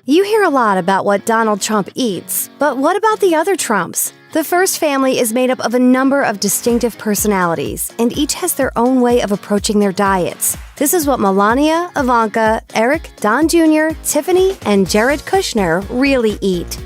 You hear a lot about what Donald Trump eats, but what about the other Trumps? The first family is made up of a number of distinctive personalities, and each has their own way of approaching their diets. This is what Melania, Ivanka, Eric, Don Jr., Tiffany, and Jared Kushner really eat.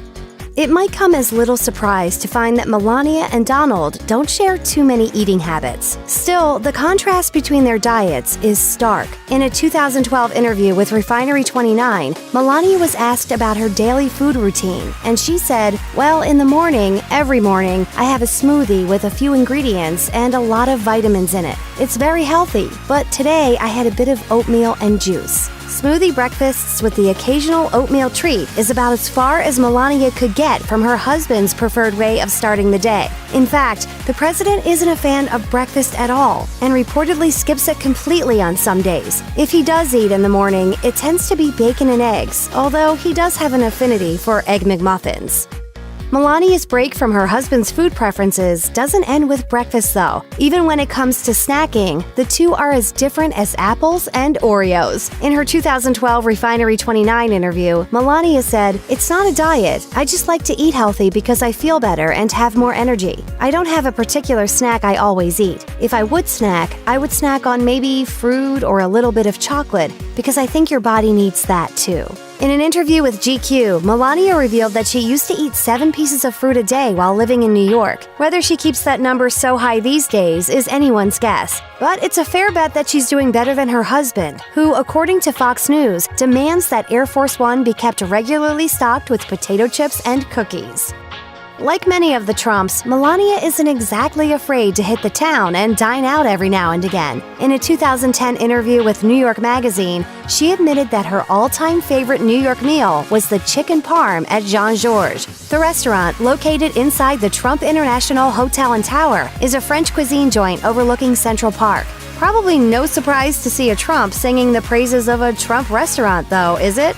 It might come as little surprise to find that Melania and Donald don't share too many eating habits. Still, the contrast between their diets is stark. In a 2012 interview with Refinery29, Melania was asked about her daily food routine, and she said, "Well, in the morning, every morning, I have a smoothie with a few ingredients and a lot of vitamins in it. It's very healthy, but today I had a bit of oatmeal and juice." Smoothie breakfasts with the occasional oatmeal treat is about as far as Melania could get from her husband's preferred way of starting the day. In fact, the president isn't a fan of breakfast at all and reportedly skips it completely on some days. If he does eat in the morning, it tends to be bacon and eggs, although he does have an affinity for Egg McMuffins. Melania's break from her husband's food preferences doesn't end with breakfast, though. Even when it comes to snacking, the two are as different as apples and Oreos. In her 2012 Refinery29 interview, Melania said, "It's not a diet. I just like to eat healthy because I feel better and have more energy. I don't have a particular snack I always eat. If I would snack, I would snack on maybe fruit or a little bit of chocolate because I think your body needs that too." In an interview with GQ, Melania revealed that she used to eat 7 pieces of fruit a day while living in New York. Whether she keeps that number so high these days is anyone's guess. But it's a fair bet that she's doing better than her husband, who, according to Fox News, demands that Air Force One be kept regularly stocked with potato chips and cookies. Like many of the Trumps, Melania isn't exactly afraid to hit the town and dine out every now and again. In a 2010 interview with New York Magazine, she admitted that her all-time favorite New York meal was the chicken parm at Jean-Georges. The restaurant, located inside the Trump International Hotel and Tower, is a French cuisine joint overlooking Central Park. Probably no surprise to see a Trump singing the praises of a Trump restaurant, though, is it?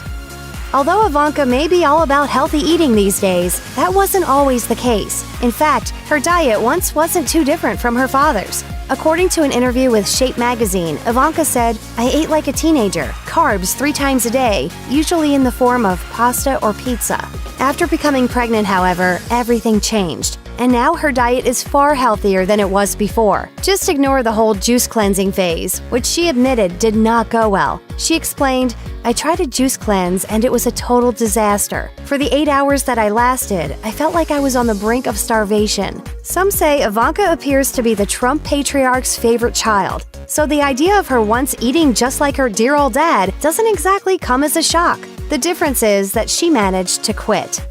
Although Ivanka may be all about healthy eating these days, that wasn't always the case. In fact, her diet once wasn't too different from her father's. According to an interview with Shape magazine, Ivanka said, "I ate like a teenager, carbs 3 times a day, usually in the form of pasta or pizza." After becoming pregnant, however, everything changed. And now her diet is far healthier than it was before. Just ignore the whole juice cleansing phase, which she admitted did not go well. She explained, "I tried a juice cleanse and it was a total disaster. For the 8 hours that I lasted, I felt like I was on the brink of starvation." Some say Ivanka appears to be the Trump patriarch's favorite child, so the idea of her once eating just like her dear old dad doesn't exactly come as a shock. The difference is that she managed to quit.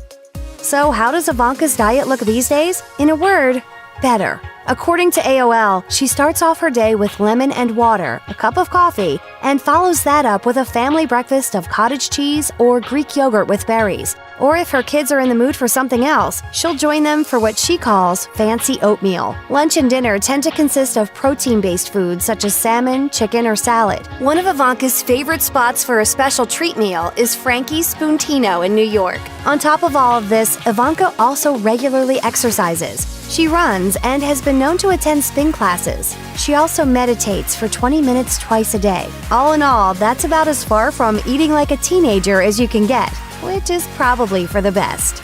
So how does Ivanka's diet look these days? In a word, better. According to AOL, she starts off her day with lemon and water, a cup of coffee, and follows that up with a family breakfast of cottage cheese or Greek yogurt with berries. Or if her kids are in the mood for something else, she'll join them for what she calls fancy oatmeal. Lunch and dinner tend to consist of protein-based foods such as salmon, chicken, or salad. One of Ivanka's favorite spots for a special treat meal is Frankie's Spuntino in New York. On top of all of this, Ivanka also regularly exercises. She runs and has been known to attend spin classes. She also meditates for 20 minutes twice a day. All in all, that's about as far from eating like a teenager as you can get, which is probably for the best.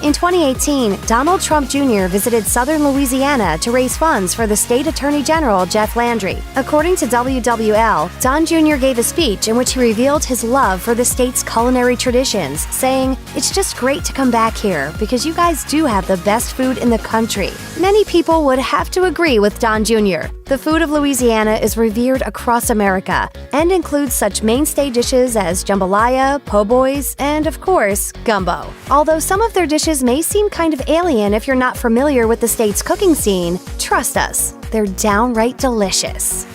In 2018, Donald Trump Jr. visited southern Louisiana to raise funds for the state attorney general, Jeff Landry. According to WWL, Don Jr. gave a speech in which he revealed his love for the state's culinary traditions, saying, "It's just great to come back here because you guys do have the best food in the country." Many people would have to agree with Don Jr. The food of Louisiana is revered across America and includes such mainstay dishes as jambalaya, po' boys, and, of course, gumbo. Although some of their dishes may seem kind of alien if you're not familiar with the state's cooking scene, trust us, they're downright delicious.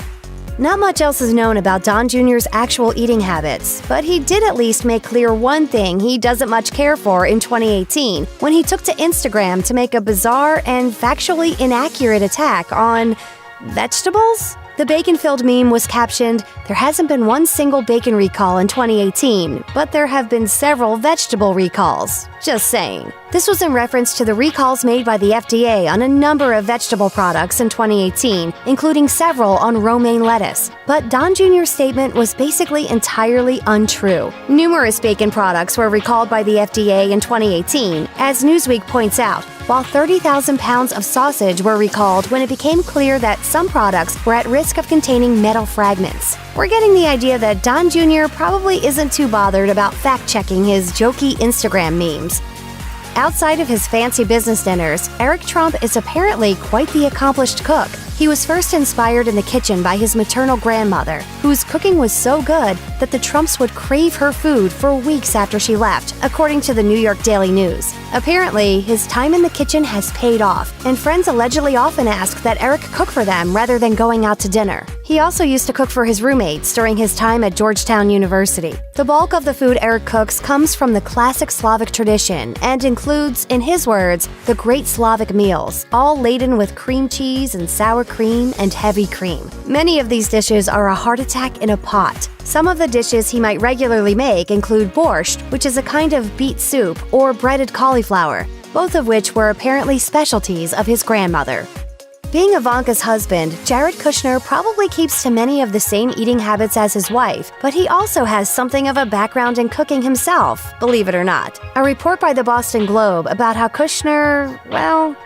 Not much else is known about Don Jr.'s actual eating habits, but he did at least make clear one thing he doesn't much care for in 2018 when he took to Instagram to make a bizarre and factually inaccurate attack on vegetables? The bacon-filled meme was captioned, "There hasn't been one single bacon recall in 2018, but there have been several vegetable recalls. Just saying." This was in reference to the recalls made by the FDA on a number of vegetable products in 2018, including several on romaine lettuce. But Don Jr.'s statement was basically entirely untrue. Numerous bacon products were recalled by the FDA in 2018, as Newsweek points out, while 30,000 pounds of sausage were recalled when it became clear that some products were at risk of containing metal fragments. We're getting the idea that Don Jr. probably isn't too bothered about fact-checking his jokey Instagram memes. Outside of his fancy business dinners, Eric Trump is apparently quite the accomplished cook. He was first inspired in the kitchen by his maternal grandmother, whose cooking was so good that the Trumps would crave her food for weeks after she left, according to the New York Daily News. Apparently, his time in the kitchen has paid off, and friends allegedly often ask that Eric cook for them rather than going out to dinner. He also used to cook for his roommates during his time at Georgetown University. The bulk of the food Eric cooks comes from the classic Slavic tradition and includes, in his words, the great Slavic meals, all laden with cream cheese and sour cream and heavy cream. Many of these dishes are a heart attack in a pot. Some of the dishes he might regularly make include borscht, which is a kind of beet soup, or breaded cauliflower, both of which were apparently specialties of his grandmother. Being Ivanka's husband, Jared Kushner probably keeps to many of the same eating habits as his wife, but he also has something of a background in cooking himself, believe it or not. A report by the Boston Globe about how Kushner,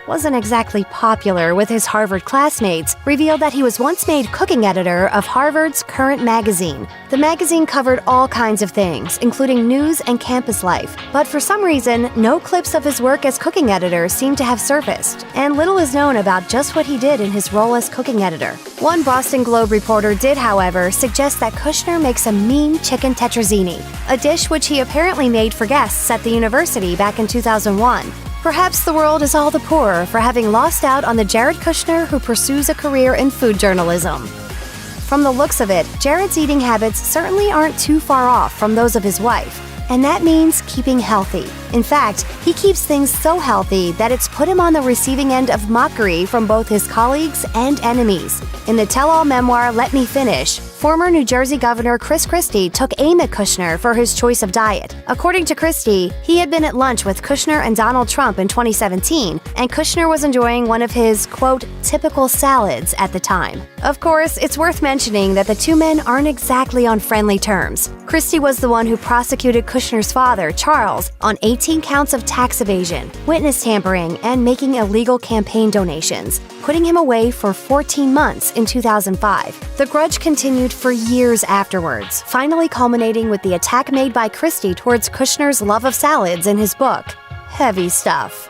wasn't exactly popular with his Harvard classmates revealed that he was once made cooking editor of Harvard's Current magazine. The magazine covered all kinds of things, including news and campus life, but for some reason, no clips of his work as cooking editor seem to have surfaced, and little is known about just what he did in his role as cooking editor. One Boston Globe reporter did, however, suggest that Kushner makes a mean chicken tetrazzini, a dish which he apparently made for guests at the university back in 2001. Perhaps the world is all the poorer for having lost out on the Jared Kushner who pursues a career in food journalism. From the looks of it, Jared's eating habits certainly aren't too far off from those of his wife, and that means keeping healthy. In fact, he keeps things so healthy that it's put him on the receiving end of mockery from both his colleagues and enemies. In the tell-all memoir Let Me Finish, former New Jersey Governor Chris Christie took aim at Kushner for his choice of diet. According to Christie, he had been at lunch with Kushner and Donald Trump in 2017, and Kushner was enjoying one of his, quote, typical salads at the time. Of course, it's worth mentioning that the two men aren't exactly on friendly terms. Christie was the one who prosecuted Kushner's father, Charles, on 18 counts of tax evasion, witness tampering, and making illegal campaign donations, putting him away for 14 months in 2005. The grudge continued for years afterwards, finally culminating with the attack made by Christie towards Kushner's love of salads in his book, Heavy Stuff.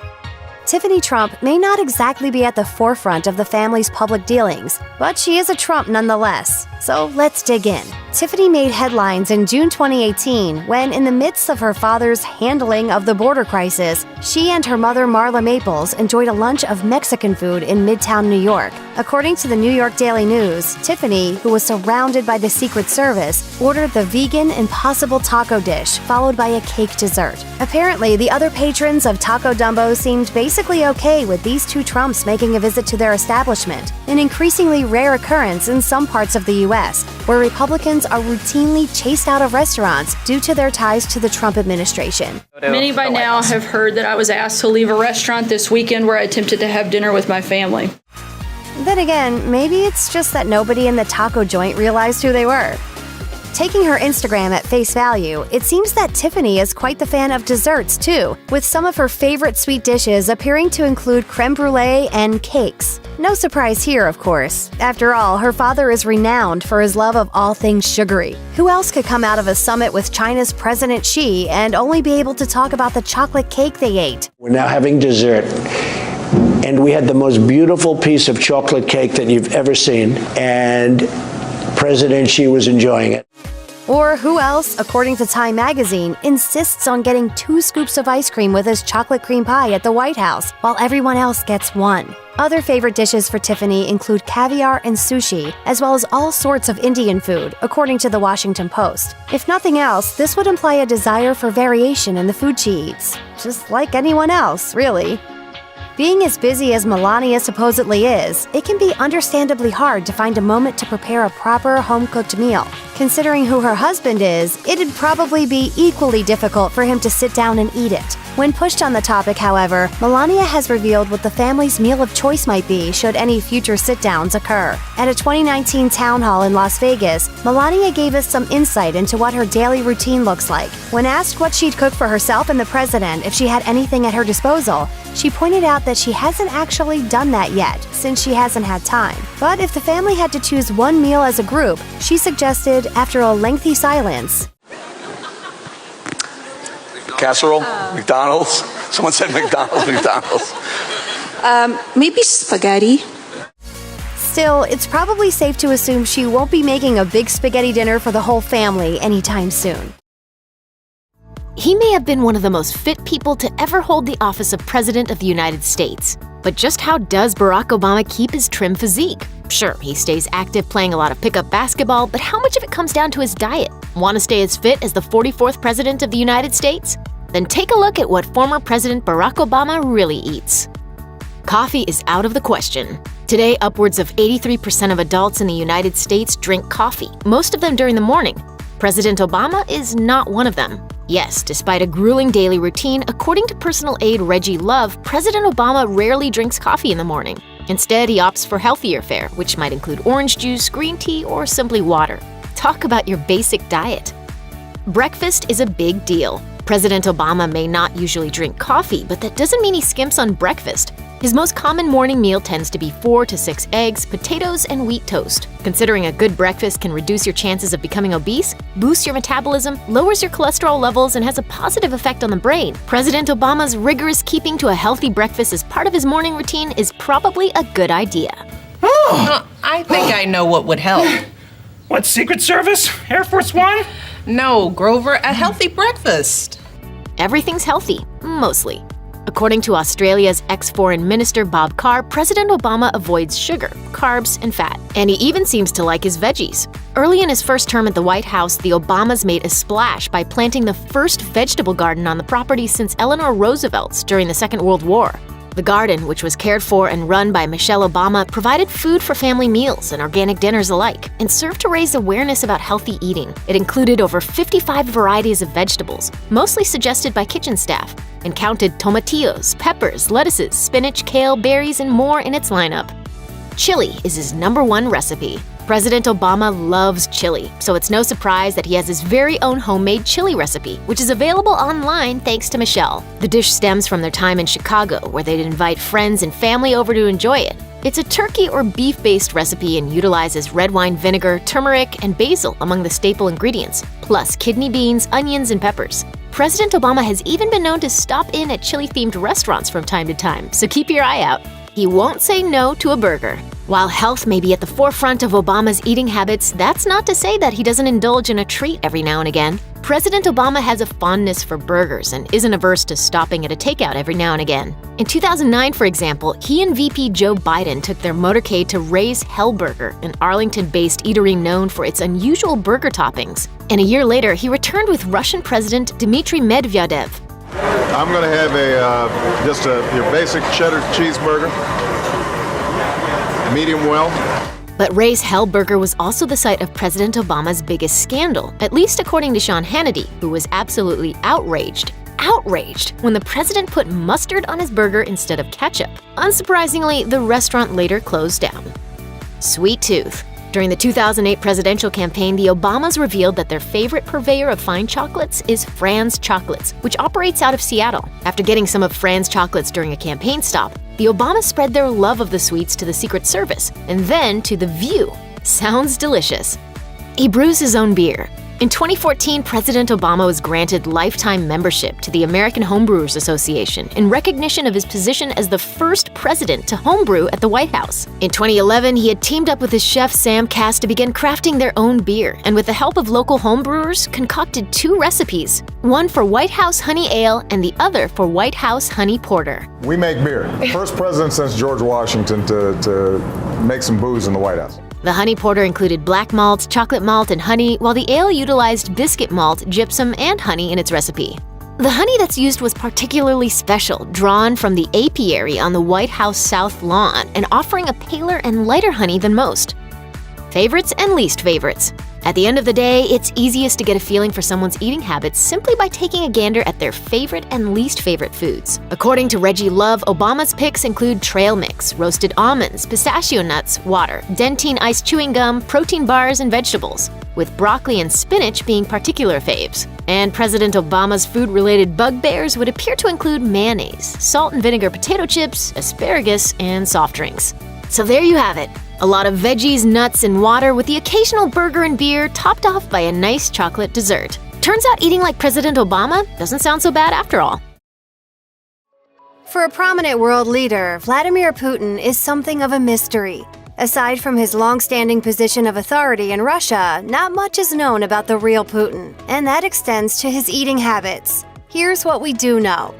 Tiffany Trump may not exactly be at the forefront of the family's public dealings, but she is a Trump nonetheless. So let's dig in. Tiffany made headlines in June 2018 when, in the midst of her father's handling of the border crisis, she and her mother Marla Maples enjoyed a lunch of Mexican food in Midtown New York. According to the New York Daily News, Tiffany, who was surrounded by the Secret Service, ordered the vegan Impossible taco dish, followed by a cake dessert. Apparently, the other patrons of Taco Dumbo seemed basically okay with these two Trumps making a visit to their establishment, an increasingly rare occurrence in some parts of the U.S., where Republicans are routinely chased out of restaurants due to their ties to the Trump administration. Many by now have heard that I was asked to leave a restaurant this weekend where I attempted to have dinner with my family. Then again, maybe it's just that nobody in the taco joint realized who they were. Taking her Instagram at face value, it seems that Tiffany is quite the fan of desserts too, with some of her favorite sweet dishes appearing to include creme brulee and cakes. No surprise here, of course. After all, her father is renowned for his love of all things sugary. Who else could come out of a summit with China's President Xi and only be able to talk about the chocolate cake they ate? We're now having dessert, and we had the most beautiful piece of chocolate cake that you've ever seen, and President Xi was enjoying it. Or who else, according to Time magazine, insists on getting 2 scoops of ice cream with his chocolate cream pie at the White House, while everyone else gets 1. Other favorite dishes for Tiffany include caviar and sushi, as well as all sorts of Indian food, according to the Washington Post. If nothing else, this would imply a desire for variation in the food she eats. Just like anyone else, really. Being as busy as Melania supposedly is, it can be understandably hard to find a moment to prepare a proper home-cooked meal. Considering who her husband is, it'd probably be equally difficult for him to sit down and eat it. When pushed on the topic, however, Melania has revealed what the family's meal of choice might be should any future sit-downs occur. At a 2019 town hall in Las Vegas, Melania gave us some insight into what her daily routine looks like. When asked what she'd cook for herself and the president if she had anything at her disposal, she pointed out that she hasn't actually done that yet, since she hasn't had time. But if the family had to choose one meal as a group, she suggested, after a lengthy silence, casserole, McDonald's. Someone said McDonald's. Maybe spaghetti. Still, it's probably safe to assume she won't be making a big spaghetti dinner for the whole family anytime soon. He may have been one of the most fit people to ever hold the office of President of the United States. But just how does Barack Obama keep his trim physique? Sure, he stays active playing a lot of pickup basketball, but how much of it comes down to his diet? Want to stay as fit as the 44th President of the United States? Then take a look at what former President Barack Obama really eats. Coffee is out of the question. Today, upwards of 83% of adults in the United States drink coffee, most of them during the morning. President Obama is not one of them. Yes, despite a grueling daily routine, according to personal aide Reggie Love, President Obama rarely drinks coffee in the morning. Instead, he opts for healthier fare, which might include orange juice, green tea, or simply water. Talk about your basic diet. Breakfast is a big deal. President Obama may not usually drink coffee, but that doesn't mean he skimps on breakfast. His most common morning meal tends to be 4 to 6 eggs, potatoes, and wheat toast. Considering a good breakfast can reduce your chances of becoming obese, boosts your metabolism, lowers your cholesterol levels, and has a positive effect on the brain, President Obama's rigorous keeping to a healthy breakfast as part of his morning routine is probably a good idea. I think I know what would help. What, Secret Service? Air Force One? No, Grover, a healthy breakfast. Everything's healthy, mostly. According to Australia's ex-foreign minister Bob Carr, President Obama avoids sugar, carbs, and fat. And he even seems to like his veggies. Early in his first term at the White House, the Obamas made a splash by planting the first vegetable garden on the property since Eleanor Roosevelt's during the Second World War. The garden, which was cared for and run by Michelle Obama, provided food for family meals and organic dinners alike, and served to raise awareness about healthy eating. It included over 55 varieties of vegetables, mostly suggested by kitchen staff, and counted tomatillos, peppers, lettuces, spinach, kale, berries, and more in its lineup. Chili is his #1 recipe. President Obama loves chili, so it's no surprise that he has his very own homemade chili recipe, which is available online thanks to Michelle. The dish stems from their time in Chicago, where they'd invite friends and family over to enjoy it. It's a turkey or beef-based recipe and utilizes red wine vinegar, turmeric, and basil among the staple ingredients, plus kidney beans, onions, and peppers. President Obama has even been known to stop in at chili-themed restaurants from time to time, so keep your eye out. He won't say no to a burger. While health may be at the forefront of Obama's eating habits, that's not to say that he doesn't indulge in a treat every now and again. President Obama has a fondness for burgers and isn't averse to stopping at a takeout every now and again. In 2009, for example, he and VP Joe Biden took their motorcade to Ray's Hell Burger, an Arlington-based eatery known for its unusual burger toppings. And a year later, he returned with Russian President Dmitry Medvedev. I'm going to have just your basic cheddar cheeseburger, medium well. But Ray's Hell Burger was also the site of President Obama's biggest scandal, at least according to Sean Hannity, who was absolutely outraged when the president put mustard on his burger instead of ketchup. Unsurprisingly, the restaurant later closed down. Sweet tooth. During the 2008 presidential campaign, the Obamas revealed that their favorite purveyor of fine chocolates is Franz Chocolates, which operates out of Seattle. After getting some of Franz Chocolates during a campaign stop, the Obamas spread their love of the sweets to the Secret Service, and then to The View. Sounds delicious. He brews his own beer. In 2014, President Obama was granted lifetime membership to the American Homebrewers Association in recognition of his position as the first president to homebrew at the White House. In 2011, he had teamed up with his chef Sam Cass to begin crafting their own beer, and with the help of local homebrewers, concocted 2 recipes, one for White House Honey Ale and the other for White House Honey Porter. We make beer. First president since George Washington to make some booze in the White House. The honey porter included black malt, chocolate malt, and honey, while the ale utilized biscuit malt, gypsum, and honey in its recipe. The honey that's used was particularly special, drawn from the apiary on the White House South Lawn and offering a paler and lighter honey than most. Favorites and least favorites. At the end of the day, it's easiest to get a feeling for someone's eating habits simply by taking a gander at their favorite and least favorite foods. According to Reggie Love, Obama's picks include trail mix, roasted almonds, pistachio nuts, water, dentine iced chewing gum, protein bars, and vegetables, with broccoli and spinach being particular faves. And President Obama's food-related bugbears would appear to include mayonnaise, salt and vinegar potato chips, asparagus, and soft drinks. So there you have it. A lot of veggies, nuts, and water with the occasional burger and beer topped off by a nice chocolate dessert. Turns out eating like President Obama doesn't sound so bad after all. For a prominent world leader, Vladimir Putin is something of a mystery. Aside from his long-standing position of authority in Russia, not much is known about the real Putin, and that extends to his eating habits. Here's what we do know.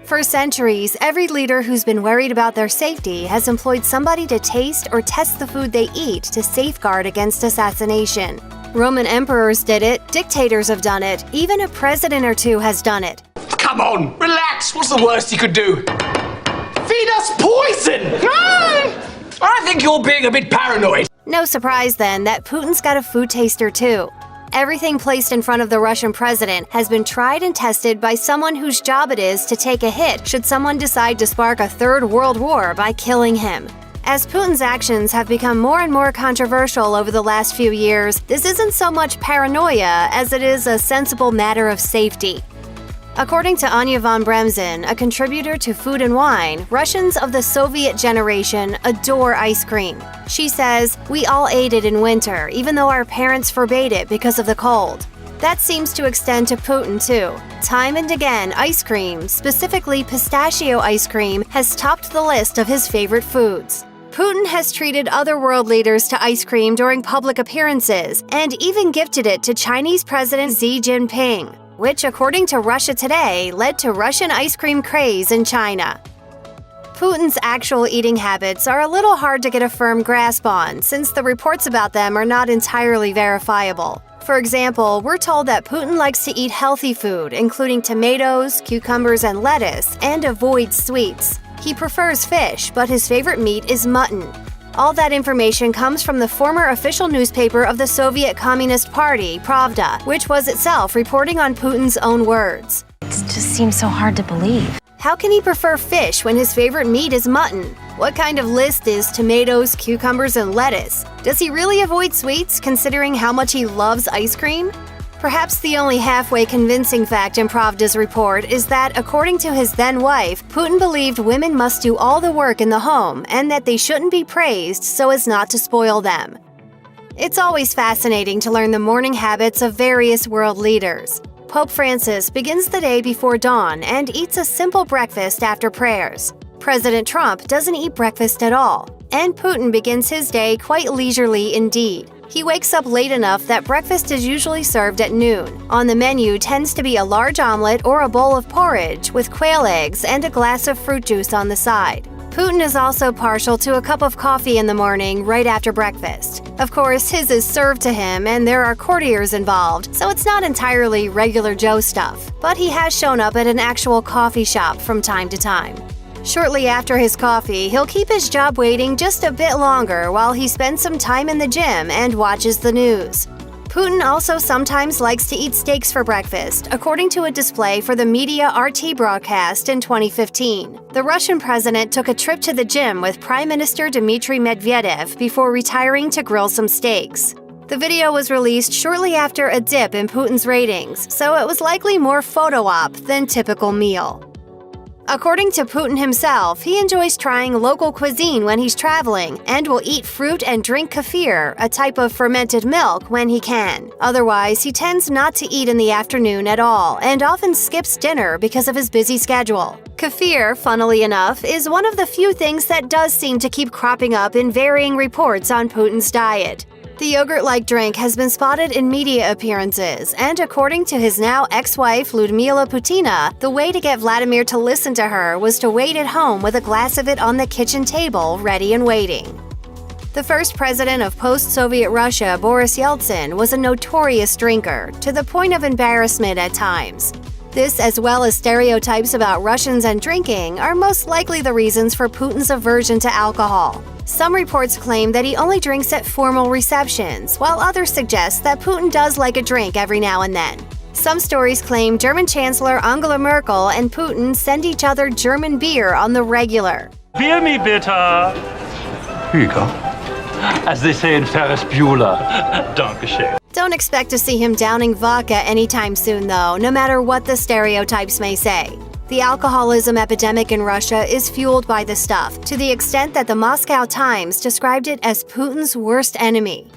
For centuries, every leader who's been worried about their safety has employed somebody to taste or test the food they eat to safeguard against assassination. Roman emperors did it, dictators have done it, even a president or two has done it. Come on, relax. What's the worst he could do? Feed us poison! I think you're being a bit paranoid. No surprise then that Putin's got a food taster too. Everything placed in front of the Russian president has been tried and tested by someone whose job it is to take a hit should someone decide to spark a third world war by killing him. As Putin's actions have become more and more controversial over the last few years, this isn't so much paranoia as it is a sensible matter of safety. According to Anya von Bremzen, a contributor to Food and Wine, Russians of the Soviet generation adore ice cream. She says, "We all ate it in winter, even though our parents forbade it because of the cold." That seems to extend to Putin, too. Time and again, ice cream, specifically pistachio ice cream, has topped the list of his favorite foods. Putin has treated other world leaders to ice cream during public appearances, and even gifted it to Chinese President Xi Jinping, which, according to Russia Today, led to Russian ice cream craze in China. Putin's actual eating habits are a little hard to get a firm grasp on, since the reports about them are not entirely verifiable. For example, we're told that Putin likes to eat healthy food, including tomatoes, cucumbers, and lettuce, and avoids sweets. He prefers fish, but his favorite meat is mutton. All that information comes from the former official newspaper of the Soviet Communist Party, Pravda, which was itself reporting on Putin's own words. It just seems so hard to believe. How can he prefer fish when his favorite meat is mutton? What kind of list is tomatoes, cucumbers, and lettuce? Does he really avoid sweets, considering how much he loves ice cream? Perhaps the only halfway convincing fact in Pravda's report is that, according to his then-wife, Putin believed women must do all the work in the home and that they shouldn't be praised so as not to spoil them. It's always fascinating to learn the morning habits of various world leaders. Pope Francis begins the day before dawn and eats a simple breakfast after prayers. President Trump doesn't eat breakfast at all, and Putin begins his day quite leisurely indeed. He wakes up late enough that breakfast is usually served at noon. On the menu tends to be a large omelet or a bowl of porridge with quail eggs and a glass of fruit juice on the side. Putin is also partial to a cup of coffee in the morning right after breakfast. Of course, his is served to him and there are courtiers involved, so it's not entirely regular Joe stuff. But he has shown up at an actual coffee shop from time to time. Shortly after his coffee, he'll keep his job waiting just a bit longer while he spends some time in the gym and watches the news. Putin also sometimes likes to eat steaks for breakfast, according to a display for the media RT broadcast in 2015. The Russian president took a trip to the gym with Prime Minister Dmitry Medvedev before retiring to grill some steaks. The video was released shortly after a dip in Putin's ratings, so it was likely more photo op than typical meal. According to Putin himself, he enjoys trying local cuisine when he's traveling and will eat fruit and drink kefir, a type of fermented milk, when he can. Otherwise, he tends not to eat in the afternoon at all and often skips dinner because of his busy schedule. Kefir, funnily enough, is one of the few things that does seem to keep cropping up in varying reports on Putin's diet. The yogurt-like drink has been spotted in media appearances, and according to his now ex-wife Lyudmila Putina, the way to get Vladimir to listen to her was to wait at home with a glass of it on the kitchen table, ready and waiting. The first president of post-Soviet Russia, Boris Yeltsin, was a notorious drinker, to the point of embarrassment at times. This, as well as stereotypes about Russians and drinking, are most likely the reasons for Putin's aversion to alcohol. Some reports claim that he only drinks at formal receptions, while others suggest that Putin does like a drink every now and then. Some stories claim German Chancellor Angela Merkel and Putin send each other German beer on the regular. Beer me bitte. Here you go. As they say in Ferris Bueller. Dankeschön. Don't expect to see him downing vodka anytime soon, though, no matter what the stereotypes may say. The alcoholism epidemic in Russia is fueled by the stuff, to the extent that the Moscow Times described it as Putin's worst enemy.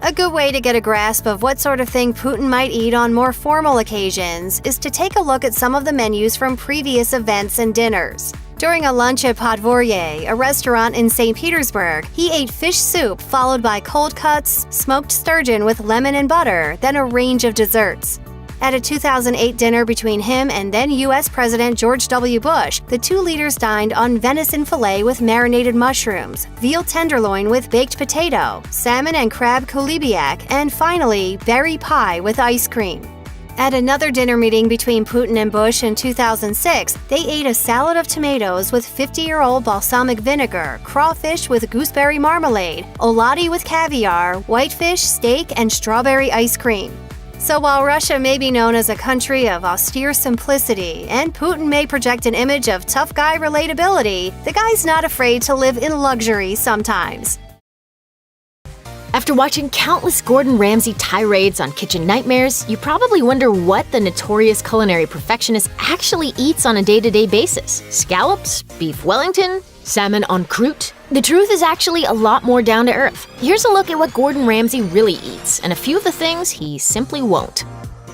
A good way to get a grasp of what sort of thing Putin might eat on more formal occasions is to take a look at some of the menus from previous events and dinners. During a lunch at Podvorye, a restaurant in St. Petersburg, he ate fish soup followed by cold cuts, smoked sturgeon with lemon and butter, then a range of desserts. At a 2008 dinner between him and then U.S. President George W. Bush, the two leaders dined on venison fillet with marinated mushrooms, veal tenderloin with baked potato, salmon and crab kulibiak, and finally, berry pie with ice cream. At another dinner meeting between Putin and Bush in 2006, they ate a salad of tomatoes with 50-year-old balsamic vinegar, crawfish with gooseberry marmalade, olati with caviar, whitefish, steak, and strawberry ice cream. So while Russia may be known as a country of austere simplicity, and Putin may project an image of tough guy relatability, the guy's not afraid to live in luxury sometimes. After watching countless Gordon Ramsay tirades on kitchen nightmares, you probably wonder what the notorious culinary perfectionist actually eats on a day-to-day basis. Scallops? Beef Wellington? Salmon en croûte? The truth is actually a lot more down to earth. Here's a look at what Gordon Ramsay really eats, and a few of the things he simply won't.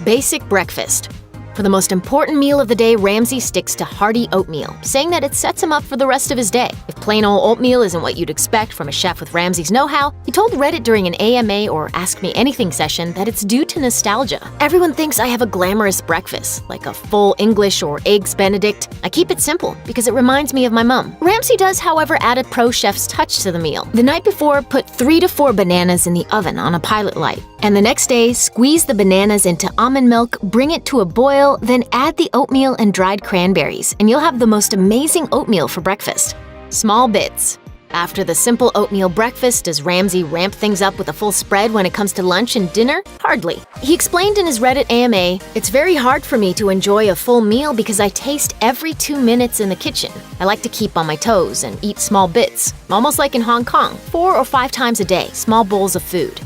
Basic breakfast. For the most important meal of the day, Ramsay sticks to hearty oatmeal, saying that it sets him up for the rest of his day. If plain old oatmeal isn't what you'd expect from a chef with Ramsay's know-how, he told Reddit during an AMA or Ask Me Anything session that it's due to nostalgia. Everyone thinks I have a glamorous breakfast, like a full English or eggs Benedict. I keep it simple because it reminds me of my mom. Ramsay does, however, add a pro chef's touch to the meal. The night before, put 3 to 4 bananas in the oven on a pilot light. And the next day, squeeze the bananas into almond milk, bring it to a boil, then add the oatmeal and dried cranberries, and you'll have the most amazing oatmeal for breakfast. Small bits. After the simple oatmeal breakfast, does Ramsay ramp things up with a full spread when it comes to lunch and dinner? Hardly. He explained in his Reddit AMA, "It's very hard for me to enjoy a full meal because I taste every 2 minutes in the kitchen. I like to keep on my toes and eat small bits, almost like in Hong Kong, 4 or 5 times a day, small bowls of food."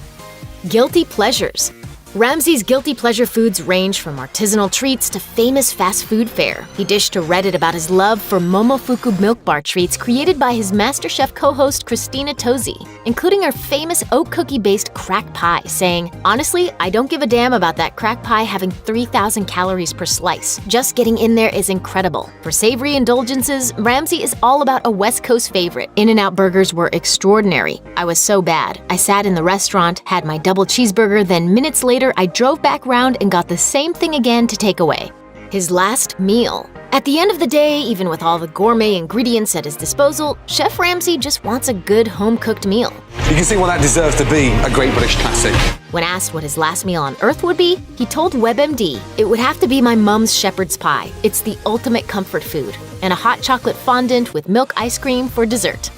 Guilty pleasures. Ramsay's guilty pleasure foods range from artisanal treats to famous fast food fare. He dished to Reddit about his love for Momofuku milk bar treats created by his MasterChef co-host Christina Tosi, including her famous oat cookie-based crack pie, saying, "Honestly, I don't give a damn about that crack pie having 3,000 calories per slice. Just getting in there is incredible." For savory indulgences, Ramsay is all about a West Coast favorite. In-N-Out burgers were extraordinary. I was so bad. I sat in the restaurant, had my double cheeseburger, then minutes later, I drove back round and got the same thing again to take away. His last meal. At the end of the day, even with all the gourmet ingredients at his disposal, Chef Ramsay just wants a good home-cooked meal. You can see why that deserves to be a Great British Classic. When asked what his last meal on Earth would be, he told WebMD, "It would have to be my mum's shepherd's pie. It's the ultimate comfort food. And a hot chocolate fondant with milk ice cream for dessert."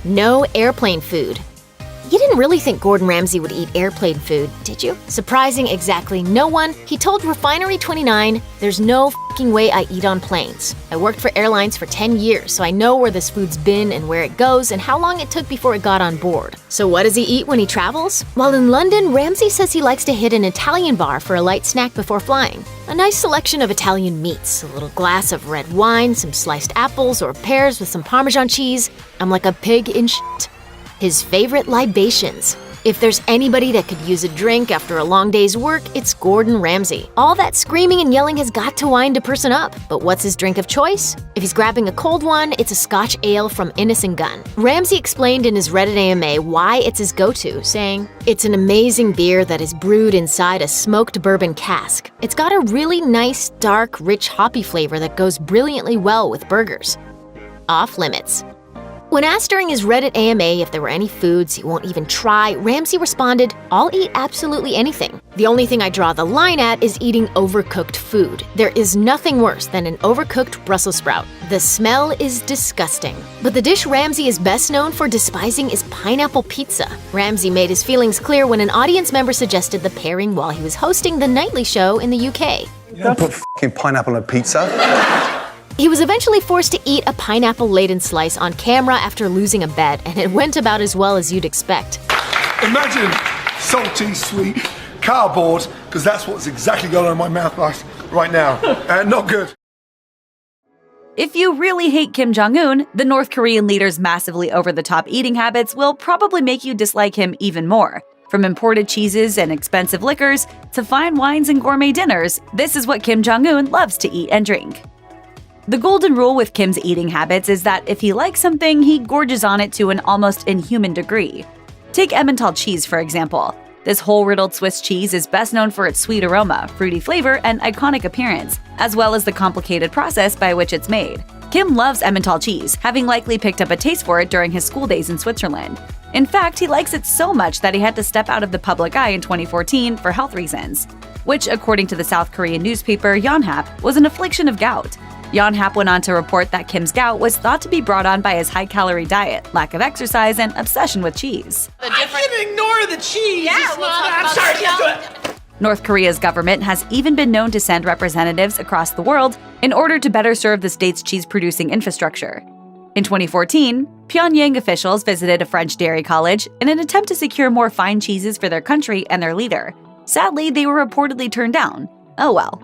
No airplane food. You didn't really think Gordon Ramsay would eat airplane food, did you? Surprising exactly no one, he told Refinery29, "There's no f***ing way I eat on planes. I worked for airlines for 10 years, so I know where this food's been and where it goes and how long it took before it got on board." So what does he eat when he travels? While in London, Ramsay says he likes to hit an Italian bar for a light snack before flying. A nice selection of Italian meats, a little glass of red wine, some sliced apples or pears with some Parmesan cheese. I'm like a pig in shit. His favorite libations. If there's anybody that could use a drink after a long day's work, it's Gordon Ramsay. All that screaming and yelling has got to wind a person up. But what's his drink of choice? If he's grabbing a cold one, it's a Scotch ale from Innocent Gun. Ramsay explained in his Reddit AMA why it's his go-to, saying, "It's an amazing beer that is brewed inside a smoked bourbon cask. It's got a really nice, dark, rich hoppy flavor that goes brilliantly well with burgers." Off limits. When asked during his Reddit AMA if there were any foods he won't even try, Ramsay responded, "I'll eat absolutely anything. The only thing I draw the line at is eating overcooked food. There is nothing worse than an overcooked Brussels sprout. The smell is disgusting." But the dish Ramsay is best known for despising is pineapple pizza. Ramsay made his feelings clear when an audience member suggested the pairing while he was hosting The Nightly Show in the UK. You don't put f***ing pineapple on a pizza. He was eventually forced to eat a pineapple-laden slice on camera after losing a bet, and it went about as well as you'd expect. Imagine salty, sweet, cardboard, because that's what's exactly going on in my mouth right now. Not good. If you really hate Kim Jong-Un, the North Korean leader's massively over-the-top eating habits will probably make you dislike him even more. From imported cheeses and expensive liquors to fine wines and gourmet dinners, this is what Kim Jong-un loves to eat and drink. The golden rule with Kim's eating habits is that if he likes something, he gorges on it to an almost inhuman degree. Take Emmental cheese, for example. This hole-riddled Swiss cheese is best known for its sweet aroma, fruity flavor, and iconic appearance, as well as the complicated process by which it's made. Kim loves Emmental cheese, having likely picked up a taste for it during his school days in Switzerland. In fact, he likes it so much that he had to step out of the public eye in 2014 for health reasons, which, according to the South Korean newspaper Yonhap, was an affliction of gout. Yonhap went on to report that Kim's gout was thought to be brought on by his high-calorie diet, lack of exercise, and obsession with cheese. I can ignore the cheese. Yeah, I'm sorry, just do it. North Korea's government has even been known to send representatives across the world in order to better serve the state's cheese-producing infrastructure. In 2014, Pyongyang officials visited a French dairy college in an attempt to secure more fine cheeses for their country and their leader. Sadly, they were reportedly turned down. Oh well.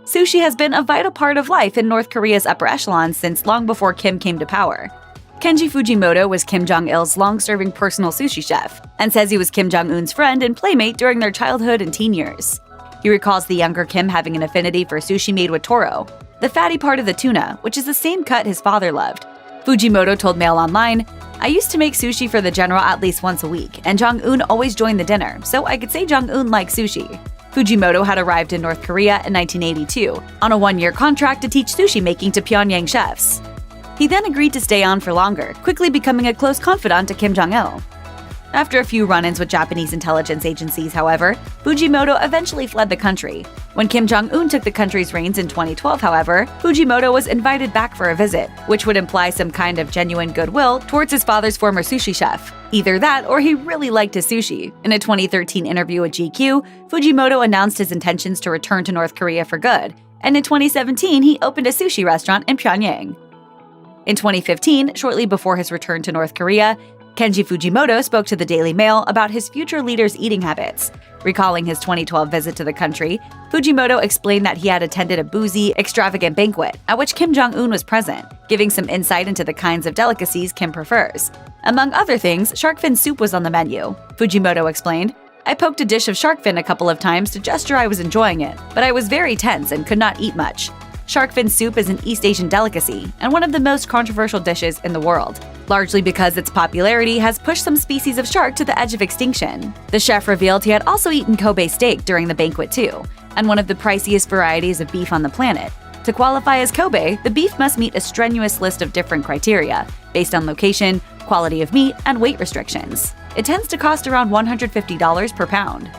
Sushi has been a vital part of life in North Korea's upper echelons since long before Kim came to power. Kenji Fujimoto was Kim Jong-il's long-serving personal sushi chef, and says he was Kim Jong-un's friend and playmate during their childhood and teen years. He recalls the younger Kim having an affinity for sushi made with toro, the fatty part of the tuna, which is the same cut his father loved. Fujimoto told Mail Online, "I used to make sushi for the general at least once a week, and Jong-un always joined the dinner, so I could say Jong-un likes sushi." Fujimoto had arrived in North Korea in 1982 on a one-year contract to teach sushi making to Pyongyang chefs. He then agreed to stay on for longer, quickly becoming a close confidant to Kim Jong-il. After a few run-ins with Japanese intelligence agencies, however, Fujimoto eventually fled the country. When Kim Jong-un took the country's reins in 2012, however, Fujimoto was invited back for a visit, which would imply some kind of genuine goodwill towards his father's former sushi chef. Either that, or he really liked his sushi. In a 2013 interview with GQ, Fujimoto announced his intentions to return to North Korea for good, and in 2017 he opened a sushi restaurant in Pyongyang. In 2015, shortly before his return to North Korea, Kenji Fujimoto spoke to the Daily Mail about his future leader's eating habits. Recalling his 2012 visit to the country, Fujimoto explained that he had attended a boozy, extravagant banquet at which Kim Jong-un was present, giving some insight into the kinds of delicacies Kim prefers. Among other things, shark fin soup was on the menu. Fujimoto explained, "I poked a dish of shark fin a couple of times to gesture I was enjoying it, but I was very tense and could not eat much. Shark fin soup is an East Asian delicacy and one of the most controversial dishes in the world, largely because its popularity has pushed some species of shark to the edge of extinction." The chef revealed he had also eaten Kobe steak during the banquet too, and one of the priciest varieties of beef on the planet. To qualify as Kobe, the beef must meet a strenuous list of different criteria, based on location, quality of meat, and weight restrictions. It tends to cost around $150 per pound.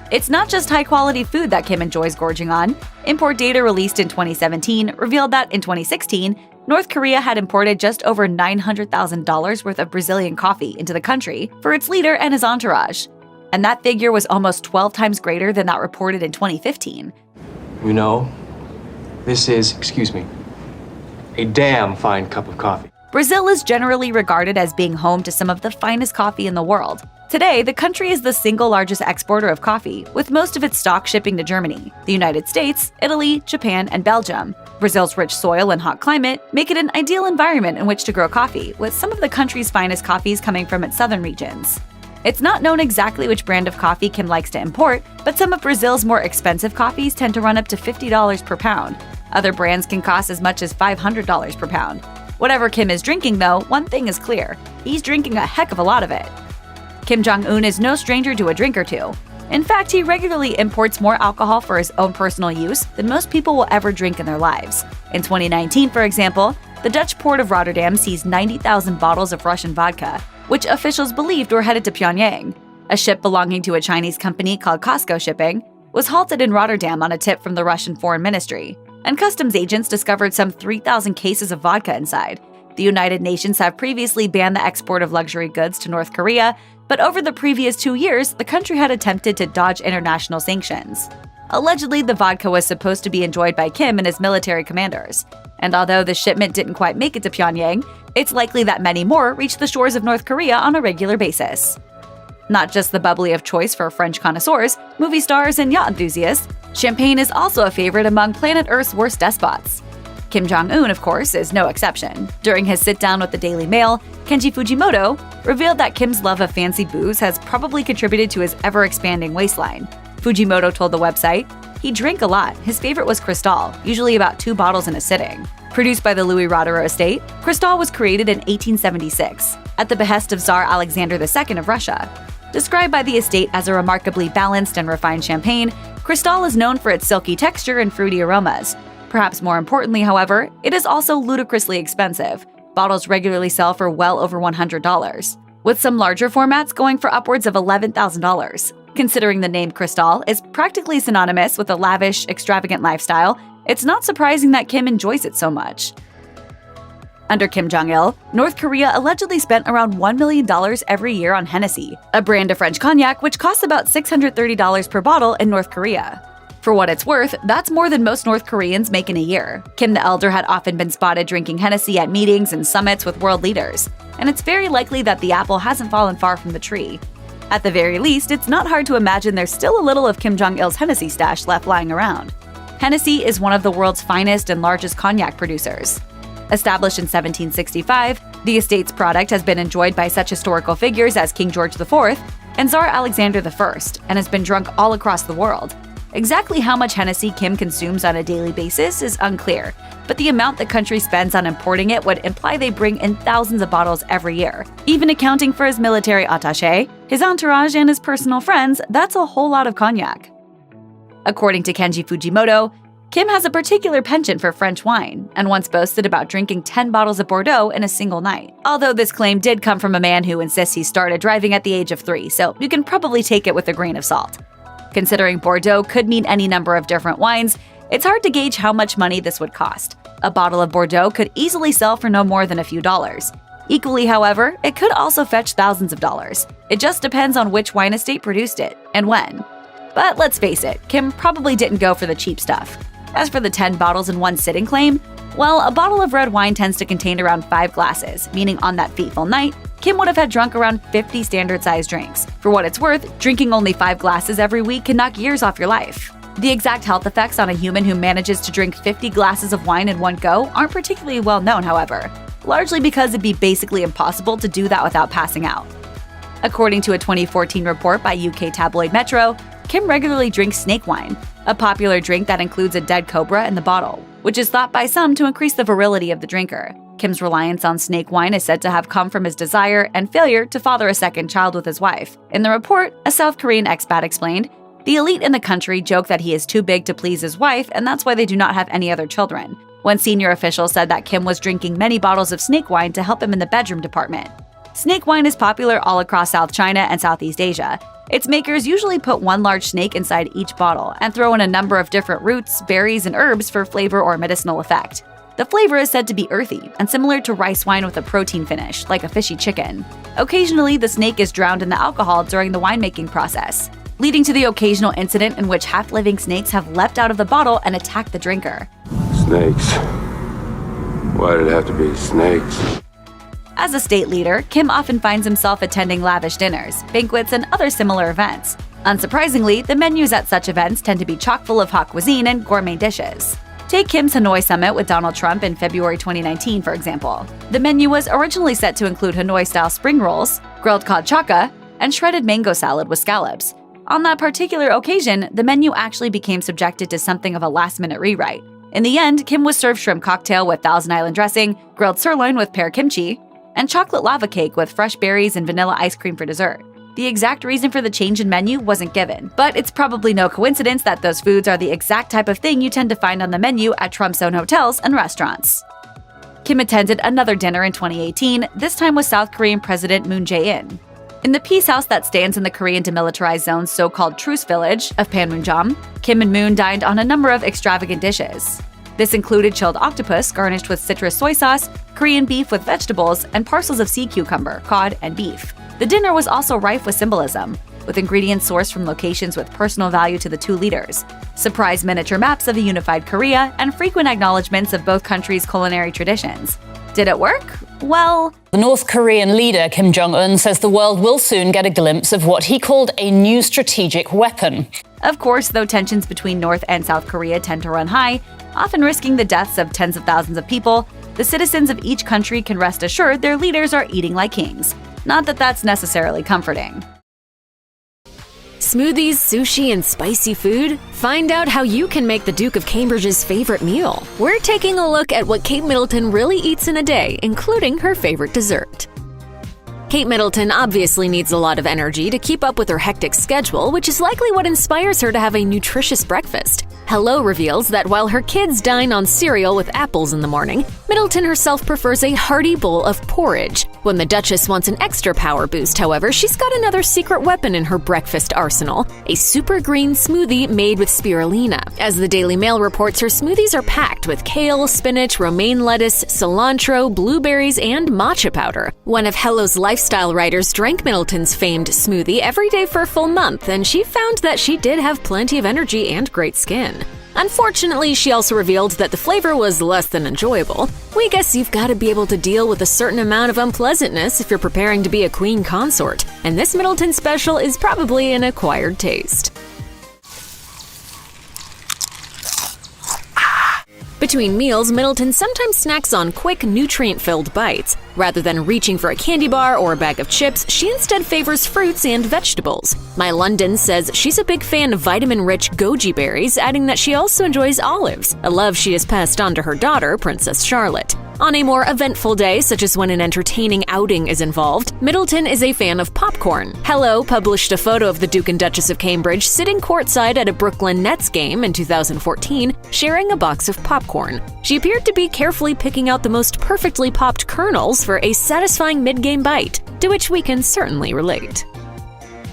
It's not just high-quality food that Kim enjoys gorging on. Import data released in 2017 revealed that in 2016, North Korea had imported just over $900,000 worth of Brazilian coffee into the country for its leader and his entourage. And that figure was almost 12 times greater than that reported in 2015. You know, this is, excuse me, a damn fine cup of coffee. Brazil is generally regarded as being home to some of the finest coffee in the world. Today, the country is the single largest exporter of coffee, with most of its stock shipping to Germany, the United States, Italy, Japan, and Belgium. Brazil's rich soil and hot climate make it an ideal environment in which to grow coffee, with some of the country's finest coffees coming from its southern regions. It's not known exactly which brand of coffee Kim likes to import, but some of Brazil's more expensive coffees tend to run up to $50 per pound. Other brands can cost as much as $500 per pound. Whatever Kim is drinking, though, one thing is clear: he's drinking a heck of a lot of it. Kim Jong-un is no stranger to a drink or two. In fact, he regularly imports more alcohol for his own personal use than most people will ever drink in their lives. In 2019, for example, the Dutch port of Rotterdam seized 90,000 bottles of Russian vodka, which officials believed were headed to Pyongyang. A ship belonging to a Chinese company called Costco Shipping was halted in Rotterdam on a tip from the Russian Foreign Ministry, and customs agents discovered some 3,000 cases of vodka inside. The United Nations have previously banned the export of luxury goods to North Korea, but over the previous 2 years, the country had attempted to dodge international sanctions. Allegedly, the vodka was supposed to be enjoyed by Kim and his military commanders. And although the shipment didn't quite make it to Pyongyang, it's likely that many more reached the shores of North Korea on a regular basis. Not just the bubbly of choice for French connoisseurs, movie stars, and yacht enthusiasts, champagne is also a favorite among planet Earth's worst despots. Kim Jong-Un, of course, is no exception. During his sit-down with the Daily Mail, Kenji Fujimoto revealed that Kim's love of fancy booze has probably contributed to his ever-expanding waistline. Fujimoto told the website, "He drank a lot. His favorite was Cristal, usually about 2 bottles in a sitting." Produced by the Louis Roederer estate, Cristal was created in 1876, at the behest of Tsar Alexander II of Russia. Described by the estate as a remarkably balanced and refined champagne, Cristal is known for its silky texture and fruity aromas. Perhaps more importantly, however, it is also ludicrously expensive. Bottles regularly sell for well over $100, with some larger formats going for upwards of $11,000. Considering the name Cristal is practically synonymous with a lavish, extravagant lifestyle, it's not surprising that Kim enjoys it so much. Under Kim Jong-il, North Korea allegedly spent around $1 million every year on Hennessy, a brand of French cognac which costs about $630 per bottle in North Korea. For what it's worth, that's more than most North Koreans make in a year. Kim the Elder had often been spotted drinking Hennessy at meetings and summits with world leaders, and it's very likely that the apple hasn't fallen far from the tree. At the very least, it's not hard to imagine there's still a little of Kim Jong-il's Hennessy stash left lying around. Hennessy is one of the world's finest and largest cognac producers. Established in 1765, the estate's product has been enjoyed by such historical figures as King George IV and Tsar Alexander I, and has been drunk all across the world. Exactly how much Hennessy Kim consumes on a daily basis is unclear, but the amount the country spends on importing it would imply they bring in thousands of bottles every year. Even accounting for his military attaché, his entourage, and his personal friends, that's a whole lot of cognac. According to Kenji Fujimoto, Kim has a particular penchant for French wine, and once boasted about drinking 10 bottles of Bordeaux in a single night. Although this claim did come from a man who insists he started driving at the age of 3, so you can probably take it with a grain of salt. Considering Bordeaux could mean any number of different wines, it's hard to gauge how much money this would cost. A bottle of Bordeaux could easily sell for no more than a few dollars. Equally, however, it could also fetch thousands of dollars. It just depends on which wine estate produced it, and when. But let's face it, Kim probably didn't go for the cheap stuff. As for the 10 bottles in one sitting claim, well, a bottle of red wine tends to contain around 5 glasses, meaning on that fateful night, Kim would have had drunk around 50 standard-sized drinks. For what it's worth, drinking only 5 glasses every week can knock years off your life. The exact health effects on a human who manages to drink 50 glasses of wine in one go aren't particularly well known, however, largely because it'd be basically impossible to do that without passing out. According to a 2014 report by UK tabloid Metro, Kim regularly drinks snake wine, a popular drink that includes a dead cobra in the bottle, which is thought by some to increase the virility of the drinker. Kim's reliance on snake wine is said to have come from his desire and failure to father a second child with his wife. In the report, a South Korean expat explained, "The elite in the country joke that he is too big to please his wife, and that's why they do not have any other children." One senior official said that Kim was drinking many bottles of snake wine to help him in the bedroom department. Snake wine is popular all across South China and Southeast Asia. Its makers usually put one large snake inside each bottle and throw in a number of different roots, berries, and herbs for flavor or medicinal effect. The flavor is said to be earthy and similar to rice wine with a protein finish, like a fishy chicken. Occasionally, the snake is drowned in the alcohol during the winemaking process, leading to the occasional incident in which half-living snakes have leapt out of the bottle and attacked the drinker. Snakes. Why did it have to be snakes? As a state leader, Kim often finds himself attending lavish dinners, banquets, and other similar events. Unsurprisingly, the menus at such events tend to be chock full of hot cuisine and gourmet dishes. Take Kim's Hanoi summit with Donald Trump in February 2019, for example. The menu was originally set to include Hanoi-style spring rolls, grilled cod chaka, and shredded mango salad with scallops. On that particular occasion, the menu actually became subjected to something of a last-minute rewrite. In the end, Kim was served shrimp cocktail with Thousand Island dressing, grilled sirloin with pear kimchi, and chocolate lava cake with fresh berries and vanilla ice cream for dessert. The exact reason for the change in menu wasn't given, but it's probably no coincidence that those foods are the exact type of thing you tend to find on the menu at Trump's own hotels and restaurants. Kim attended another dinner in 2018, this time with South Korean President Moon Jae-in. In the peace house that stands in the Korean demilitarized zone's so-called Truce Village of Panmunjom, Kim and Moon dined on a number of extravagant dishes. This included chilled octopus garnished with citrus soy sauce, Korean beef with vegetables, and parcels of sea cucumber, cod, and beef. The dinner was also rife with symbolism, with ingredients sourced from locations with personal value to the two leaders, surprise miniature maps of a unified Korea, and frequent acknowledgments of both countries' culinary traditions. Did it work? Well, the North Korean leader Kim Jong-Un says the world will soon get a glimpse of what he called a new strategic weapon. Of course, though tensions between North and South Korea tend to run high, often risking the deaths of tens of thousands of people, the citizens of each country can rest assured their leaders are eating like kings. Not that that's necessarily comforting. Smoothies, sushi, and spicy food? Find out how you can make the Duke of Cambridge's favorite meal. We're taking a look at what Kate Middleton really eats in a day, including her favorite dessert. Kate Middleton obviously needs a lot of energy to keep up with her hectic schedule, which is likely what inspires her to have a nutritious breakfast. Hello reveals that while her kids dine on cereal with apples in the morning, Middleton herself prefers a hearty bowl of porridge. When the Duchess wants an extra power boost, however, she's got another secret weapon in her breakfast arsenal, a super green smoothie made with spirulina. As the Daily Mail reports, her smoothies are packed with kale, spinach, romaine lettuce, cilantro, blueberries, and matcha powder. One of Hello's lifestyle writers drank Middleton's famed smoothie every day for a full month, and she found that she did have plenty of energy and great skin. Unfortunately, she also revealed that the flavor was less than enjoyable. We guess you've got to be able to deal with a certain amount of unpleasantness if you're preparing to be a queen consort, and this Middleton special is probably an acquired taste. Between meals, Middleton sometimes snacks on quick, nutrient-filled bites. Rather than reaching for a candy bar or a bag of chips, she instead favors fruits and vegetables. My London says she's a big fan of vitamin-rich goji berries, adding that she also enjoys olives, a love she has passed on to her daughter, Princess Charlotte. On a more eventful day, such as when an entertaining outing is involved, Middleton is a fan of popcorn. Hello published a photo of the Duke and Duchess of Cambridge sitting courtside at a Brooklyn Nets game in 2014, sharing a box of popcorn. She appeared to be carefully picking out the most perfectly popped kernels for a satisfying mid-game bite, to which we can certainly relate.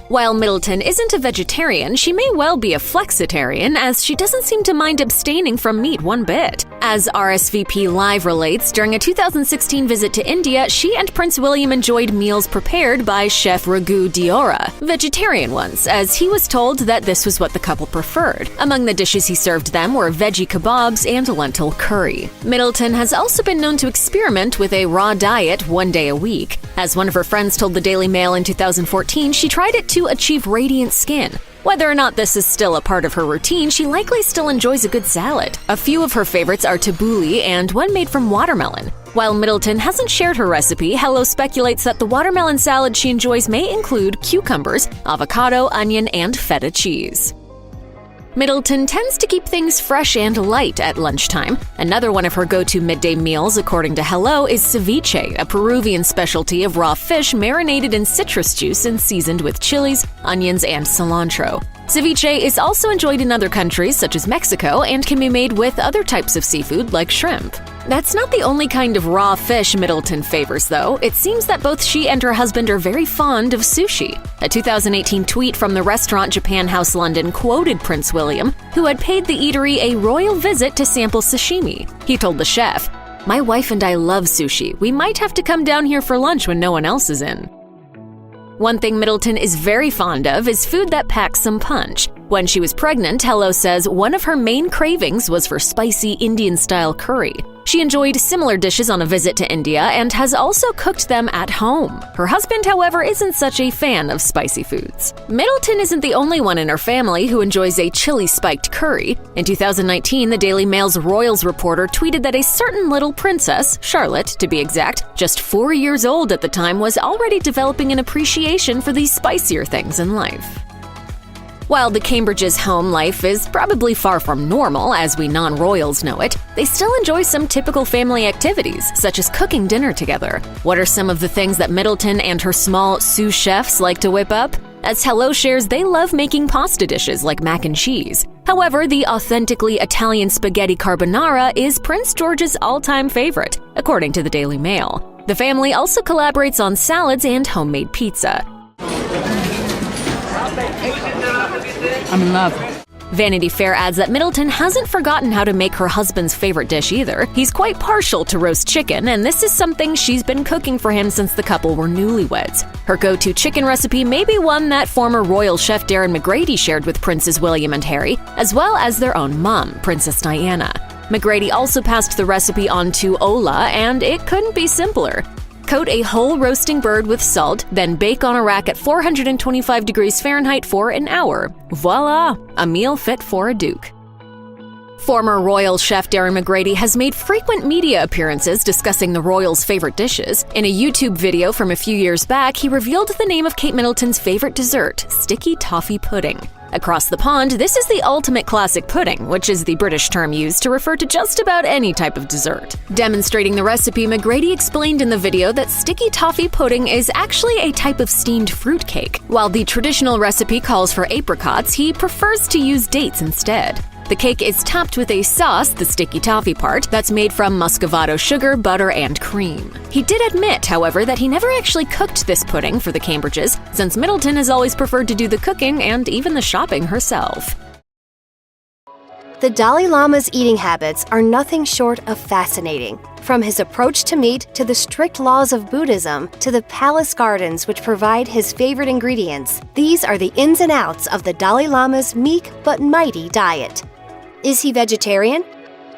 While Middleton isn't a vegetarian, she may well be a flexitarian, as she doesn't seem to mind abstaining from meat one bit. As RSVP Live relates, during a 2016 visit to India, she and Prince William enjoyed meals prepared by Chef Raghu Diora, vegetarian ones, as he was told that this was what the couple preferred. Among the dishes he served them were veggie kebabs and lentil curry. Middleton has also been known to experiment with a raw diet 1 day a week. As one of her friends told the Daily Mail in 2014, she tried it to achieve radiant skin. Whether or not this is still a part of her routine, she likely still enjoys a good salad. A few of her favorites are tabbouleh and one made from watermelon. While Middleton hasn't shared her recipe, Hello speculates that the watermelon salad she enjoys may include cucumbers, avocado, onion, and feta cheese. Middleton tends to keep things fresh and light at lunchtime. Another one of her go-to midday meals, according to Hello, is ceviche, a Peruvian specialty of raw fish marinated in citrus juice and seasoned with chilies, onions, and cilantro. Ceviche is also enjoyed in other countries, such as Mexico, and can be made with other types of seafood like shrimp. That's not the only kind of raw fish Middleton favors, though. It seems that both she and her husband are very fond of sushi. A 2018 tweet from the restaurant Japan House London quoted Prince William, who had paid the eatery a royal visit to sample sashimi. He told the chef, "My wife and I love sushi. We might have to come down here for lunch when no one else is in." One thing Middleton is very fond of is food that packs some punch. When she was pregnant, Hello says one of her main cravings was for spicy Indian-style curry. She enjoyed similar dishes on a visit to India and has also cooked them at home. Her husband, however, isn't such a fan of spicy foods. Middleton isn't the only one in her family who enjoys a chili-spiked curry. In 2019, the Daily Mail's Royals reporter tweeted that a certain little princess, Charlotte to be exact, just 4 years old at the time, was already developing an appreciation for these spicier things in life. While the Cambridges' home life is probably far from normal as we non-royals know it, they still enjoy some typical family activities, such as cooking dinner together. What are some of the things that Middleton and her small sous chefs like to whip up? As Hello shares, they love making pasta dishes like mac and cheese. However, the authentically Italian spaghetti carbonara is Prince George's all-time favorite, according to the Daily Mail. The family also collaborates on salads and homemade pizza. I'm in love. Vanity Fair adds that Middleton hasn't forgotten how to make her husband's favorite dish either. He's quite partial to roast chicken, and this is something she's been cooking for him since the couple were newlyweds. Her go-to chicken recipe may be one that former royal chef Darren McGrady shared with Princes William and Harry, as well as their own mom, Princess Diana. McGrady also passed the recipe on to Ola, and it couldn't be simpler. Coat a whole roasting bird with salt, then bake on a rack at 425 degrees Fahrenheit for an hour. Voila! A meal fit for a duke. Former royal chef Darren McGrady has made frequent media appearances discussing the royals' favorite dishes. In a YouTube video from a few years back, he revealed the name of Kate Middleton's favorite dessert, sticky toffee pudding. Across the pond, this is the ultimate classic pudding, which is the British term used to refer to just about any type of dessert. Demonstrating the recipe, McGrady explained in the video that sticky toffee pudding is actually a type of steamed fruit cake. While the traditional recipe calls for apricots, he prefers to use dates instead. The cake is topped with a sauce, the sticky toffee part, that's made from muscovado sugar, butter, and cream. He did admit, however, that he never actually cooked this pudding for the Cambridges, since Middleton has always preferred to do the cooking and even the shopping herself. The Dalai Lama's eating habits are nothing short of fascinating. From his approach to meat, to the strict laws of Buddhism, to the palace gardens which provide his favorite ingredients, these are the ins and outs of the Dalai Lama's meek but mighty diet. Is he vegetarian?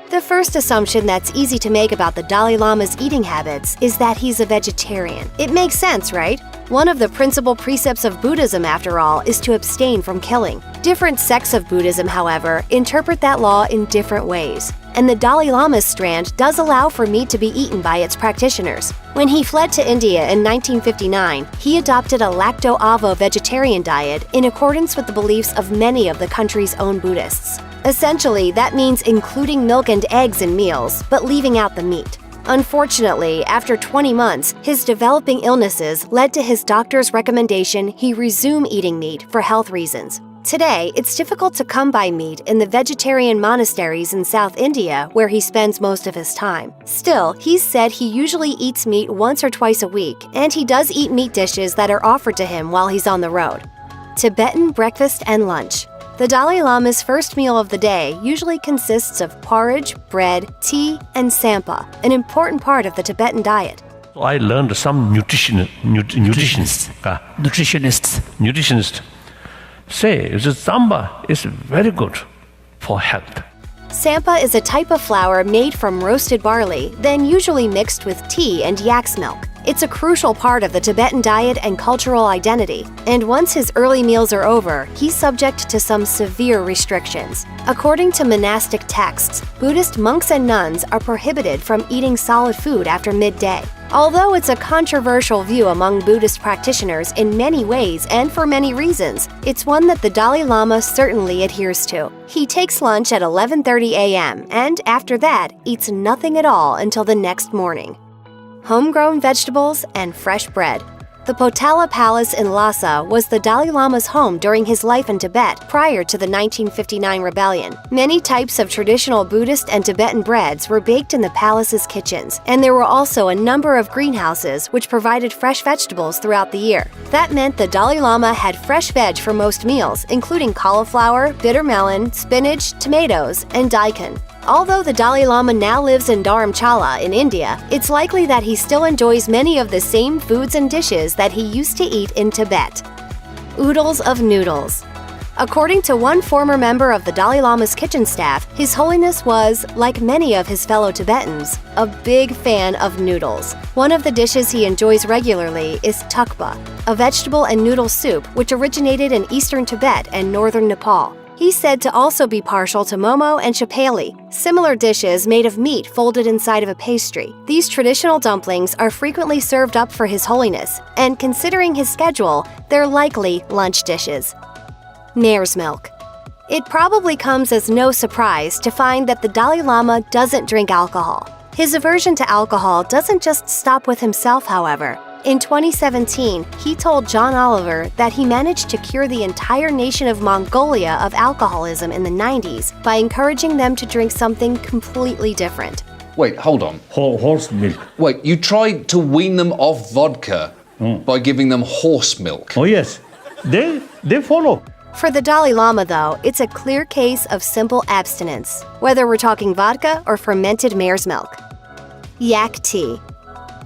The first assumption that's easy to make about the Dalai Lama's eating habits is that he's a vegetarian. It makes sense, right? One of the principal precepts of Buddhism, after all, is to abstain from killing. Different sects of Buddhism, however, interpret that law in different ways. And the Dalai Lama's strand does allow for meat to be eaten by its practitioners. When he fled to India in 1959, he adopted a lacto-avo vegetarian diet in accordance with the beliefs of many of the country's own Buddhists. Essentially, that means including milk and eggs in meals, but leaving out the meat. Unfortunately, after 20 months, his developing illnesses led to his doctor's recommendation he resume eating meat for health reasons. Today, it's difficult to come by meat in the vegetarian monasteries in South India where he spends most of his time. Still, he's said he usually eats meat once or twice a week, and he does eat meat dishes that are offered to him while he's on the road. Tibetan breakfast and lunch. The Dalai Lama's first meal of the day usually consists of porridge, bread, tea, and sampa, an important part of the Tibetan diet. I learned some nutritionists say that samba is very good for health. Sampa is a type of flour made from roasted barley, then usually mixed with tea and yak's milk. It's a crucial part of the Tibetan diet and cultural identity, and once his early meals are over, he's subject to some severe restrictions. According to monastic texts, Buddhist monks and nuns are prohibited from eating solid food after midday. Although it's a controversial view among Buddhist practitioners in many ways and for many reasons, it's one that the Dalai Lama certainly adheres to. He takes lunch at 11:30 a.m. and after that eats nothing at all until the next morning. Homegrown vegetables and fresh bread. The Potala Palace in Lhasa was the Dalai Lama's home during his life in Tibet prior to the 1959 rebellion. Many types of traditional Buddhist and Tibetan breads were baked in the palace's kitchens, and there were also a number of greenhouses which provided fresh vegetables throughout the year. That meant the Dalai Lama had fresh veg for most meals, including cauliflower, bitter melon, spinach, tomatoes, and daikon. Although the Dalai Lama now lives in Dharamshala in India, it's likely that he still enjoys many of the same foods and dishes that he used to eat in Tibet. Oodles of noodles. According to one former member of the Dalai Lama's kitchen staff, His Holiness was, like many of his fellow Tibetans, a big fan of noodles. One of the dishes he enjoys regularly is tukpa, a vegetable and noodle soup which originated in eastern Tibet and northern Nepal. He's said to also be partial to momo and chapeli, similar dishes made of meat folded inside of a pastry. These traditional dumplings are frequently served up for His Holiness, and considering his schedule, they're likely lunch dishes. Mare's milk. It probably comes as no surprise to find that the Dalai Lama doesn't drink alcohol. His aversion to alcohol doesn't just stop with himself, however. In 2017, he told John Oliver that he managed to cure the entire nation of Mongolia of alcoholism in the 90s by encouraging them to drink something completely different. Wait, hold on. Horse milk. Wait, you tried to wean them off vodka by giving them horse milk? Oh, yes. They follow. For the Dalai Lama, though, it's a clear case of simple abstinence, whether we're talking vodka or fermented mare's milk. Yak tea.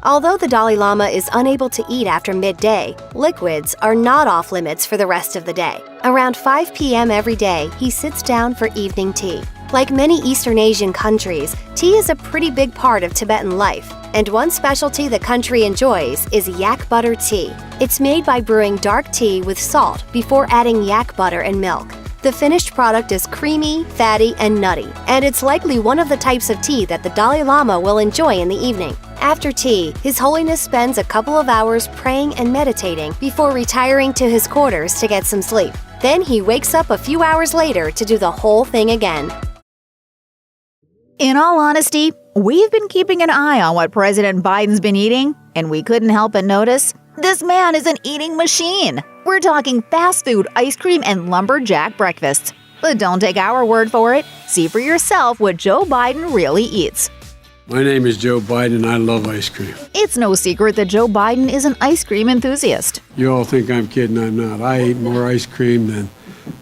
Although the Dalai Lama is unable to eat after midday, liquids are not off limits for the rest of the day. Around 5 p.m. every day, he sits down for evening tea. Like many Eastern Asian countries, tea is a pretty big part of Tibetan life, and one specialty the country enjoys is yak butter tea. It's made by brewing dark tea with salt before adding yak butter and milk. The finished product is creamy, fatty, and nutty, and it's likely one of the types of tea that the Dalai Lama will enjoy in the evening. After tea, His Holiness spends a couple of hours praying and meditating before retiring to his quarters to get some sleep. Then he wakes up a few hours later to do the whole thing again. In all honesty, we've been keeping an eye on what President Biden's been eating, and we couldn't help but notice this man is an eating machine. We're talking fast food, ice cream, and lumberjack breakfasts. But don't take our word for it. See for yourself what Joe Biden really eats. My name is Joe Biden, and I love ice cream. It's no secret that Joe Biden is an ice cream enthusiast. You all think I'm kidding, I'm not. I eat more ice cream than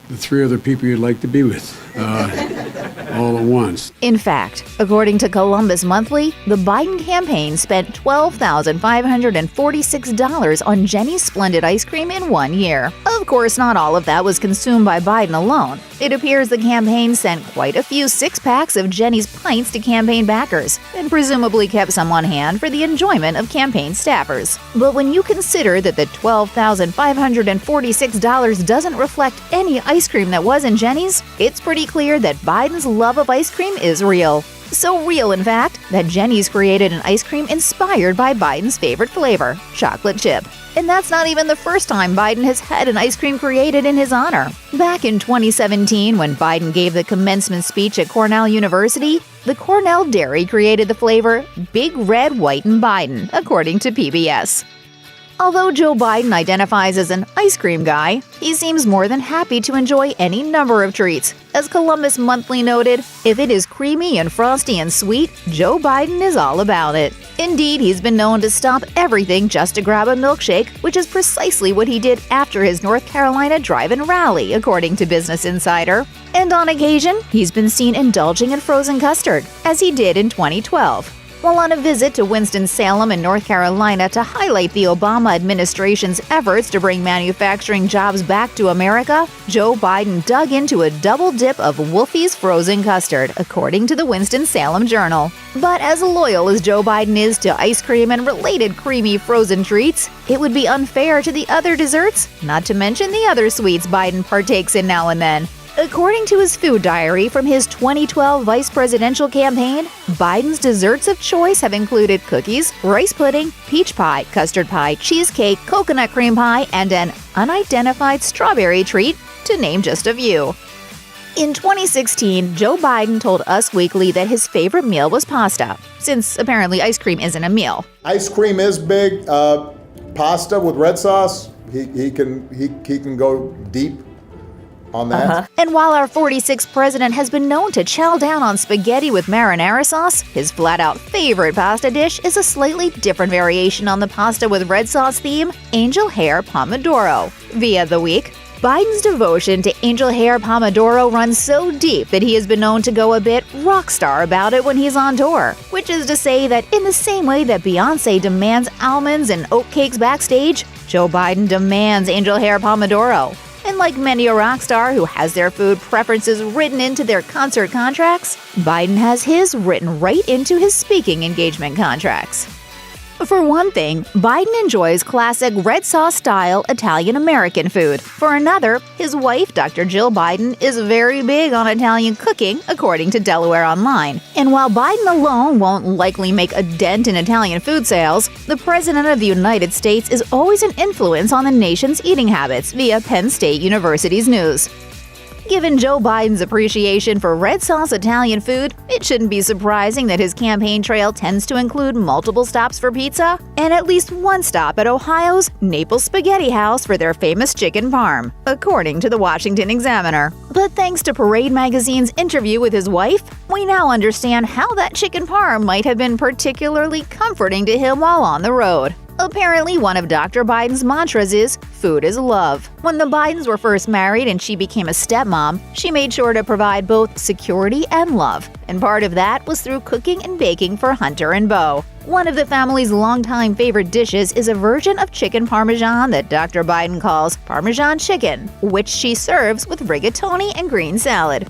the 3 other people you'd like to be with, all at once. In fact, according to Columbus Monthly, the Biden campaign spent $12,546 on Jenny's Splendid ice cream in 1 year. Of course, not all of that was consumed by Biden alone. It appears the campaign sent quite a few 6-packs of Jenny's pints to campaign backers, and presumably kept some on hand for the enjoyment of campaign staffers. But when you consider that the $12,546 doesn't reflect any ice cream that was in Jenny's, it's pretty clear that Biden's love of ice cream is real. So real, in fact, that Jenny's created an ice cream inspired by Biden's favorite flavor, chocolate chip. And that's not even the first time Biden has had an ice cream created in his honor. Back in 2017, when Biden gave the commencement speech at Cornell University, the Cornell Dairy created the flavor Big Red White and Biden, according to PBS. Although Joe Biden identifies as an ice cream guy, he seems more than happy to enjoy any number of treats. As Columbus Monthly noted, if it is creamy and frosty and sweet, Joe Biden is all about it. Indeed, he's been known to stop everything just to grab a milkshake, which is precisely what he did after his North Carolina drive-in rally, according to Business Insider. And on occasion, he's been seen indulging in frozen custard, as he did in 2012. While on a visit to Winston-Salem in North Carolina to highlight the Obama administration's efforts to bring manufacturing jobs back to America, Joe Biden dug into a double dip of Wolfie's frozen custard, according to the Winston-Salem Journal. But as loyal as Joe Biden is to ice cream and related creamy frozen treats, it would be unfair to the other desserts, not to mention the other sweets Biden partakes in now and then. According to his food diary from his 2012 vice presidential campaign, Biden's desserts of choice have included cookies, rice pudding, peach pie, custard pie, cheesecake, coconut cream pie, and an unidentified strawberry treat, to name just a few. In 2016, Joe Biden told Us Weekly that his favorite meal was pasta, since apparently ice cream isn't a meal. Ice cream is big. Pasta with red sauce, he can go deep on that. And while our 46th president has been known to chow down on spaghetti with marinara sauce, his flat-out favorite pasta dish is a slightly different variation on the pasta with red sauce theme, angel hair pomodoro. Via The Week, Biden's devotion to angel hair pomodoro runs so deep that he has been known to go a bit rock star about it when he's on tour, which is to say that in the same way that Beyoncé demands almonds and oatcakes backstage, Joe Biden demands angel hair pomodoro. And like many a rock star who has their food preferences written into their concert contracts, Biden has his written right into his speaking engagement contracts. For one thing, Biden enjoys classic red sauce-style Italian-American food. For another, his wife, Dr. Jill Biden, is very big on Italian cooking, according to Delaware Online. And while Biden alone won't likely make a dent in Italian food sales, the President of the United States is always an influence on the nation's eating habits via Penn State University's news. Given Joe Biden's appreciation for red sauce Italian food, it shouldn't be surprising that his campaign trail tends to include multiple stops for pizza and at least one stop at Ohio's Naples Spaghetti House for their famous chicken parm, according to the Washington Examiner. But thanks to Parade magazine's interview with his wife, we now understand how that chicken parm might have been particularly comforting to him while on the road. Apparently, one of Dr. Biden's mantras is, "Food is love." When the Bidens were first married and she became a stepmom, she made sure to provide both security and love. And part of that was through cooking and baking for Hunter and Beau. One of the family's longtime favorite dishes is a version of chicken parmesan that Dr. Biden calls Parmesan chicken, which she serves with rigatoni and green salad.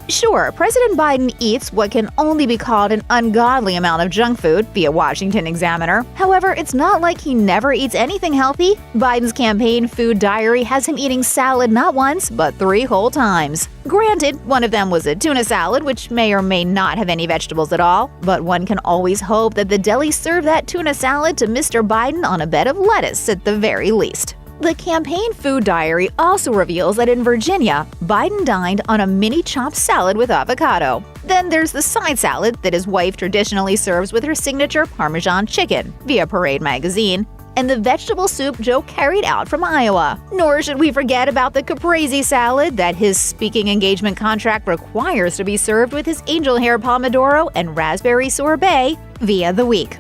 Sure, President Biden eats what can only be called an ungodly amount of junk food via Washington Examiner. However, it's not like he never eats anything healthy. Biden's campaign food diary has him eating salad not once, but 3 whole times. Granted, one of them was a tuna salad, which may or may not have any vegetables at all, but one can always hope that the deli served that tuna salad to Mr. Biden on a bed of lettuce at the very least. The campaign food diary also reveals that in Virginia, Biden dined on a mini chopped salad with avocado. Then there's the side salad that his wife traditionally serves with her signature Parmesan chicken, via Parade magazine, and the vegetable soup Joe carried out from Iowa. Nor should we forget about the caprese salad that his speaking engagement contract requires to be served with his angel hair pomodoro and raspberry sorbet via The Week.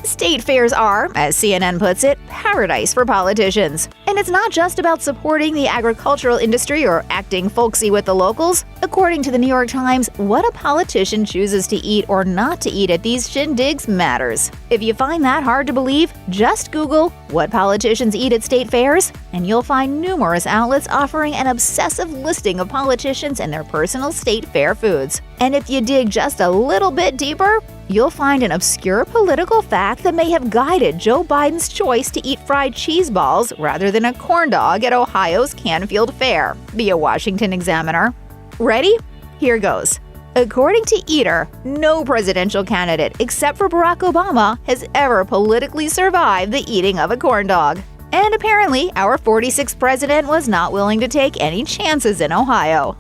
State fairs are, as CNN puts it, paradise for politicians. And it's not just about supporting the agricultural industry or acting folksy with the locals. According to the New York Times, what a politician chooses to eat or not to eat at these shindigs matters. If you find that hard to believe, just Google what politicians eat at state fairs, and you'll find numerous outlets offering an obsessive listing of politicians and their personal state fair foods. And if you dig just a little bit deeper, you'll find an obscure political fact that may have guided Joe Biden's choice to eat fried cheese balls rather than a corn dog at Ohio's Canfield Fair, via Washington Examiner. Ready? Here goes. According to Eater, no presidential candidate except for Barack Obama has ever politically survived the eating of a corn dog. And apparently, our 46th president was not willing to take any chances in Ohio.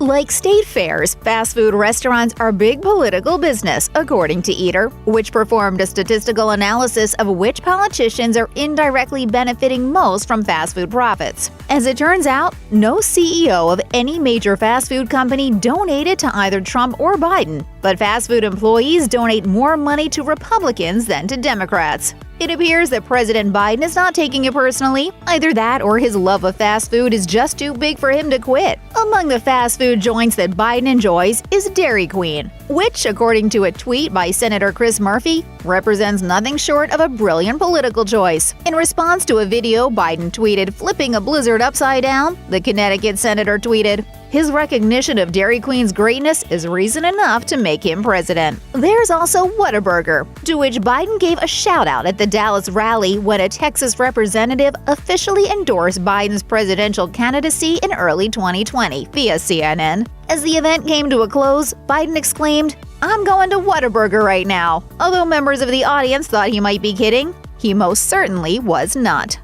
Like state fairs, fast food restaurants are big political business, according to Eater, which performed a statistical analysis of which politicians are indirectly benefiting most from fast food profits. As it turns out, no CEO of any major fast food company donated to either Trump or Biden, but fast food employees donate more money to Republicans than to Democrats. It appears that President Biden is not taking it personally. Either that or his love of fast food is just too big for him to quit. Among the fast food joints that Biden enjoys is Dairy Queen, which, according to a tweet by Senator Chris Murphy, represents nothing short of a brilliant political choice. In response to a video Biden tweeted flipping a blizzard upside down, the Connecticut senator tweeted, "His recognition of Dairy Queen's greatness is reason enough to make him president." There's also Whataburger, to which Biden gave a shout-out at the Dallas rally when a Texas representative officially endorsed Biden's presidential candidacy in early 2020 via CNN. As the event came to a close, Biden exclaimed, "I'm going to Whataburger right now." Although members of the audience thought he might be kidding, he most certainly was not.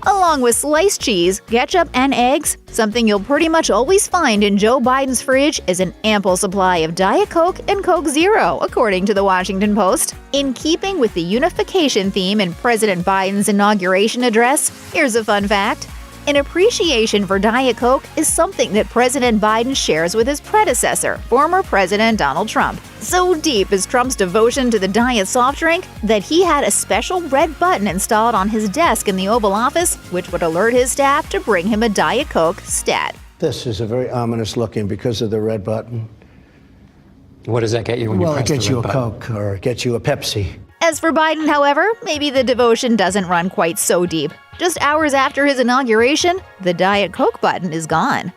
Along with sliced cheese, ketchup, and eggs, something you'll pretty much always find in Joe Biden's fridge is an ample supply of Diet Coke and Coke Zero, according to the Washington Post. In keeping with the unification theme in President Biden's inauguration address, here's a fun fact. An appreciation for Diet Coke is something that President Biden shares with his predecessor, former President Donald Trump. So deep is Trump's devotion to the diet soft drink that he had a special red button installed on his desk in the Oval Office, which would alert his staff to bring him a Diet Coke stat. This is a very ominous looking because of the red button. What does that get you when you press the red button? Well, it gets you a Coke or it gets you a Pepsi. As for Biden, however, maybe the devotion doesn't run quite so deep. Just hours after his inauguration, the Diet Coke button is gone.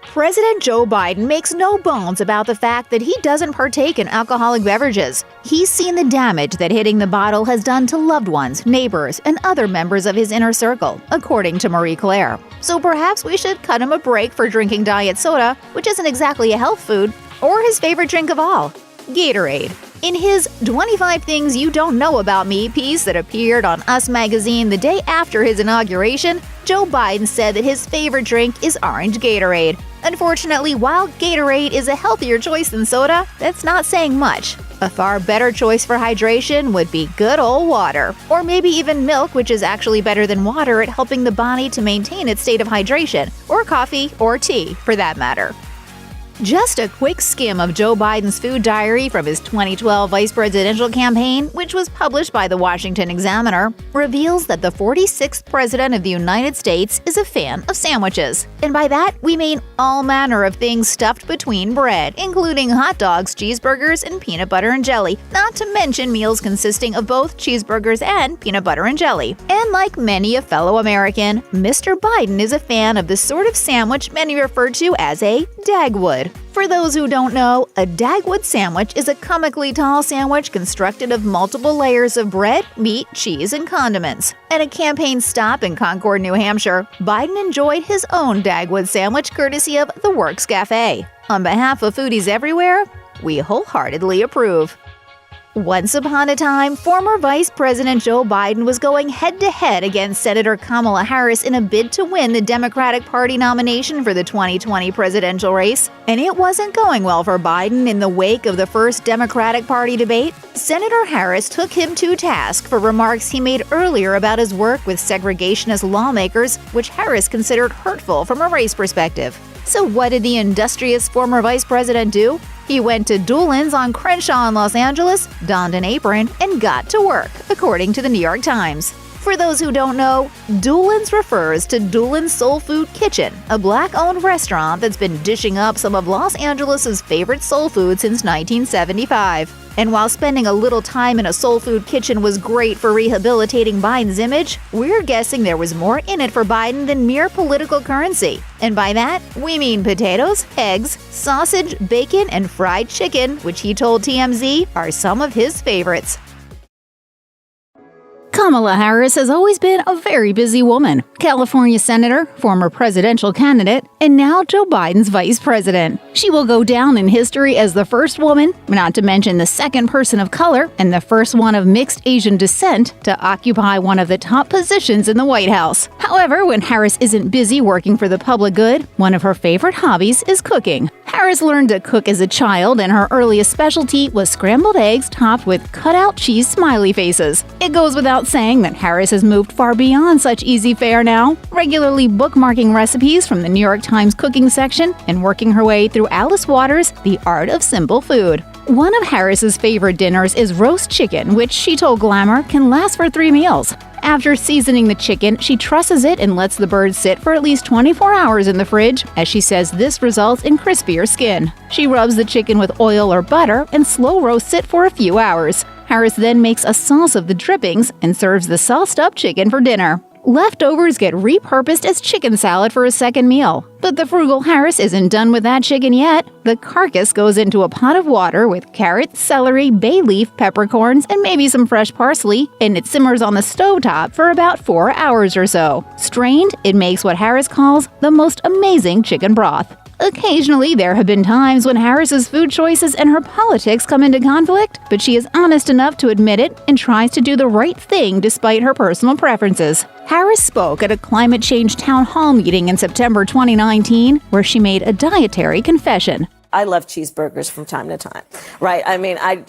President Joe Biden makes no bones about the fact that he doesn't partake in alcoholic beverages. He's seen the damage that hitting the bottle has done to loved ones, neighbors, and other members of his inner circle, according to Marie Claire. So perhaps we should cut him a break for drinking diet soda, which isn't exactly a health food, or his favorite drink of all, Gatorade. In his 25 Things You Don't Know About Me piece that appeared on Us magazine the day after his inauguration, Joe Biden said that his favorite drink is orange Gatorade. Unfortunately, while Gatorade is a healthier choice than soda, that's not saying much. A far better choice for hydration would be good old water, or maybe even milk, which is actually better than water at helping the body to maintain its state of hydration, or coffee or tea, for that matter. Just a quick skim of Joe Biden's food diary from his 2012 vice presidential campaign, which was published by the Washington Examiner, reveals that the 46th president of the United States is a fan of sandwiches. And by that, we mean all manner of things stuffed between bread, including hot dogs, cheeseburgers, and peanut butter and jelly, not to mention meals consisting of both cheeseburgers and peanut butter and jelly. And like many a fellow American, Mr. Biden is a fan of the sort of sandwich many refer to as a Dagwood. For those who don't know, a Dagwood sandwich is a comically tall sandwich constructed of multiple layers of bread, meat, cheese, and condiments. At a campaign stop in Concord, New Hampshire, Biden enjoyed his own Dagwood sandwich courtesy of the Works Cafe. On behalf of foodies everywhere, we wholeheartedly approve. Once upon a time, former Vice President Joe Biden was going head-to-head against Senator Kamala Harris in a bid to win the Democratic Party nomination for the 2020 presidential race. And it wasn't going well for Biden in the wake of the first Democratic Party debate. Senator Harris took him to task for remarks he made earlier about his work with segregationist lawmakers, which Harris considered hurtful from a race perspective. So what did the industrious former vice president do? He went to Doolin's on Crenshaw in Los Angeles, donned an apron, and got to work, according to the New York Times. For those who don't know, Doolin's refers to Doolin's Soul Food Kitchen, a Black-owned restaurant that's been dishing up some of Los Angeles' favorite soul food since 1975. And while spending a little time in a soul food kitchen was great for rehabilitating Biden's image, we're guessing there was more in it for Biden than mere political currency. And by that, we mean potatoes, eggs, sausage, bacon, and fried chicken, which he told TMZ are some of his favorites. Kamala Harris has always been a very busy woman. California senator, former presidential candidate, and now Joe Biden's vice president. She will go down in history as the first woman, not to mention the second person of color, and the first one of mixed Asian descent to occupy one of the top positions in the White House. However, when Harris isn't busy working for the public good, one of her favorite hobbies is cooking. Harris learned to cook as a child, and her earliest specialty was scrambled eggs topped with cut-out cheese smiley faces. It goes without saying that Harris has moved far beyond such easy fare now, regularly bookmarking recipes from the New York Times cooking section and working her way through Alice Waters' The Art of Simple Food. One of Harris's favorite dinners is roast chicken, which she told Glamour can last for 3 meals. After seasoning the chicken, she trusses it and lets the bird sit for at least 24 hours in the fridge, as she says this results in crispier skin. She rubs the chicken with oil or butter and slow roasts it for a few hours. Harris then makes a sauce of the drippings and serves the sauced-up chicken for dinner. Leftovers get repurposed as chicken salad for a second meal. But the frugal Harris isn't done with that chicken yet. The carcass goes into a pot of water with carrots, celery, bay leaf, peppercorns, and maybe some fresh parsley, and it simmers on the stovetop for about 4 hours or so. Strained, it makes what Harris calls the most amazing chicken broth. Occasionally, there have been times when Harris's food choices and her politics come into conflict, but she is honest enough to admit it and tries to do the right thing despite her personal preferences. Harris spoke at a climate change town hall meeting in September 2019, where she made a dietary confession. I love cheeseburgers from time to time, right? I mean, I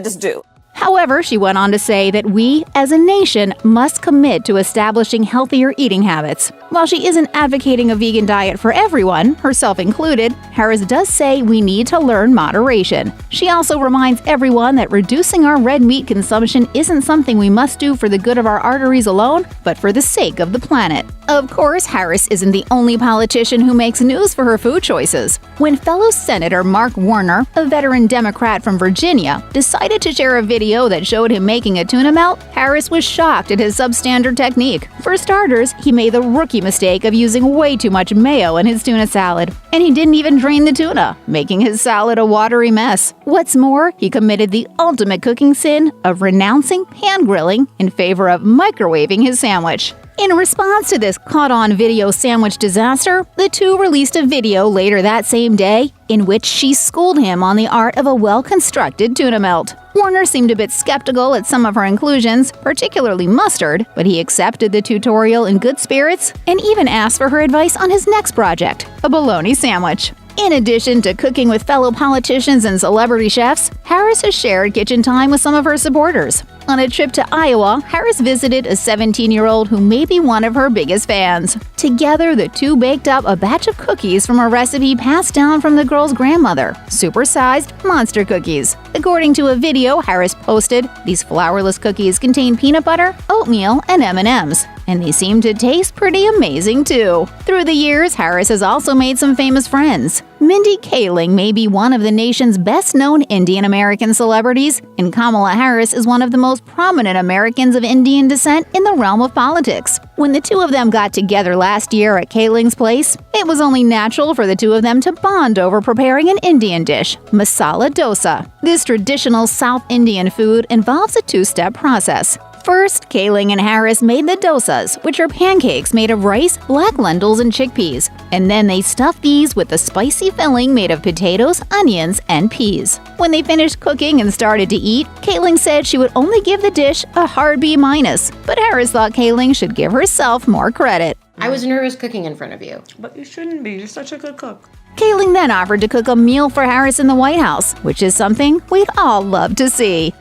just do. However, she went on to say that we, as a nation, must commit to establishing healthier eating habits. While she isn't advocating a vegan diet for everyone, herself included, Harris does say we need to learn moderation. She also reminds everyone that reducing our red meat consumption isn't something we must do for the good of our arteries alone, but for the sake of the planet. Of course, Harris isn't the only politician who makes news for her food choices. When fellow Senator Mark Warner, a veteran Democrat from Virginia, decided to share a video that showed him making a tuna melt, Harris was shocked at his substandard technique. For starters, he made the rookie mistake of using way too much mayo in his tuna salad. And he didn't even drain the tuna, making his salad a watery mess. What's more, he committed the ultimate cooking sin of renouncing pan grilling in favor of microwaving his sandwich. In response to this caught-on video sandwich disaster, the two released a video later that same day in which she schooled him on the art of a well-constructed tuna melt. Warner seemed a bit skeptical at some of her inclusions, particularly mustard, but he accepted the tutorial in good spirits and even asked for her advice on his next project, a bologna sandwich. In addition to cooking with fellow politicians and celebrity chefs, Harris has shared kitchen time with some of her supporters. On a trip to Iowa, Harris visited a 17-year-old who may be one of her biggest fans. Together, the two baked up a batch of cookies from a recipe passed down from the girl's grandmother, supersized monster cookies. According to a video Harris posted, these flourless cookies contain peanut butter, oatmeal, and M&Ms. And they seem to taste pretty amazing too. Through the years, Harris has also made some famous friends. Mindy Kaling may be one of the nation's best-known Indian American celebrities, and Kamala Harris is one of the most prominent Americans of Indian descent in the realm of politics. When the two of them got together last year at Kaling's place, it was only natural for the two of them to bond over preparing an Indian dish, masala dosa. This traditional South Indian food involves a two-step process. First, Kaling and Harris made the dosas, which are pancakes made of rice, black lentils, and chickpeas. And then they stuffed these with a spicy filling made of potatoes, onions, and peas. When they finished cooking and started to eat, Kaling said she would only give the dish a hard B-, but Harris thought Kaling should give herself more credit. I was nervous cooking in front of you. But you shouldn't be. You're such a good cook. Kaling then offered to cook a meal for Harris in the White House, which is something we'd all love to see.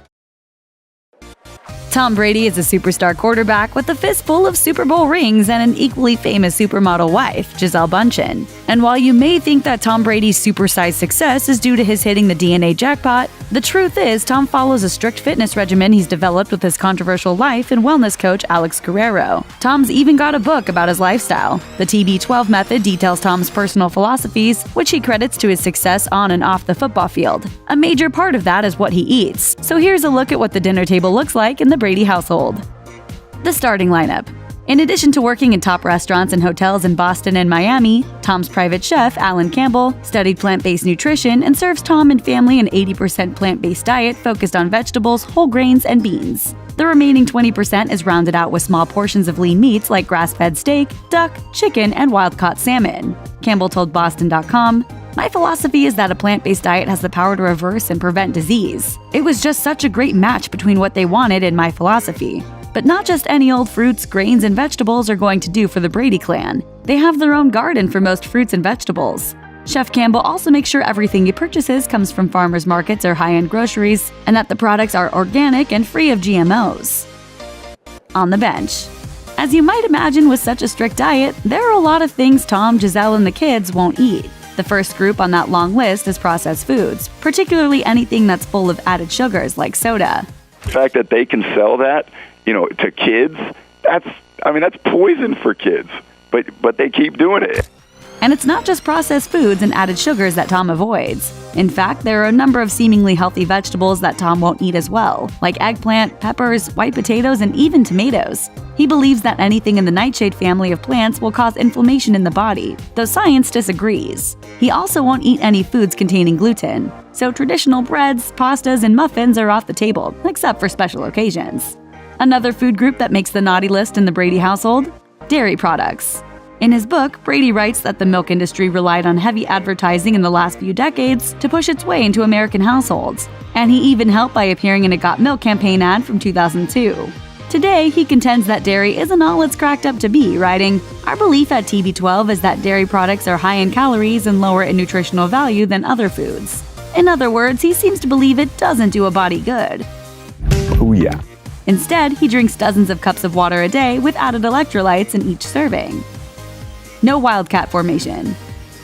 Tom Brady is a superstar quarterback with a fistful of Super Bowl rings and an equally famous supermodel wife, Gisele Bündchen. And while you may think that Tom Brady's supersized success is due to his hitting the DNA jackpot, the truth is Tom follows a strict fitness regimen he's developed with his controversial life and wellness coach Alex Guerrero. Tom's even got a book about his lifestyle. The TB12 method details Tom's personal philosophies, which he credits to his success on and off the football field. A major part of that is what he eats. So here's a look at what the dinner table looks like in the Brady household. The starting lineup. In addition to working in top restaurants and hotels in Boston and Miami, Tom's private chef, Alan Campbell, studied plant-based nutrition and serves Tom and family an 80% plant-based diet focused on vegetables, whole grains, and beans. The remaining 20% is rounded out with small portions of lean meats like grass-fed steak, duck, chicken, and wild-caught salmon. Campbell told Boston.com, "My philosophy is that a plant-based diet has the power to reverse and prevent disease. It was just such a great match between what they wanted and my philosophy. But not just any old fruits, grains, and vegetables are going to do for the Brady clan. They have their own garden for most fruits and vegetables." Chef Campbell also makes sure everything he purchases comes from farmers markets or high-end groceries, and that the products are organic and free of GMOs. On the bench. As you might imagine with such a strict diet, there are a lot of things Tom, Gisele, and the kids won't eat. The first group on that long list is processed foods, particularly anything that's full of added sugars like soda. The fact that they can sell that, to kids, that's poison for kids. But they keep doing it. And it's not just processed foods and added sugars that Tom avoids. In fact, there are a number of seemingly healthy vegetables that Tom won't eat as well, like eggplant, peppers, white potatoes, and even tomatoes. He believes that anything in the nightshade family of plants will cause inflammation in the body, though science disagrees. He also won't eat any foods containing gluten, so traditional breads, pastas, and muffins are off the table, except for special occasions. Another food group that makes the naughty list in the Brady household? Dairy products. In his book, Brady writes that the milk industry relied on heavy advertising in the last few decades to push its way into American households, and he even helped by appearing in a Got Milk campaign ad from 2002. Today, he contends that dairy isn't all it's cracked up to be, writing, "Our belief at TB12 is that dairy products are high in calories and lower in nutritional value than other foods." In other words, he seems to believe it doesn't do a body good. Oh yeah. Instead, he drinks dozens of cups of water a day with added electrolytes in each serving. No wildcat formation.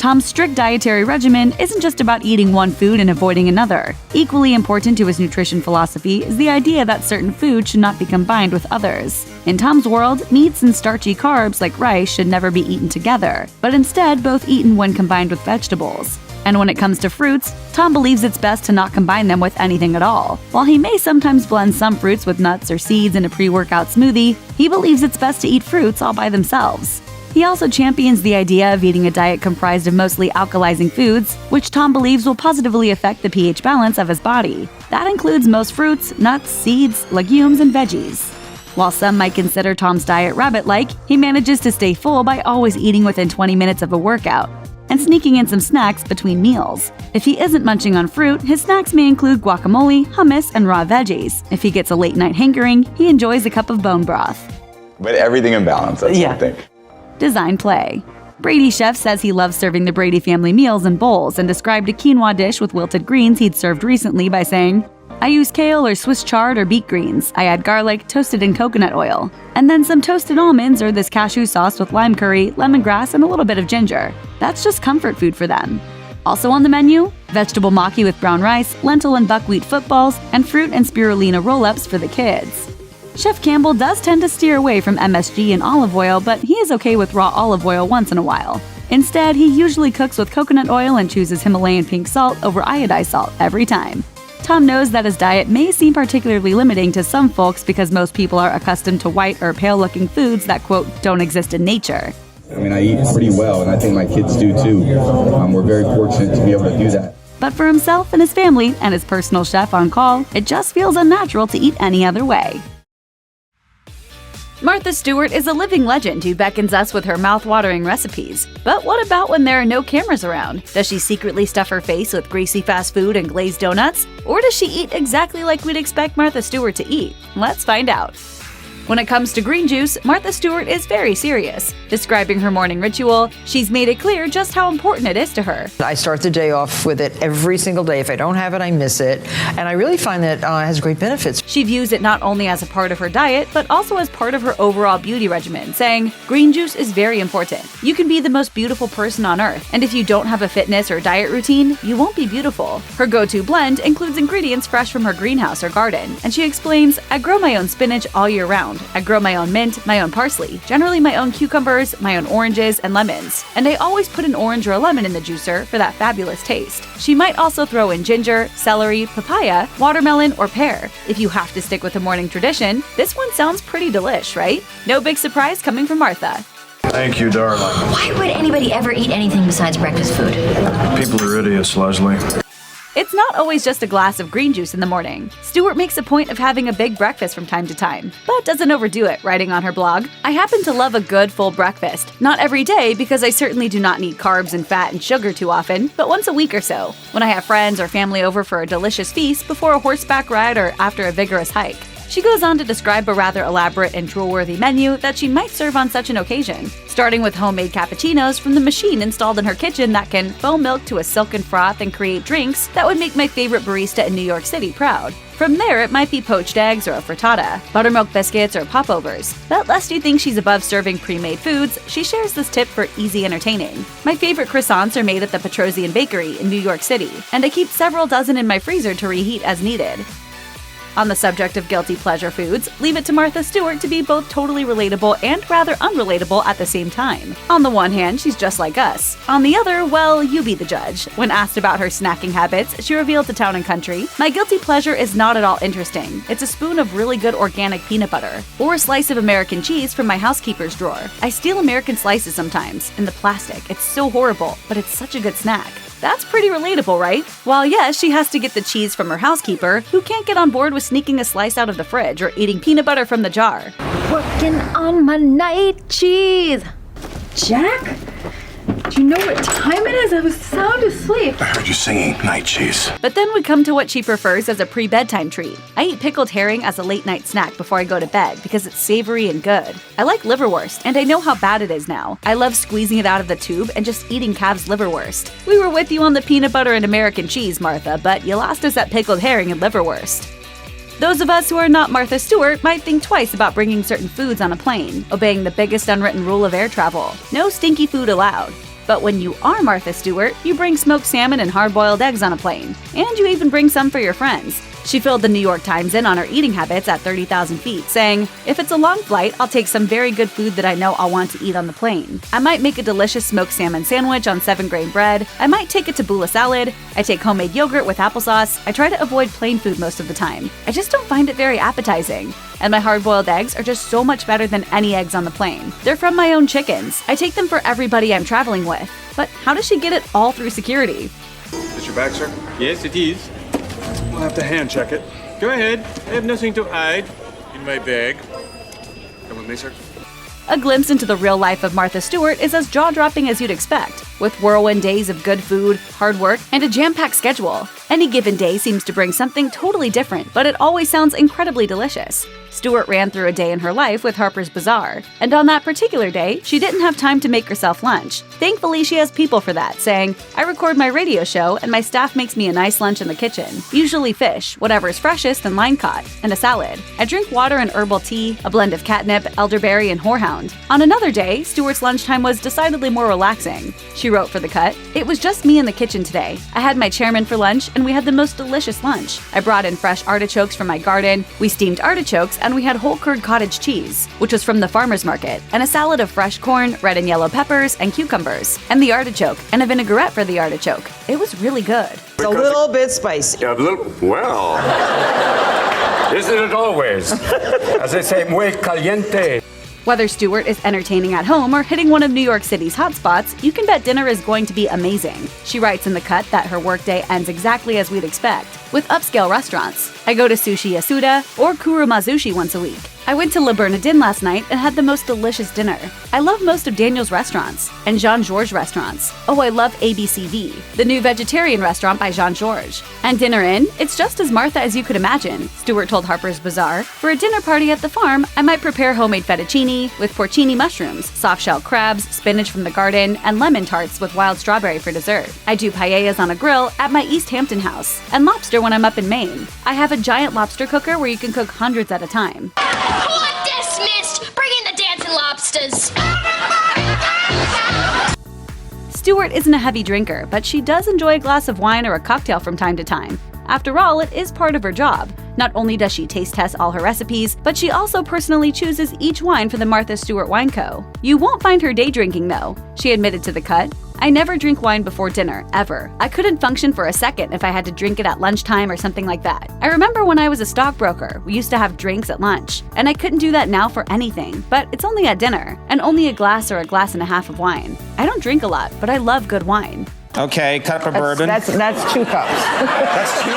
Tom's strict dietary regimen isn't just about eating one food and avoiding another. Equally important to his nutrition philosophy is the idea that certain foods should not be combined with others. In Tom's world, meats and starchy carbs like rice should never be eaten together, but instead both eaten when combined with vegetables. And when it comes to fruits, Tom believes it's best to not combine them with anything at all. While he may sometimes blend some fruits with nuts or seeds in a pre-workout smoothie, he believes it's best to eat fruits all by themselves. He also champions the idea of eating a diet comprised of mostly alkalizing foods, which Tom believes will positively affect the pH balance of his body. That includes most fruits, nuts, seeds, legumes, and veggies. While some might consider Tom's diet rabbit-like, he manages to stay full by always eating within 20 minutes of a workout and sneaking in some snacks between meals. If he isn't munching on fruit, his snacks may include guacamole, hummus, and raw veggies. If he gets a late-night hankering, he enjoys a cup of bone broth. But everything in balance, that's what I think. Design play. Brady Chef says he loves serving the Brady family meals in bowls and described a quinoa dish with wilted greens he'd served recently by saying, "I use kale or Swiss chard or beet greens. I add garlic, toasted in coconut oil, and then some toasted almonds or this cashew sauce with lime curry, lemongrass, and a little bit of ginger. That's just comfort food for them." Also on the menu, vegetable maki with brown rice, lentil and buckwheat footballs, and fruit and spirulina roll-ups for the kids. Chef Campbell does tend to steer away from MSG and olive oil, but he is okay with raw olive oil once in a while. Instead, he usually cooks with coconut oil and chooses Himalayan pink salt over iodized salt every time. Tom knows that his diet may seem particularly limiting to some folks because most people are accustomed to white or pale-looking foods that, quote, don't exist in nature. I mean, I eat pretty well, and I think my kids do too. We're very fortunate to be able to do that. But for himself and his family and his personal chef on call, it just feels unnatural to eat any other way. Martha Stewart is a living legend who beckons us with her mouth-watering recipes. But what about when there are no cameras around? Does she secretly stuff her face with greasy fast food and glazed donuts? Or does she eat exactly like we'd expect Martha Stewart to eat? Let's find out. When it comes to green juice, Martha Stewart is very serious. Describing her morning ritual, she's made it clear just how important it is to her. I start the day off with it every single day. If I don't have it, I miss it. And I really find that it has great benefits. She views it not only as a part of her diet, but also as part of her overall beauty regimen, saying, "Green juice is very important. You can be the most beautiful person on earth, and if you don't have a fitness or diet routine, you won't be beautiful." Her go-to blend includes ingredients fresh from her greenhouse or garden, and she explains, "I grow my own spinach all year round. I grow my own mint, my own parsley, generally my own cucumbers, my own oranges, and lemons. And I always put an orange or a lemon in the juicer for that fabulous taste." She might also throw in ginger, celery, papaya, watermelon, or pear. If you have to stick with a morning tradition, this one sounds pretty delish, right? No big surprise coming from Martha. Thank you, darling. Why would anybody ever eat anything besides breakfast food? People are idiots, Leslie. It's not always just a glass of green juice in the morning. Stewart makes a point of having a big breakfast from time to time, but doesn't overdo it, writing on her blog, "I happen to love a good full breakfast. Not every day, because I certainly do not need carbs and fat and sugar too often, but once a week or so, when I have friends or family over for a delicious feast before a horseback ride or after a vigorous hike." She goes on to describe a rather elaborate and drool-worthy menu that she might serve on such an occasion, starting with homemade cappuccinos from the machine installed in her kitchen that can foam milk to a silken froth and create drinks that would make my favorite barista in New York City proud. From there, it might be poached eggs or a frittata, buttermilk biscuits or popovers. But lest you think she's above serving pre-made foods, she shares this tip for easy entertaining. "My favorite croissants are made at the Petrosian Bakery in New York City, and I keep several dozen in my freezer to reheat as needed." On the subject of guilty pleasure foods, leave it to Martha Stewart to be both totally relatable and rather unrelatable at the same time. On the one hand, she's just like us. On the other, well, you be the judge. When asked about her snacking habits, she revealed to Town & Country, "My guilty pleasure is not at all interesting. It's a spoon of really good organic peanut butter, or a slice of American cheese from my housekeeper's drawer. I steal American slices sometimes, in the plastic. It's so horrible, but it's such a good snack." That's pretty relatable, right? While yes, she has to get the cheese from her housekeeper, who can't get on board with sneaking a slice out of the fridge or eating peanut butter from the jar. Working on my night cheese. Jack? Do you know what time it is? I was sound asleep. I heard you singing night cheese. But then we come to what she prefers as a pre-bedtime treat. I eat pickled herring as a late-night snack before I go to bed because it's savory and good. I like liverwurst, and I know how bad it is now. I love squeezing it out of the tube and just eating calf's liverwurst. We were with you on the peanut butter and American cheese, Martha, but you lost us at pickled herring and liverwurst. Those of us who are not Martha Stewart might think twice about bringing certain foods on a plane, obeying the biggest unwritten rule of air travel: no stinky food allowed. But when you are Martha Stewart, you bring smoked salmon and hard-boiled eggs on a plane. And you even bring some for your friends. She filled the New York Times in on her eating habits at 30,000 feet, saying, "If it's a long flight, I'll take some very good food that I know I'll want to eat on the plane. I might make a delicious smoked salmon sandwich on 7-grain bread. I might take a tabbouleh salad. I take homemade yogurt with applesauce. I try to avoid plain food most of the time. I just don't find it very appetizing. And my hard-boiled eggs are just so much better than any eggs on the plane. They're from my own chickens. I take them for everybody I'm traveling with." But how does she get it all through security? Is your bag, sir? Yes, it is. We'll have to hand check it. Go ahead. I have nothing to hide in my bag. Come with me, sir. A glimpse into the real life of Martha Stewart is as jaw-dropping as you'd expect, with whirlwind days of good food, hard work, and a jam-packed schedule. Any given day seems to bring something totally different, but it always sounds incredibly delicious. Stewart ran through a day in her life with Harper's Bazaar, and on that particular day, she didn't have time to make herself lunch. Thankfully, she has people for that, saying, "I record my radio show, and my staff makes me a nice lunch in the kitchen. Usually fish, whatever's freshest and line-caught, and a salad. I drink water and herbal tea, a blend of catnip, elderberry, and horehound." On another day, Stewart's lunchtime was decidedly more relaxing. She wrote for The Cut, "It was just me in the kitchen today. I had my chairman for lunch, and we had the most delicious lunch. I brought in fresh artichokes from my garden. We steamed artichokes, and we had whole curd cottage cheese, which was from the farmer's market, and a salad of fresh corn, red and yellow peppers, and cucumbers, and the artichoke, and a vinaigrette for the artichoke. It was really good." It's a little bit spicy. Yeah, a little, well, isn't it always? As they say, muy caliente. Whether Stewart is entertaining at home or hitting one of New York City's hotspots, you can bet dinner is going to be amazing. She writes in The Cut that her workday ends exactly as we'd expect, with upscale restaurants. "I go to Sushi Yasuda or Kurumazushi once a week. I went to Le Bernardin last night and had the most delicious dinner. I love most of Daniel's restaurants and Jean-Georges restaurants. Oh, I love ABCV, the new vegetarian restaurant by Jean-Georges. And dinner in, it's just as Martha as you could imagine," Stewart told Harper's Bazaar. "For a dinner party at the farm, I might prepare homemade fettuccine with porcini mushrooms, soft-shell crabs, spinach from the garden, and lemon tarts with wild strawberry for dessert. I do paellas on a grill at my East Hampton house, and lobster when I'm up in Maine. I have a giant lobster cooker where you can cook hundreds at a time." Court dismissed! Bring in the dancing lobsters! Stewart isn't a heavy drinker, but she does enjoy a glass of wine or a cocktail from time to time. After all, it is part of her job. Not only does she taste test all her recipes, but she also personally chooses each wine for the Martha Stewart Wine Co. You won't find her day drinking, though. She admitted to The Cut, "I never drink wine before dinner, ever. I couldn't function for a second if I had to drink it at lunchtime or something like that. I remember when I was a stockbroker, we used to have drinks at lunch, and I couldn't do that now for anything, but it's only at dinner, and only a glass or a glass and a half of wine. I don't drink a lot, but I love good wine." Okay, cup of bourbon. That's 2 cups. That's 2?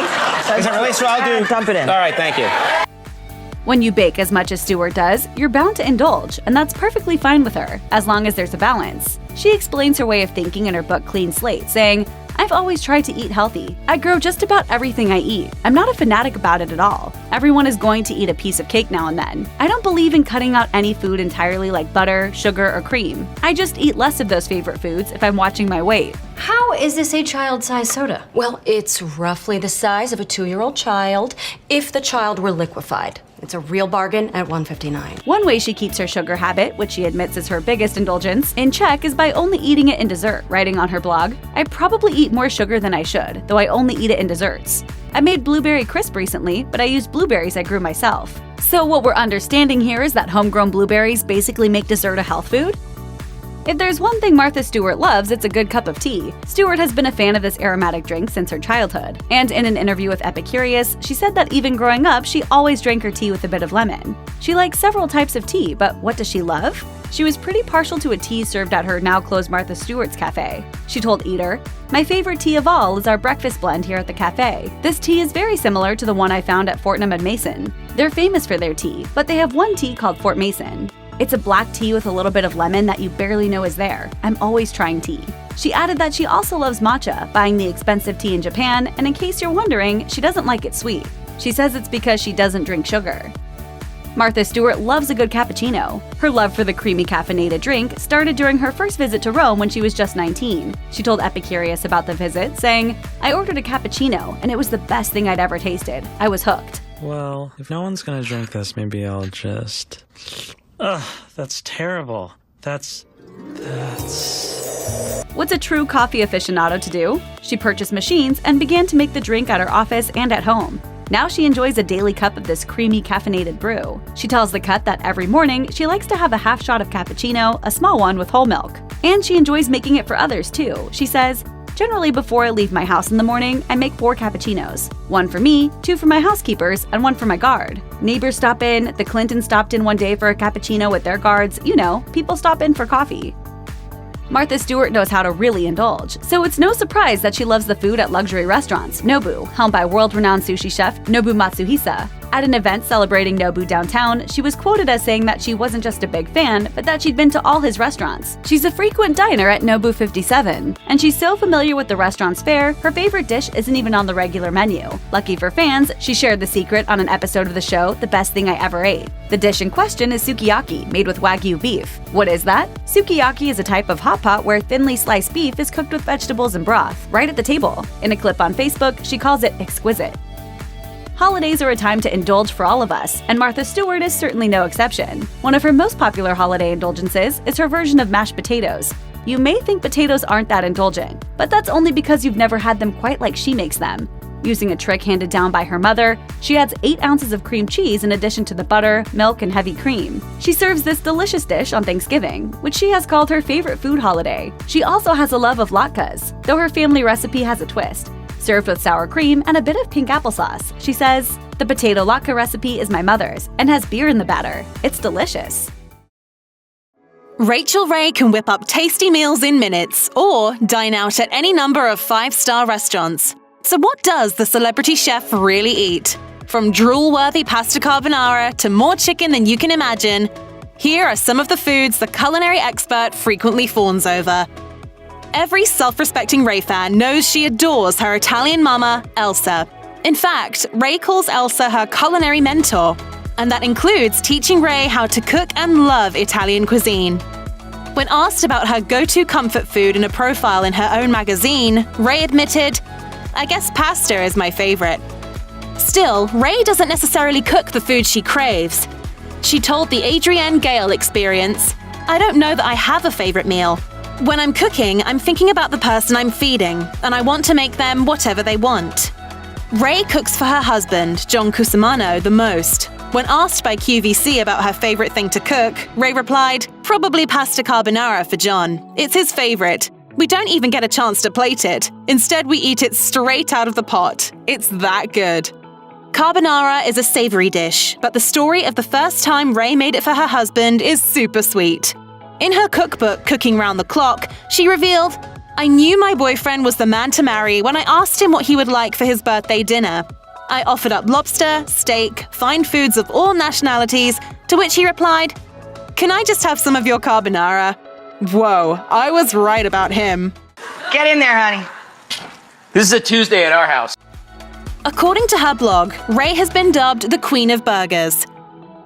Is it really? So I'll do... Dump it in. All right, thank you. When you bake as much as Stewart does, you're bound to indulge, and that's perfectly fine with her, as long as there's a balance. She explains her way of thinking in her book Clean Slate, saying, "I've always tried to eat healthy. I grow just about everything I eat. I'm not a fanatic about it at all. Everyone is going to eat a piece of cake now and then. I don't believe in cutting out any food entirely like butter, sugar, or cream. I just eat less of those favorite foods if I'm watching my weight." How is this a child-sized soda? Well, it's roughly the size of a 2-year-old child if the child were liquefied. It's a real bargain at $1.59. One way she keeps her sugar habit, which she admits is her biggest indulgence, in check is by only eating it in dessert, writing on her blog, "I probably eat more sugar than I should, though I only eat it in desserts. I made blueberry crisp recently, but I used blueberries I grew myself." So what we're understanding here is that homegrown blueberries basically make dessert a health food? If there's one thing Martha Stewart loves, it's a good cup of tea. Stewart has been a fan of this aromatic drink since her childhood. And in an interview with Epicurious, she said that even growing up, she always drank her tea with a bit of lemon. She likes several types of tea, but what does she love? She was pretty partial to a tea served at her now-closed Martha Stewart's cafe. She told Eater, "My favorite tea of all is our breakfast blend here at the cafe. This tea is very similar to the one I found at Fortnum & Mason. They're famous for their tea, but they have one tea called Fort Mason. It's a black tea with a little bit of lemon that you barely know is there. I'm always trying tea." She added that she also loves matcha, buying the expensive tea in Japan, and in case you're wondering, she doesn't like it sweet. She says it's because she doesn't drink sugar. Martha Stewart loves a good cappuccino. Her love for the creamy caffeinated drink started during her first visit to Rome when she was just 19. She told Epicurious about the visit, saying, "I ordered a cappuccino, and it was the best thing I'd ever tasted. I was hooked." Well, if no one's gonna drink this, maybe I'll just... Ugh, that's terrible. That's What's a true coffee aficionado to do? She purchased machines and began to make the drink at her office and at home. Now she enjoys a daily cup of this creamy caffeinated brew. She tells The Cut that every morning she likes to have a half shot of cappuccino, a small one with whole milk. And she enjoys making it for others too. She says, "Generally before I leave my house in the morning, I make 4 cappuccinos. 1 for me, 2 for my housekeepers, and 1 for my guard. Neighbors stop in, the Clintons stopped in one day for a cappuccino with their guards. You know, people stop in for coffee." Martha Stewart knows how to really indulge, so it's no surprise that she loves the food at luxury restaurants. Nobu, helmed by world-renowned sushi chef Nobu Matsuhisa. At an event celebrating Nobu downtown, she was quoted as saying that she wasn't just a big fan, but that she'd been to all his restaurants. She's a frequent diner at Nobu 57, and she's so familiar with the restaurant's fare, her favorite dish isn't even on the regular menu. Lucky for fans, she shared the secret on an episode of the show, The Best Thing I Ever Ate. The dish in question is sukiyaki, made with Wagyu beef. What is that? Sukiyaki is a type of hot pot where thinly sliced beef is cooked with vegetables and broth, right at the table. In a clip on Facebook, she calls it exquisite. Holidays are a time to indulge for all of us, and Martha Stewart is certainly no exception. One of her most popular holiday indulgences is her version of mashed potatoes. You may think potatoes aren't that indulgent, but that's only because you've never had them quite like she makes them. Using a trick handed down by her mother, she adds 8 ounces of cream cheese in addition to the butter, milk, and heavy cream. She serves this delicious dish on Thanksgiving, which she has called her favorite food holiday. She also has a love of latkes, though her family recipe has a twist. Served with sour cream and a bit of pink applesauce. She says, "The potato latke recipe is my mother's and has beer in the batter. It's delicious." Rachael Ray can whip up tasty meals in minutes or dine out at any number of 5-star restaurants. So what does the celebrity chef really eat? From drool-worthy pasta carbonara to more chicken than you can imagine, here are some of the foods the culinary expert frequently fawns over. Every self-respecting Ray fan knows she adores her Italian mama, Elsa. In fact, Ray calls Elsa her culinary mentor, and that includes teaching Ray how to cook and love Italian cuisine. When asked about her go-to comfort food in a profile in her own magazine, Ray admitted, "I guess pasta is my favorite." Still, Ray doesn't necessarily cook the food she craves. She told the Adrienne Gale Experience, "I don't know that I have a favorite meal. When I'm cooking, I'm thinking about the person I'm feeding, and I want to make them whatever they want." Ray cooks for her husband, John Cusimano, the most. When asked by QVC about her favorite thing to cook, Ray replied, "Probably pasta carbonara for John. It's his favorite. We don't even get a chance to plate it. Instead, we eat it straight out of the pot. It's that good." Carbonara is a savory dish, but the story of the first time Ray made it for her husband is super sweet. In her cookbook, Cooking Round the Clock, she revealed, "I knew my boyfriend was the man to marry when I asked him what he would like for his birthday dinner. I offered up lobster, steak, fine foods of all nationalities, to which he replied, 'Can I just have some of your carbonara?' Whoa, I was right about him." Get in there, honey. This is a Tuesday at our house. According to her blog, Ray has been dubbed the Queen of Burgers.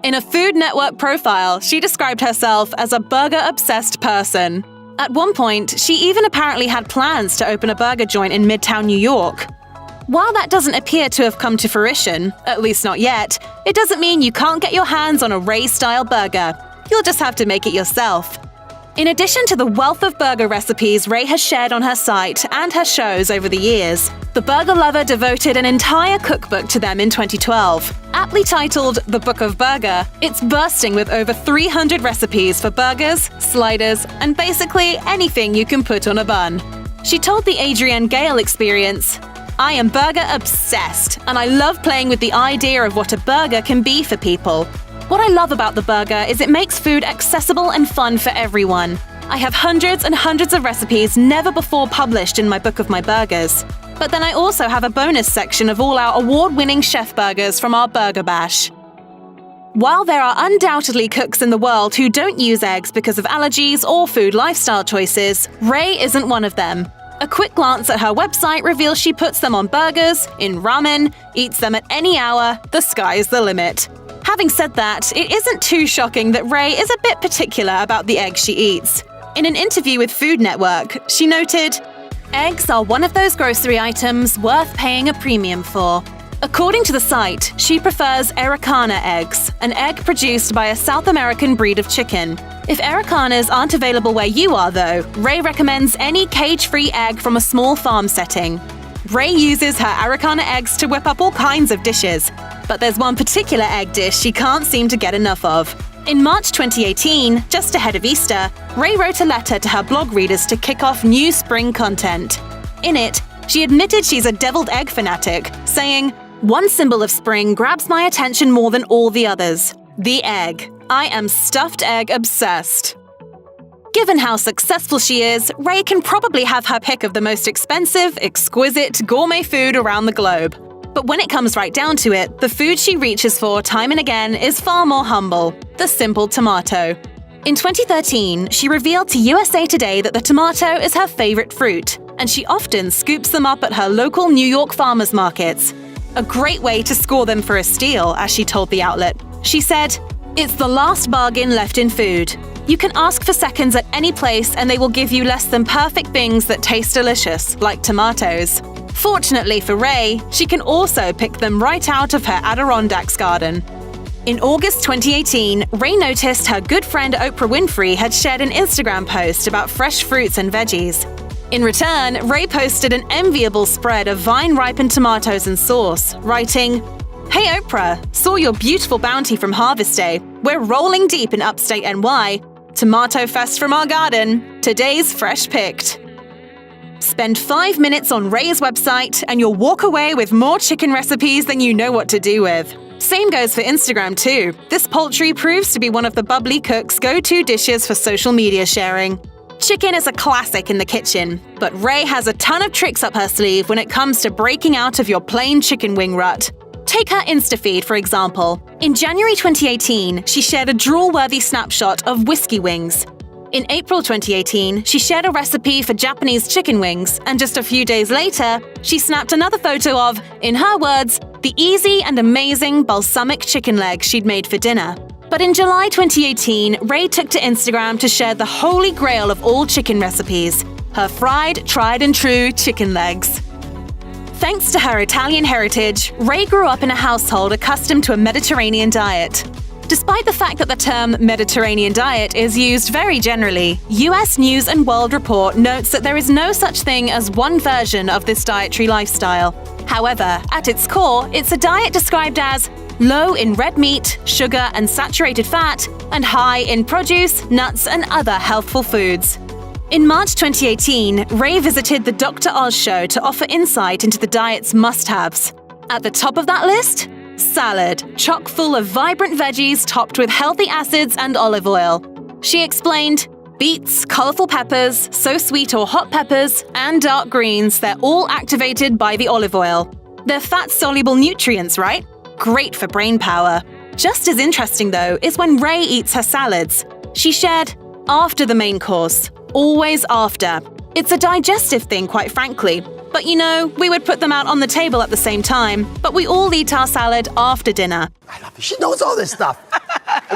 In a Food Network profile, she described herself as a burger-obsessed person. At one point, she even apparently had plans to open a burger joint in Midtown New York. While that doesn't appear to have come to fruition, at least not yet, it doesn't mean you can't get your hands on a Ray-style burger. You'll just have to make it yourself. In addition to the wealth of burger recipes Ray has shared on her site and her shows over the years, the Burger Lover devoted an entire cookbook to them in 2012. Aptly titled The Book of Burger, it's bursting with over 300 recipes for burgers, sliders, and basically anything you can put on a bun. She told the Adrienne Gale Experience, "I am burger obsessed, and I love playing with the idea of what a burger can be for people. What I love about the burger is it makes food accessible and fun for everyone. I have hundreds and hundreds of recipes never before published in my book of my burgers. But then I also have a bonus section of all our award-winning chef burgers from our Burger Bash." While there are undoubtedly cooks in the world who don't use eggs because of allergies or food lifestyle choices, Ray isn't one of them. A quick glance at her website reveals she puts them on burgers, in ramen, eats them at any hour, the sky's the limit. Having said that, it isn't too shocking that Ray is a bit particular about the eggs she eats. In an interview with Food Network, she noted, "Eggs are one of those grocery items worth paying a premium for." According to the site, she prefers Araucana eggs, an egg produced by a South American breed of chicken. If Ericanas aren't available where you are, though, Ray recommends any cage-free egg from a small farm setting. Ray uses her Araucana eggs to whip up all kinds of dishes, but there's one particular egg dish she can't seem to get enough of. In March 2018, just ahead of Easter, Ray wrote a letter to her blog readers to kick off new spring content. In it, she admitted she's a deviled egg fanatic, saying, "One symbol of spring grabs my attention more than all the others. The egg. I am stuffed egg obsessed." Given how successful she is, Ray can probably have her pick of the most expensive, exquisite, gourmet food around the globe. But when it comes right down to it, the food she reaches for time and again is far more humble: the simple tomato. In 2013, she revealed to USA Today that the tomato is her favorite fruit, and she often scoops them up at her local New York farmers markets. A great way to score them for a steal, as she told the outlet. She said, "It's the last bargain left in food. You can ask for seconds at any place and they will give you less than perfect things that taste delicious, like tomatoes." Fortunately for Ray, she can also pick them right out of her Adirondacks garden. In August 2018, Ray noticed her good friend Oprah Winfrey had shared an Instagram post about fresh fruits and veggies. In return, Ray posted an enviable spread of vine-ripened tomatoes and sauce, writing, "Hey Oprah, saw your beautiful bounty from Harvest Day. We're rolling deep in upstate NY. Tomato fest from our garden. Today's fresh picked." Spend 5 minutes on Ray's website and you'll walk away with more chicken recipes than you know what to do with. Same goes for Instagram too. This poultry proves to be one of the bubbly cook's go-to dishes for social media sharing. Chicken is a classic in the kitchen, but Ray has a ton of tricks up her sleeve when it comes to breaking out of your plain chicken wing rut. Take her Instafeed, for example. In January 2018, she shared a drool-worthy snapshot of whiskey wings. In April 2018, she shared a recipe for Japanese chicken wings, and just a few days later, she snapped another photo of, in her words, the easy and amazing balsamic chicken legs she'd made for dinner. But in July 2018, Ray took to Instagram to share the holy grail of all chicken recipes, her fried, tried and true chicken legs. Thanks to her Italian heritage, Ray grew up in a household accustomed to a Mediterranean diet. Despite the fact that the term Mediterranean diet is used very generally, US News and World Report notes that there is no such thing as one version of this dietary lifestyle. However, at its core, it's a diet described as low in red meat, sugar and saturated fat, and high in produce, nuts and other healthful foods. In March 2018, Ray visited the Dr. Oz show to offer insight into the diet's must-haves. At the top of that list? Salad, chock full of vibrant veggies topped with healthy acids and olive oil. She explained, beets, colorful peppers, so sweet or hot peppers, and dark greens, they're all activated by the olive oil. They're fat-soluble nutrients, right? Great for brain power. Just as interesting, though, is when Ray eats her salads. She shared, after the main course. Always after. It's a digestive thing, quite frankly. But you know, we would put them out on the table at the same time, but we all eat our salad after dinner. She knows all this stuff.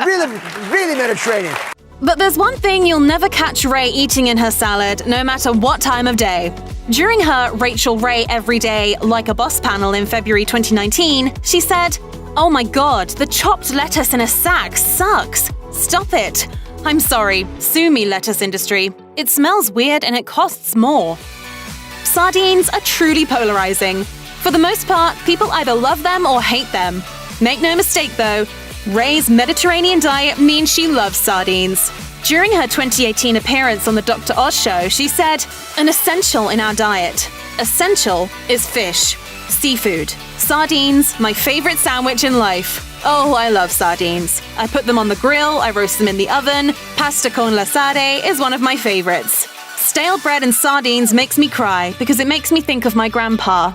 really Mediterranean. But there's one thing you'll never catch Ray eating in her salad, no matter what time of day. During her Rachael Ray Everyday Like a Boss panel in February 2019, she said, "Oh my god, the chopped lettuce in a sack sucks. Stop it. I'm sorry, sue me, lettuce industry. It smells weird and it costs more." Sardines are truly polarizing. For the most part, people either love them or hate them. Make no mistake though, Ray's Mediterranean diet means she loves sardines. During her 2018 appearance on the Dr. Oz show, she said, "An essential in our diet. Essential is fish, seafood. Sardines, my favorite sandwich in life. Oh, I love sardines. I put them on the grill, I roast them in the oven. Pasta con la sarde is one of my favorites. Stale bread and sardines makes me cry because it makes me think of my grandpa."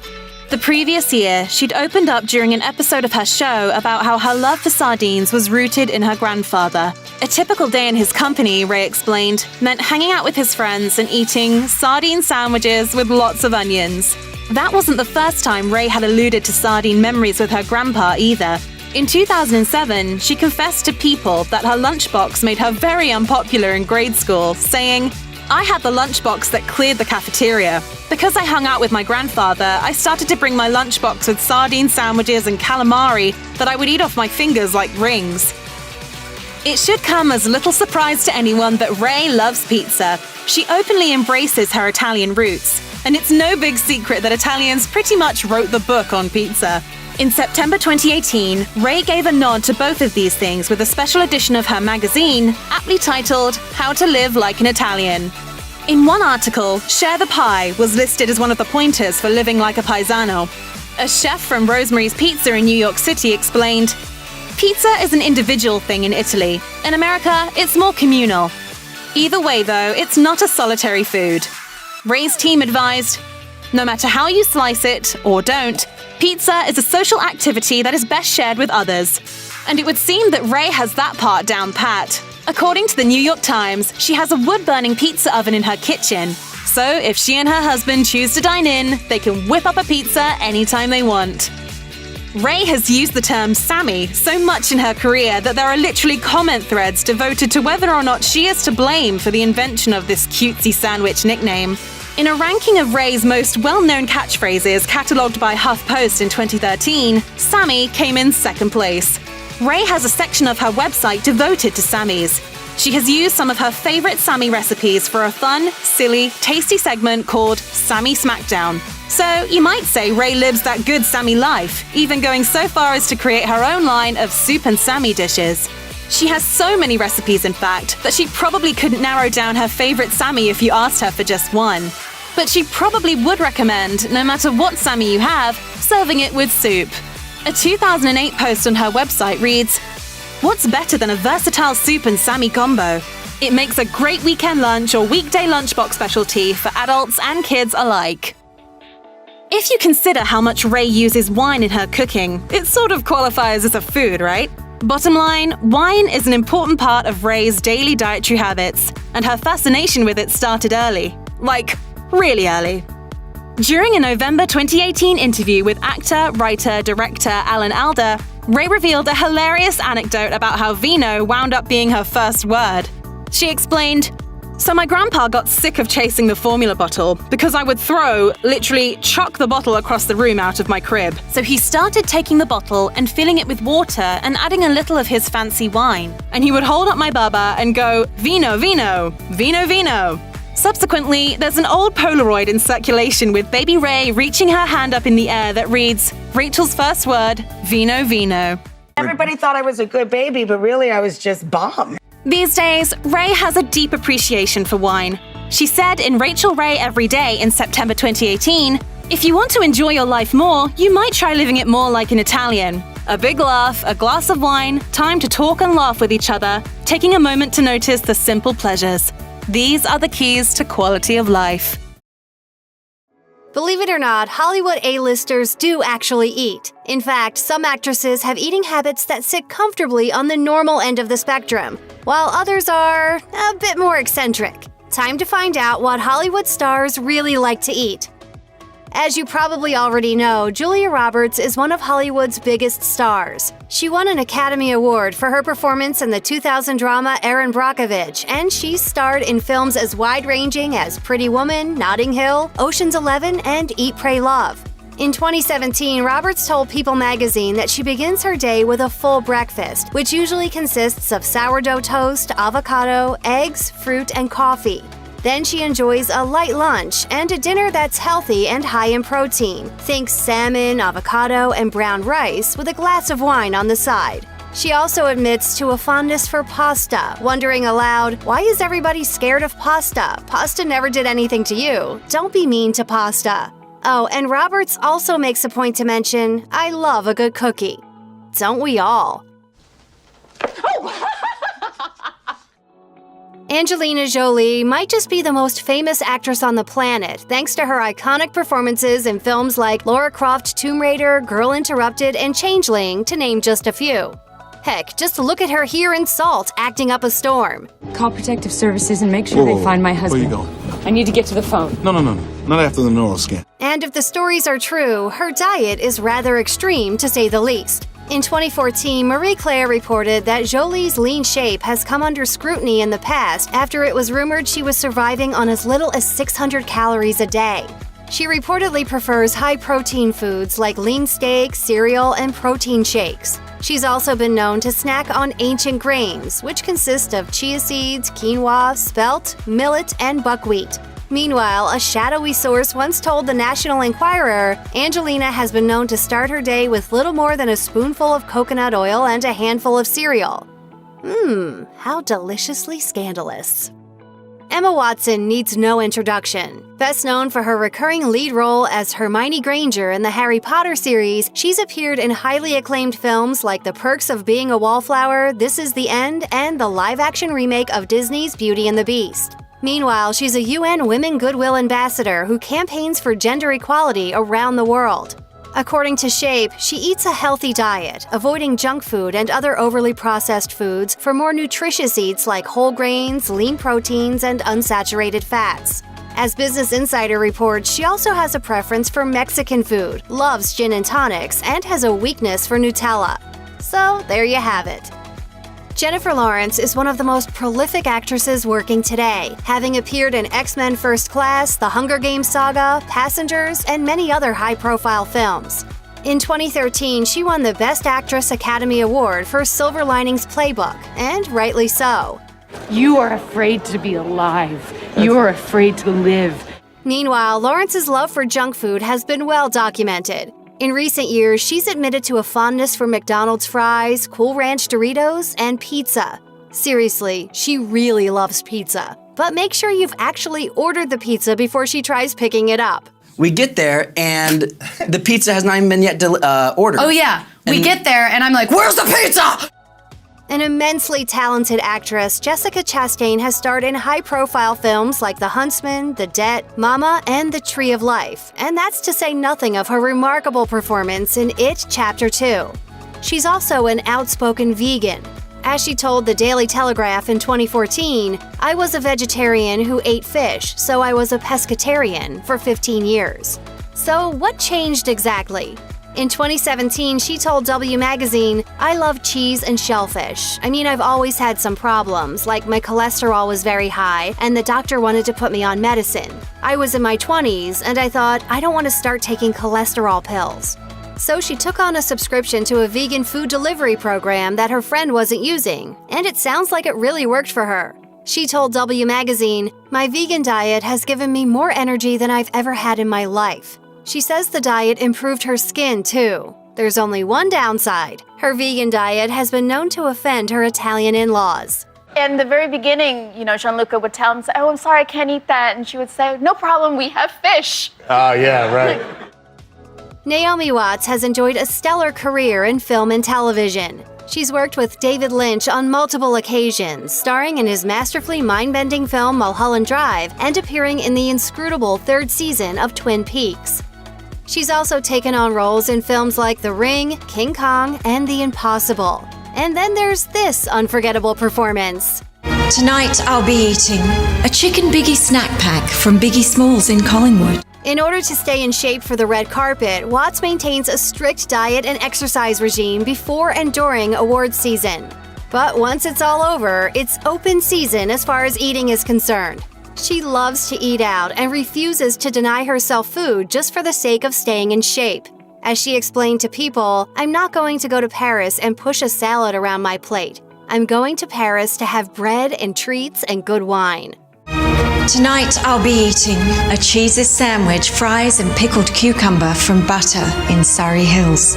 The previous year, she'd opened up during an episode of her show about how her love for sardines was rooted in her grandfather. A typical day in his company, Ray explained, meant hanging out with his friends and eating sardine sandwiches with lots of onions. That wasn't the first time Ray had alluded to sardine memories with her grandpa either. In 2007, she confessed to People that her lunchbox made her very unpopular in grade school, saying, "I had the lunchbox that cleared the cafeteria. Because I hung out with my grandfather, I started to bring my lunchbox with sardine sandwiches and calamari that I would eat off my fingers like rings." It should come as little surprise to anyone that Ray loves pizza. She openly embraces her Italian roots, and it's no big secret that Italians pretty much wrote the book on pizza. In September 2018, Ray gave a nod to both of these things with a special edition of her magazine, aptly titled How to Live Like an Italian. In one article, Share the Pie was listed as one of the pointers for living like a paisano. A chef from Rosemary's Pizza in New York City explained, "Pizza is an individual thing in Italy. In America, it's more communal. Either way, though, it's not a solitary food." Ray's team advised, "No matter how you slice it, or don't, pizza is a social activity that is best shared with others." And it would seem that Ray has that part down pat. According to the New York Times, she has a wood-burning pizza oven in her kitchen. So if she and her husband choose to dine in, they can whip up a pizza anytime they want. Ray has used the term Sammy so much in her career that there are literally comment threads devoted to whether or not she is to blame for the invention of this cutesy sandwich nickname. In a ranking of Ray's most well-known catchphrases catalogued by HuffPost in 2013, Sammy came in second place. Ray has a section of her website devoted to Sammys. She has used some of her favorite Sammy recipes for a fun, silly, tasty segment called Sammy Smackdown. So you might say Ray lives that good Sammy life, even going so far as to create her own line of soup and Sammy dishes. She has so many recipes, in fact, that she probably couldn't narrow down her favorite Sammy if you asked her for just one. But she probably would recommend, no matter what Sammy you have, serving it with soup. A 2008 post on her website reads, "What's better than a versatile soup and Sammy combo? It makes a great weekend lunch or weekday lunchbox specialty for adults and kids alike." If you consider how much Ray uses wine in her cooking, it sort of qualifies as a food, right? Bottom line, wine is an important part of Ray's daily dietary habits, and her fascination with it started early. Like, really early. During a November 2018 interview with actor, writer, director Alan Alda, Ray revealed a hilarious anecdote about how vino wound up being her first word. She explained, "So my grandpa got sick of chasing the formula bottle because I would literally chuck the bottle across the room out of my crib. So he started taking the bottle and filling it with water and adding a little of his fancy wine. And he would hold up my baba and go, 'Vino, vino, vino, vino.'" Subsequently, there's an old Polaroid in circulation with baby Ray reaching her hand up in the air that reads, "Rachel's first word, vino, vino." Everybody thought I was a good baby, but really I was just bomb. These days, Ray has a deep appreciation for wine. She said in Rachael Ray Every Day in September 2018, "If you want to enjoy your life more, you might try living it more like an Italian. A big laugh, a glass of wine, time to talk and laugh with each other, taking a moment to notice the simple pleasures. These are the keys to quality of life." Believe it or not, Hollywood A-listers do actually eat. In fact, some actresses have eating habits that sit comfortably on the normal end of the spectrum, while others are a bit more eccentric. Time to find out what Hollywood stars really like to eat. As you probably already know, Julia Roberts is one of Hollywood's biggest stars. She won an Academy Award for her performance in the 2000 drama Erin Brockovich, and she's starred in films as wide-ranging as Pretty Woman, Notting Hill, Ocean's 11, and Eat, Pray, Love. In 2017, Roberts told People magazine that she begins her day with a full breakfast, which usually consists of sourdough toast, avocado, eggs, fruit, and coffee. Then she enjoys a light lunch and a dinner that's healthy and high in protein. Think salmon, avocado, and brown rice with a glass of wine on the side. She also admits to a fondness for pasta, wondering aloud, "Why is everybody scared of pasta? Pasta never did anything to you. Don't be mean to pasta." Oh, and Roberts also makes a point to mention, "I love a good cookie." Don't we all? Angelina Jolie might just be the most famous actress on the planet, thanks to her iconic performances in films like Lara Croft Tomb Raider, Girl Interrupted, and Changeling, to name just a few. Heck, just look at her here in Salt, acting up a storm. Call Protective Services and make sure they find my husband. Where you going? I need to get to the phone. No. Not after the neural scan. And if the stories are true, her diet is rather extreme, to say the least. In 2014, Marie Claire reported that Jolie's lean shape has come under scrutiny in the past after it was rumored she was surviving on as little as 600 calories a day. She reportedly prefers high-protein foods like lean steak, cereal, and protein shakes. She's also been known to snack on ancient grains, which consist of chia seeds, quinoa, spelt, millet, and buckwheat. Meanwhile, a shadowy source once told the National Enquirer, Angelina has been known to start her day with little more than a spoonful of coconut oil and a handful of cereal. How deliciously scandalous. Emma Watson needs no introduction. Best known for her recurring lead role as Hermione Granger in the Harry Potter series, she's appeared in highly acclaimed films like The Perks of Being a Wallflower, This Is the End, and the live-action remake of Disney's Beauty and the Beast. Meanwhile, she's a UN Women Goodwill Ambassador who campaigns for gender equality around the world. According to Shape, she eats a healthy diet, avoiding junk food and other overly processed foods for more nutritious eats like whole grains, lean proteins, and unsaturated fats. As Business Insider reports, she also has a preference for Mexican food, loves gin and tonics, and has a weakness for Nutella. So, there you have it. Jennifer Lawrence is one of the most prolific actresses working today, having appeared in X-Men First Class, The Hunger Games Saga, Passengers, and many other high-profile films. In 2013, she won the Best Actress Academy Award for Silver Linings Playbook, and rightly so. You are afraid to be alive. You are afraid to live. Meanwhile, Lawrence's love for junk food has been well documented. In recent years, she's admitted to a fondness for McDonald's fries, Cool Ranch Doritos, and pizza. Seriously, she really loves pizza. But make sure you've actually ordered the pizza before she tries picking it up. We get there, and the pizza has not even been yet ordered. Oh yeah, we get there, and I'm like, where's the pizza? An immensely talented actress, Jessica Chastain has starred in high-profile films like The Huntsman, The Debt, Mama, and The Tree of Life, and that's to say nothing of her remarkable performance in It Chapter 2. She's also an outspoken vegan. As she told the Daily Telegraph in 2014, "I was a vegetarian who ate fish, so I was a pescatarian for 15 years." So what changed exactly? In 2017, she told W Magazine, "I love cheese and shellfish. I mean, I've always had some problems, like my cholesterol was very high, and the doctor wanted to put me on medicine. I was in my 20s, and I thought, I don't want to start taking cholesterol pills." So she took on a subscription to a vegan food delivery program that her friend wasn't using, and it sounds like it really worked for her. She told W Magazine, "My vegan diet has given me more energy than I've ever had in my life." She says the diet improved her skin, too. There's only one downside. Her vegan diet has been known to offend her Italian in-laws. In the very beginning, Gianluca would tell him, "Oh, I'm sorry, I can't eat that." And she would say, "No problem, we have fish." Oh, yeah, right. Naomi Watts has enjoyed a stellar career in film and television. She's worked with David Lynch on multiple occasions, starring in his masterfully mind-bending film Mulholland Drive and appearing in the inscrutable third season of Twin Peaks. She's also taken on roles in films like The Ring, King Kong, and The Impossible. And then there's this unforgettable performance. Tonight I'll be eating a chicken Biggie snack pack from Biggie Smalls in Collingwood. In order to stay in shape for the red carpet, Watts maintains a strict diet and exercise regime before and during awards season. But once it's all over, it's open season as far as eating is concerned. She loves to eat out and refuses to deny herself food just for the sake of staying in shape. As she explained to People, "I'm not going to go to Paris and push a salad around my plate. I'm going to Paris to have bread and treats and good wine." Tonight I'll be eating a cheeses sandwich, fries and pickled cucumber from Butter in Surrey Hills.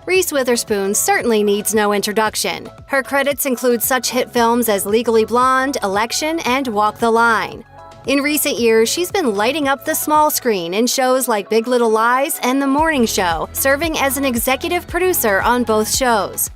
Reese Witherspoon certainly needs no introduction. Her credits include such hit films as Legally Blonde, Election, and Walk the Line. In recent years, she's been lighting up the small screen in shows like Big Little Lies and The Morning Show, serving as an executive producer on both shows.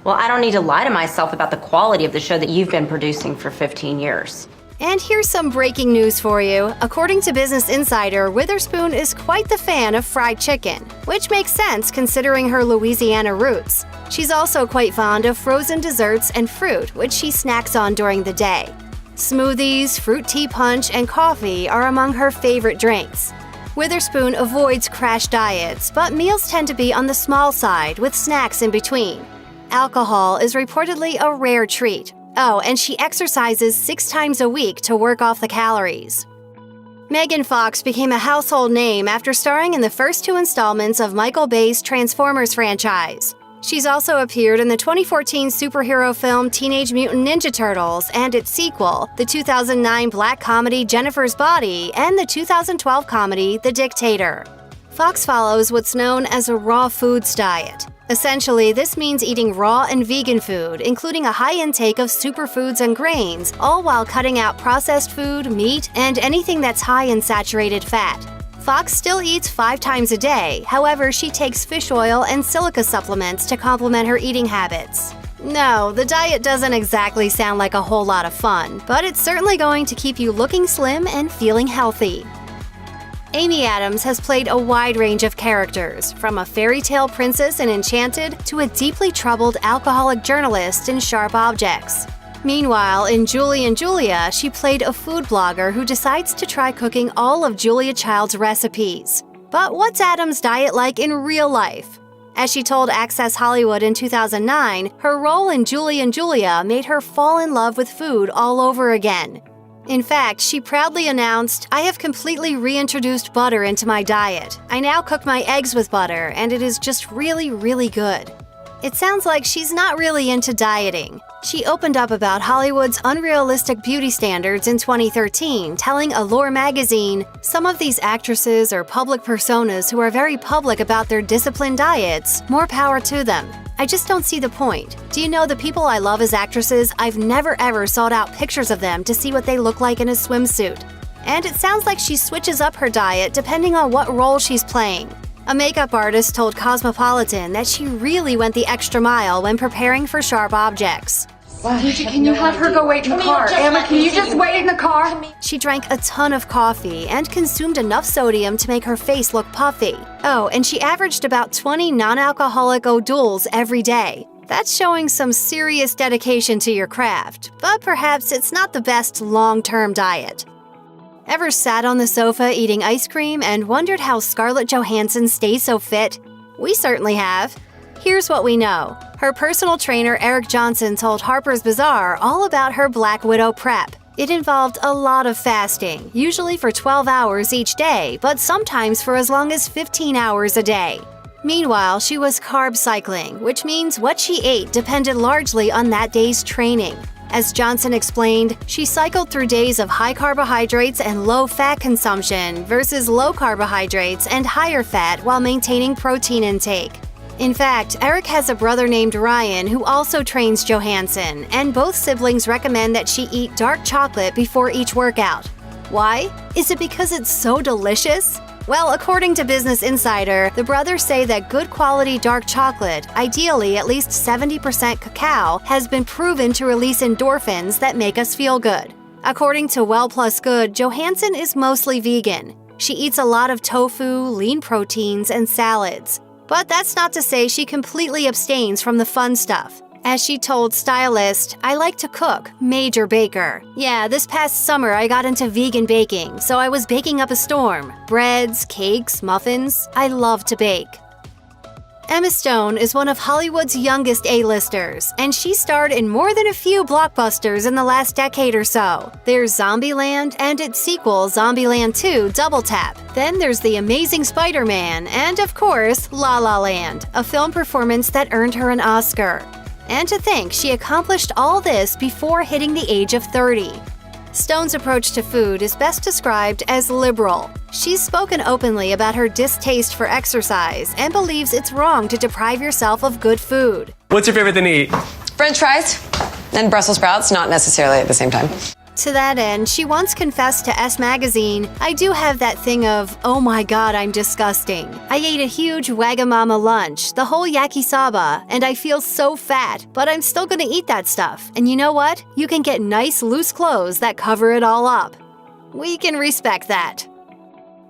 Well, I don't need to lie to myself about the quality of the show that you've been producing for 15 years. And here's some breaking news for you. According to Business Insider, Witherspoon is quite the fan of fried chicken, which makes sense considering her Louisiana roots. She's also quite fond of frozen desserts and fruit, which she snacks on during the day. Smoothies, fruit tea punch, and coffee are among her favorite drinks. Witherspoon avoids crash diets, but meals tend to be on the small side with snacks in between. Alcohol is reportedly a rare treat. Oh, and she exercises 6 times a week to work off the calories. Megan Fox became a household name after starring in the first 2 installments of Michael Bay's Transformers franchise. She's also appeared in the 2014 superhero film Teenage Mutant Ninja Turtles and its sequel, the 2009 black comedy Jennifer's Body, and the 2012 comedy The Dictator. Fox follows what's known as a raw foods diet. Essentially, this means eating raw and vegan food, including a high intake of superfoods and grains, all while cutting out processed food, meat, and anything that's high in saturated fat. Fox still eats 5 times a day, however, she takes fish oil and silica supplements to complement her eating habits. No, the diet doesn't exactly sound like a whole lot of fun, but it's certainly going to keep you looking slim and feeling healthy. Amy Adams has played a wide range of characters, from a fairy tale princess in Enchanted to a deeply troubled alcoholic journalist in Sharp Objects. Meanwhile, in Julie and Julia, she played a food blogger who decides to try cooking all of Julia Child's recipes. But what's Adams' diet like in real life? As she told Access Hollywood in 2009, her role in Julie and Julia made her fall in love with food all over again. In fact, she proudly announced, "I have completely reintroduced butter into my diet. I now cook my eggs with butter, and it is just really, really good." It sounds like she's not really into dieting. She opened up about Hollywood's unrealistic beauty standards in 2013, telling Allure magazine, "Some of these actresses are public personas who are very public about their disciplined diets. More power to them. I just don't see the point. Do you know the people I love as actresses, I've never ever sought out pictures of them to see what they look like in a swimsuit." And it sounds like she switches up her diet depending on what role she's playing. A makeup artist told Cosmopolitan that she really went the extra mile when preparing for Sharp Objects. Can you have her go wait in the car? Emma, can you just wait in the car? She drank a ton of coffee and consumed enough sodium to make her face look puffy. Oh, and she averaged about 20 non-alcoholic O'Douls every day. That's showing some serious dedication to your craft, but perhaps it's not the best long-term diet. Ever sat on the sofa eating ice cream and wondered how Scarlett Johansson stays so fit? We certainly have. Here's what we know. Her personal trainer Eric Johnson told Harper's Bazaar all about her Black Widow prep. It involved a lot of fasting, usually for 12 hours each day, but sometimes for as long as 15 hours a day. Meanwhile, she was carb cycling, which means what she ate depended largely on that day's training. As Johnson explained, she cycled through days of high carbohydrates and low fat consumption versus low carbohydrates and higher fat while maintaining protein intake. In fact, Eric has a brother named Ryan who also trains Johansson, and both siblings recommend that she eat dark chocolate before each workout. Why? Is it because it's so delicious? Well, according to Business Insider, the brothers say that good quality dark chocolate, ideally at least 70% cacao, has been proven to release endorphins that make us feel good. According to Well Plus Good, Johansson is mostly vegan. She eats a lot of tofu, lean proteins, and salads. But that's not to say she completely abstains from the fun stuff. As she told Stylist, "I like to cook, major baker. Yeah, this past summer I got into vegan baking, so I was baking up a storm. Breads, cakes, muffins. I love to bake." Emma Stone is one of Hollywood's youngest A-listers, and she starred in more than a few blockbusters in the last decade or so. There's Zombieland and its sequel, Zombieland 2 Double Tap. Then there's The Amazing Spider-Man, and of course, La La Land, a film performance that earned her an Oscar. And to think she accomplished all this before hitting the age of 30. Stone's approach to food is best described as liberal. She's spoken openly about her distaste for exercise and believes it's wrong to deprive yourself of good food. What's your favorite thing to eat? French fries and Brussels sprouts, not necessarily at the same time. To that end, she once confessed to S Magazine, "I do have that thing of, oh my god, I'm disgusting. I ate a huge Wagamama lunch, the whole yakisoba, and I feel so fat, but I'm still gonna eat that stuff. And you know what? You can get nice loose clothes that cover it all up." We can respect that.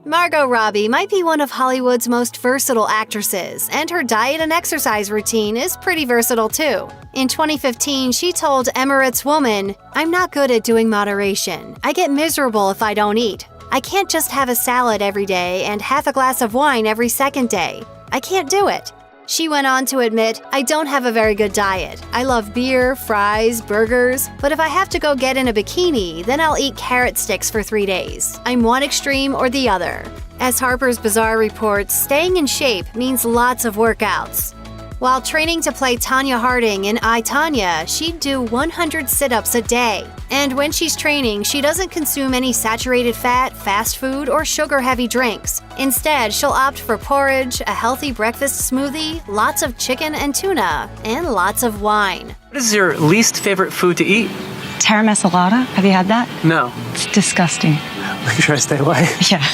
Margot Robbie might be one of Hollywood's most versatile actresses, and her diet and exercise routine is pretty versatile too. In 2015, she told Emirates Woman, "I'm not good at doing moderation. I get miserable if I don't eat. I can't just have a salad every day and half a glass of wine every second day. I can't do it." She went on to admit, "I don't have a very good diet. I love beer, fries, burgers, but if I have to go get in a bikini, then I'll eat carrot sticks for 3 days. I'm one extreme or the other." As Harper's Bazaar reports, staying in shape means lots of workouts. While training to play Tanya Harding in I, Tanya, she'd do 100 sit-ups a day. And when she's training, she doesn't consume any saturated fat, fast food, or sugar-heavy drinks. Instead, she'll opt for porridge, a healthy breakfast smoothie, lots of chicken and tuna, and lots of wine. What is your least favorite food to eat? Terra Masalata? Have you had that? No. It's disgusting. Make sure I stay away. Yeah.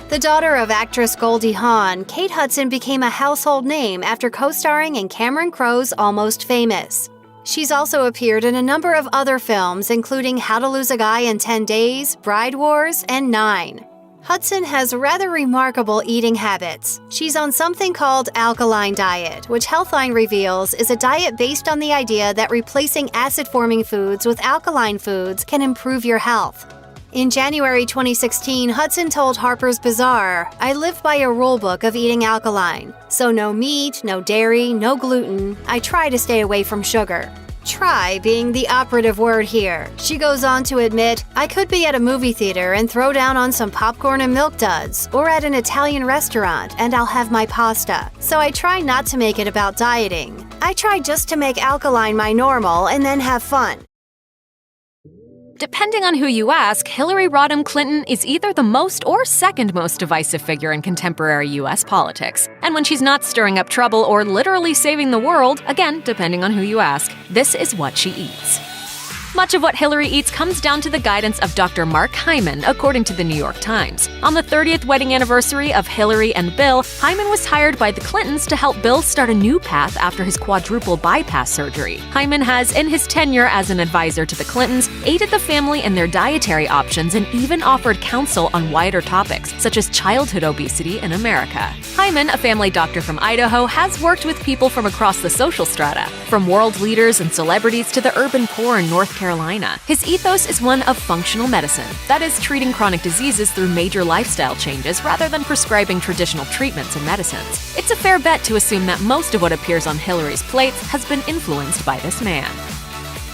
The daughter of actress Goldie Hawn, Kate Hudson became a household name after co-starring in Cameron Crowe's Almost Famous. She's also appeared in a number of other films, including How to Lose a Guy in 10 Days, Bride Wars, and 9. Hudson has rather remarkable eating habits. She's on something called alkaline diet, which Healthline reveals is a diet based on the idea that replacing acid-forming foods with alkaline foods can improve your health. In January 2016, Hudson told Harper's Bazaar, "I live by a rulebook of eating alkaline. So no meat, no dairy, no gluten. I try to stay away from sugar." Try being the operative word here. She goes on to admit, "I could be at a movie theater and throw down on some popcorn and milk duds, or at an Italian restaurant and I'll have my pasta. So I try not to make it about dieting. I try just to make alkaline my normal and then have fun." Depending on who you ask, Hillary Rodham Clinton is either the most or second most divisive figure in contemporary U.S. politics. And when she's not stirring up trouble or literally saving the world, again, depending on who you ask, this is what she eats. Much of what Hillary eats comes down to the guidance of Dr. Mark Hyman, according to the New York Times. On the 30th wedding anniversary of Hillary and Bill, Hyman was hired by the Clintons to help Bill start a new path after his quadruple bypass surgery. Hyman has, in his tenure as an advisor to the Clintons, aided the family in their dietary options and even offered counsel on wider topics, such as childhood obesity in America. Hyman, a family doctor from Idaho, has worked with people from across the social strata, from world leaders and celebrities to the urban poor in North Carolina. His ethos is one of functional medicine, that is, treating chronic diseases through major lifestyle changes rather than prescribing traditional treatments and medicines. It's a fair bet to assume that most of what appears on Hillary's plates has been influenced by this man.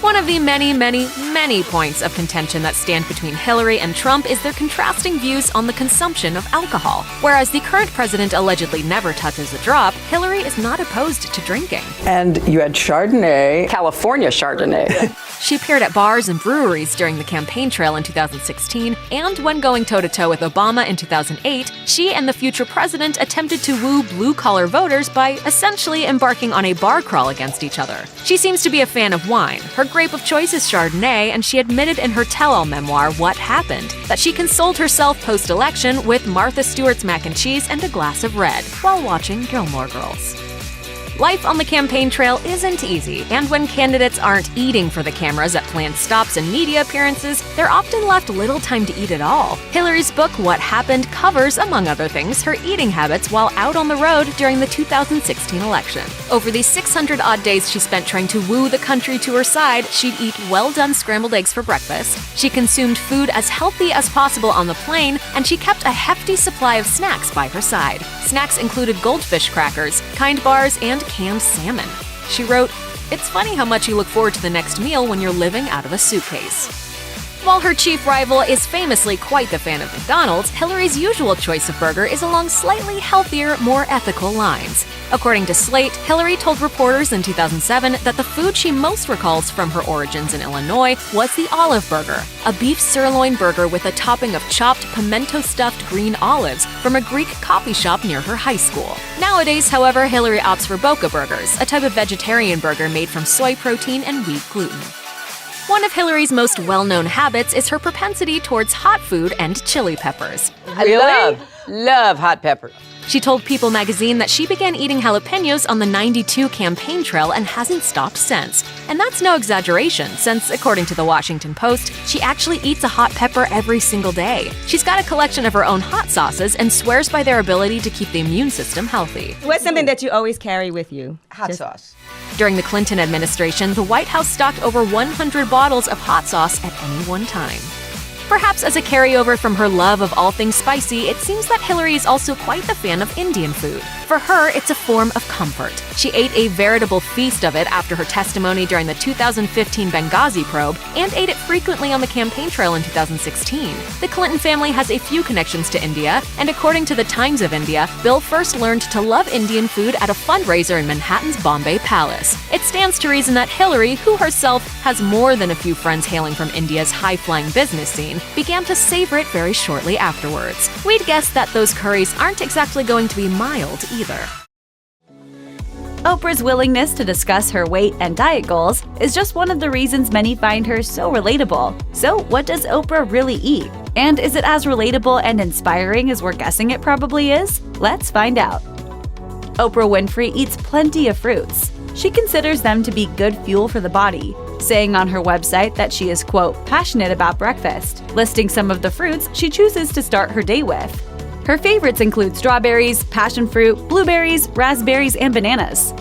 One of the many, many, many points of contention that stand between Hillary and Trump is their contrasting views on the consumption of alcohol. Whereas the current president allegedly never touches a drop, Hillary is not opposed to drinking. And you had Chardonnay, California Chardonnay. She appeared at bars and breweries during the campaign trail in 2016, and when going toe-to-toe with Obama in 2008, she and the future president attempted to woo blue-collar voters by essentially embarking on a bar crawl against each other. She seems to be a fan of wine. Her grape of choice is Chardonnay, and she admitted in her tell-all memoir, What Happened, that she consoled herself post-election with Martha Stewart's mac and cheese and a glass of red while watching Gilmore Girls. Life on the campaign trail isn't easy, and when candidates aren't eating for the cameras at planned stops and media appearances, they're often left little time to eat at all. Hillary's book, What Happened, covers, among other things, her eating habits while out on the road during the 2016 election. Over the 600-odd days she spent trying to woo the country to her side, she'd eat well-done scrambled eggs for breakfast, she consumed food as healthy as possible on the plane, and she kept a hefty supply of snacks by her side. Snacks included goldfish crackers, Kind bars, and canned salmon. She wrote, "It's funny how much you look forward to the next meal when you're living out of a suitcase." While her chief rival is famously quite the fan of McDonald's, Hillary's usual choice of burger is along slightly healthier, more ethical lines. According to Slate, Hillary told reporters in 2007 that the food she most recalls from her origins in Illinois was the olive burger, a beef sirloin burger with a topping of chopped pimento-stuffed green olives from a Greek coffee shop near her high school. Nowadays, however, Hillary opts for Boca burgers, a type of vegetarian burger made from soy protein and wheat gluten. One of Hillary's most well-known habits is her propensity towards hot food and chili peppers. I love hot pepper. She told People magazine that she began eating jalapenos on the '92 campaign trail and hasn't stopped since. And that's no exaggeration, since, according to the Washington Post, she actually eats a hot pepper every single day. She's got a collection of her own hot sauces and swears by their ability to keep the immune system healthy. What's something that you always carry with you? Hot sauce. During the Clinton administration, the White House stocked over 100 bottles of hot sauce at any one time. Perhaps as a carryover from her love of all things spicy, it seems that Hillary is also quite the fan of Indian food. For her, it's a form of comfort. She ate a veritable feast of it after her testimony during the 2015 Benghazi probe and ate it frequently on the campaign trail in 2016. The Clinton family has a few connections to India, and according to the Times of India, Bill first learned to love Indian food at a fundraiser in Manhattan's Bombay Palace. It stands to reason that Hillary, who herself has more than a few friends hailing from India's high-flying business scene, began to savor it very shortly afterwards. We'd guess that those curries aren't exactly going to be mild either. Oprah's willingness to discuss her weight and diet goals is just one of the reasons many find her so relatable. So, what does Oprah really eat? And is it as relatable and inspiring as we're guessing it probably is? Let's find out. Oprah Winfrey eats plenty of fruits. She considers them to be good fuel for the body, saying on her website that she is, quote, passionate about breakfast, listing some of the fruits she chooses to start her day with. Her favorites include strawberries, passion fruit, blueberries, raspberries, and bananas.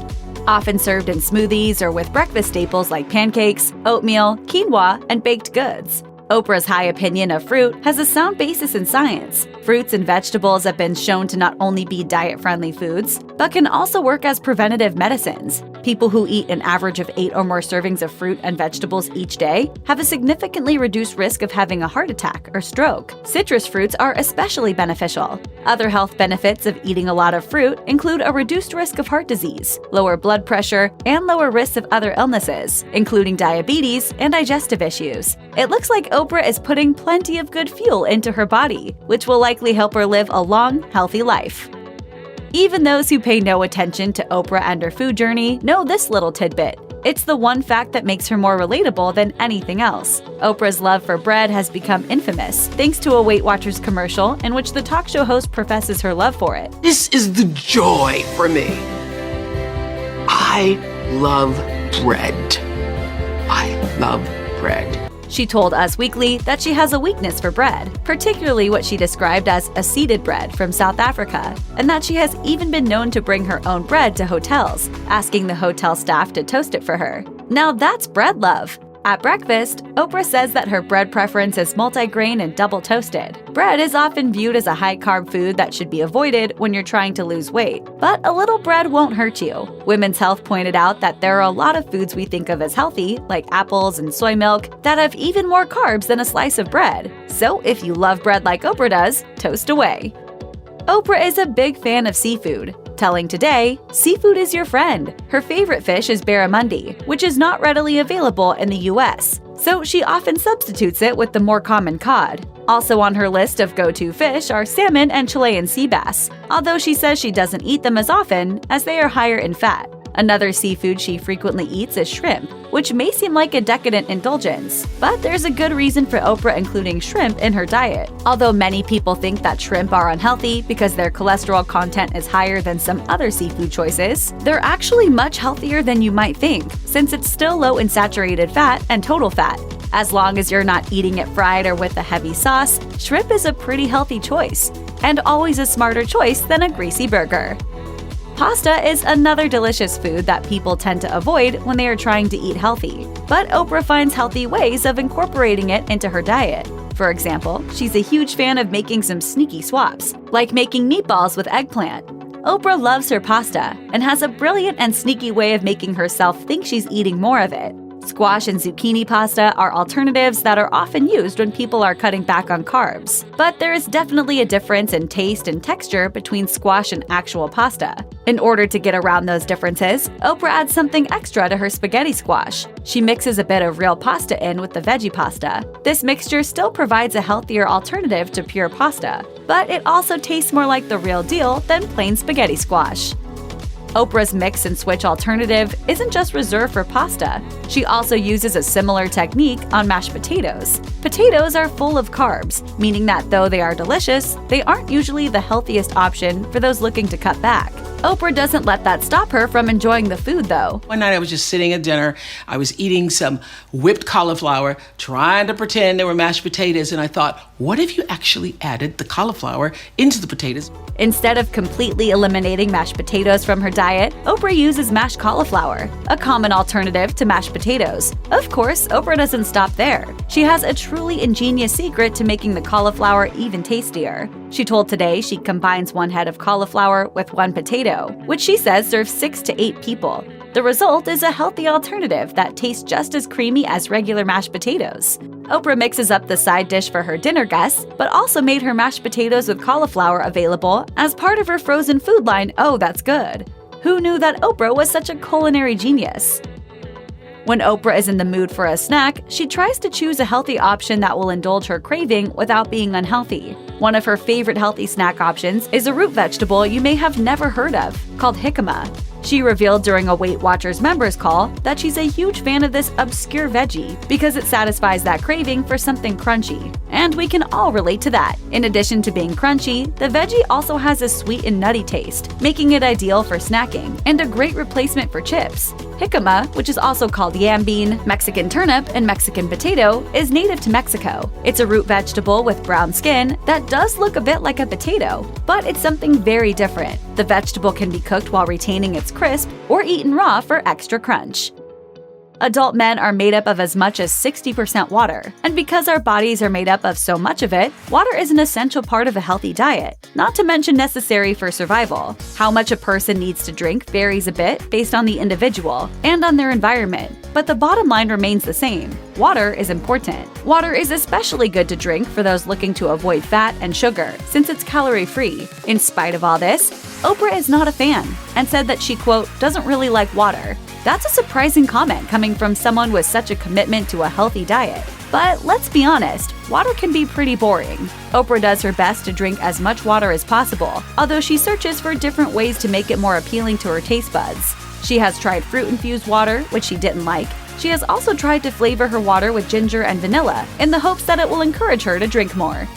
Often served in smoothies or with breakfast staples like pancakes, oatmeal, quinoa, and baked goods. Oprah's high opinion of fruit has a sound basis in science. Fruits and vegetables have been shown to not only be diet-friendly foods, but can also work as preventative medicines. People who eat an average of 8 or more servings of fruit and vegetables each day have a significantly reduced risk of having a heart attack or stroke. Citrus fruits are especially beneficial. Other health benefits of eating a lot of fruit include a reduced risk of heart disease, lower blood pressure, and lower risks of other illnesses, including diabetes and digestive issues. It looks like Oprah is putting plenty of good fuel into her body, which will likely help her live a long, healthy life. Even those who pay no attention to Oprah and her food journey know this little tidbit. It's the one fact that makes her more relatable than anything else. Oprah's love for bread has become infamous thanks to a Weight Watchers commercial in which the talk show host professes her love for it. This is the joy for me. I love bread. I love bread. She told Us Weekly that she has a weakness for bread, particularly what she described as a seeded bread from South Africa, and that she has even been known to bring her own bread to hotels, asking the hotel staff to toast it for her. Now that's bread love. At breakfast, Oprah says that her bread preference is multigrain and double toasted. Bread is often viewed as a high-carb food that should be avoided when you're trying to lose weight, but a little bread won't hurt you. Women's Health pointed out that there are a lot of foods we think of as healthy, like apples and soy milk, that have even more carbs than a slice of bread. So if you love bread like Oprah does, toast away. Oprah is a big fan of seafood, telling Today, seafood is your friend. Her favorite fish is barramundi, which is not readily available in the US, so she often substitutes it with the more common cod. Also on her list of go-to fish are salmon and Chilean sea bass, although she says she doesn't eat them as often as they are higher in fat. Another seafood she frequently eats is shrimp, which may seem like a decadent indulgence, but there's a good reason for Oprah including shrimp in her diet. Although many people think that shrimp are unhealthy because their cholesterol content is higher than some other seafood choices, they're actually much healthier than you might think, since it's still low in saturated fat and total fat. As long as you're not eating it fried or with a heavy sauce, shrimp is a pretty healthy choice, and always a smarter choice than a greasy burger. Pasta is another delicious food that people tend to avoid when they are trying to eat healthy, but Oprah finds healthy ways of incorporating it into her diet. For example, she's a huge fan of making some sneaky swaps, like making meatballs with eggplant. Oprah loves her pasta and has a brilliant and sneaky way of making herself think she's eating more of it. Squash and zucchini pasta are alternatives that are often used when people are cutting back on carbs. But there is definitely a difference in taste and texture between squash and actual pasta. In order to get around those differences, Oprah adds something extra to her spaghetti squash. She mixes a bit of real pasta in with the veggie pasta. This mixture still provides a healthier alternative to pure pasta, but it also tastes more like the real deal than plain spaghetti squash. Oprah's mix and switch alternative isn't just reserved for pasta. She also uses a similar technique on mashed potatoes. Potatoes are full of carbs, meaning that though they are delicious, they aren't usually the healthiest option for those looking to cut back. Oprah doesn't let that stop her from enjoying the food, though. One night I was just sitting at dinner. I was eating some whipped cauliflower, trying to pretend they were mashed potatoes, and I thought, what if you actually added the cauliflower into the potatoes? Instead of completely eliminating mashed potatoes from her diet, Oprah uses mashed cauliflower, a common alternative to mashed potatoes. Of course, Oprah doesn't stop there. She has a truly ingenious secret to making the cauliflower even tastier. She told Today she combines 1 head of cauliflower with 1 potato, which she says serves 6 to 8 people. The result is a healthy alternative that tastes just as creamy as regular mashed potatoes. Oprah mixes up the side dish for her dinner guests, but also made her mashed potatoes with cauliflower available as part of her frozen food line. Oh, that's good. Who knew that Oprah was such a culinary genius? When Oprah is in the mood for a snack, she tries to choose a healthy option that will indulge her craving without being unhealthy. One of her favorite healthy snack options is a root vegetable you may have never heard of, called jicama. She revealed during a Weight Watchers members call that she's a huge fan of this obscure veggie because it satisfies that craving for something crunchy. And we can all relate to that. In addition to being crunchy, the veggie also has a sweet and nutty taste, making it ideal for snacking and a great replacement for chips. Jicama, which is also called yam bean, Mexican turnip, and Mexican potato, is native to Mexico. It's a root vegetable with brown skin that does look a bit like a potato, but it's something very different. The vegetable can be cooked while retaining its crisp or eaten raw for extra crunch. Adult men are made up of as much as 60% water, and because our bodies are made up of so much of it, water is an essential part of a healthy diet, not to mention necessary for survival. How much a person needs to drink varies a bit based on the individual and on their environment, but the bottom line remains the same. Water is important. Water is especially good to drink for those looking to avoid fat and sugar, since it's calorie-free. In spite of all this, Oprah is not a fan and said that she, quote, doesn't really like water. That's a surprising comment coming from someone with such a commitment to a healthy diet. But let's be honest, water can be pretty boring. Oprah does her best to drink as much water as possible, although she searches for different ways to make it more appealing to her taste buds. She has tried fruit-infused water, which she didn't like. She has also tried to flavor her water with ginger and vanilla in the hopes that it will encourage her to drink more.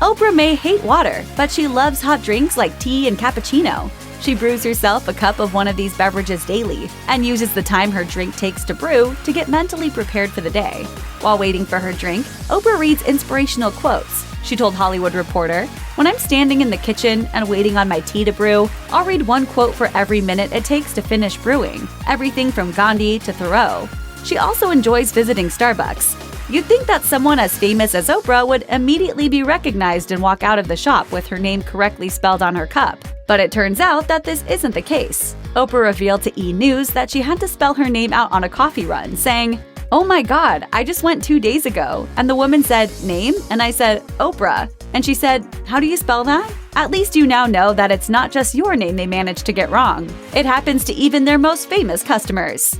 Oprah may hate water, but she loves hot drinks like tea and cappuccino. She brews herself a cup of one of these beverages daily and uses the time her drink takes to brew to get mentally prepared for the day. While waiting for her drink, Oprah reads inspirational quotes. She told Hollywood Reporter, "When I'm standing in the kitchen and waiting on my tea to brew, I'll read one quote for every minute it takes to finish brewing, everything from Gandhi to Thoreau." She also enjoys visiting Starbucks. You'd think that someone as famous as Oprah would immediately be recognized and walk out of the shop with her name correctly spelled on her cup. But it turns out that this isn't the case. Oprah revealed to E! News that she had to spell her name out on a coffee run, saying, "Oh my God, I just went 2 days ago, and the woman said, 'Name?' and I said, 'Oprah.' And she said, 'How do you spell that?' At least you now know that it's not just your name they managed to get wrong. It happens to even their most famous customers."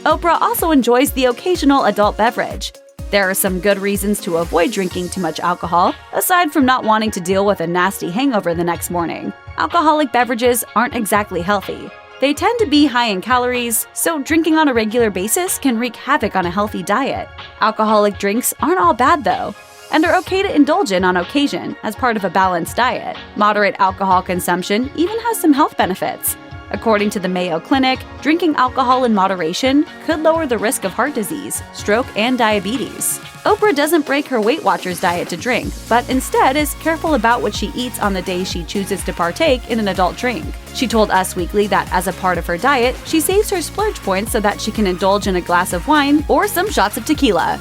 Oprah also enjoys the occasional adult beverage. There are some good reasons to avoid drinking too much alcohol, aside from not wanting to deal with a nasty hangover the next morning. Alcoholic beverages aren't exactly healthy. They tend to be high in calories, so drinking on a regular basis can wreak havoc on a healthy diet. Alcoholic drinks aren't all bad though, and are okay to indulge in on occasion as part of a balanced diet. Moderate alcohol consumption even has some health benefits. According to the Mayo Clinic, drinking alcohol in moderation could lower the risk of heart disease, stroke, and diabetes. Oprah doesn't break her Weight Watchers diet to drink, but instead is careful about what she eats on the days she chooses to partake in an adult drink. She told Us Weekly that as a part of her diet, she saves her splurge points so that she can indulge in a glass of wine or some shots of tequila.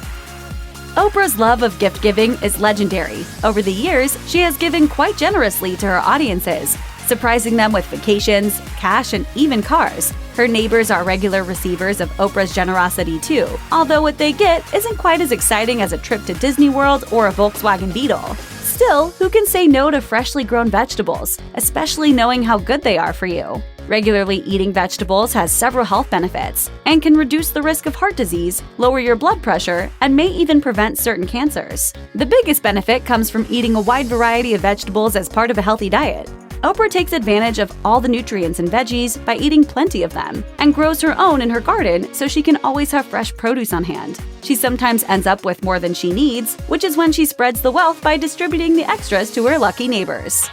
Oprah's love of gift-giving is legendary. Over the years, she has given quite generously to her audiences, surprising them with vacations, cash, and even cars. Her neighbors are regular receivers of Oprah's generosity too, although what they get isn't quite as exciting as a trip to Disney World or a Volkswagen Beetle. Still, who can say no to freshly grown vegetables, especially knowing how good they are for you? Regularly eating vegetables has several health benefits and can reduce the risk of heart disease, lower your blood pressure, and may even prevent certain cancers. The biggest benefit comes from eating a wide variety of vegetables as part of a healthy diet. Oprah takes advantage of all the nutrients in veggies by eating plenty of them, and grows her own in her garden so she can always have fresh produce on hand. She sometimes ends up with more than she needs, which is when she spreads the wealth by distributing the extras to her lucky neighbors.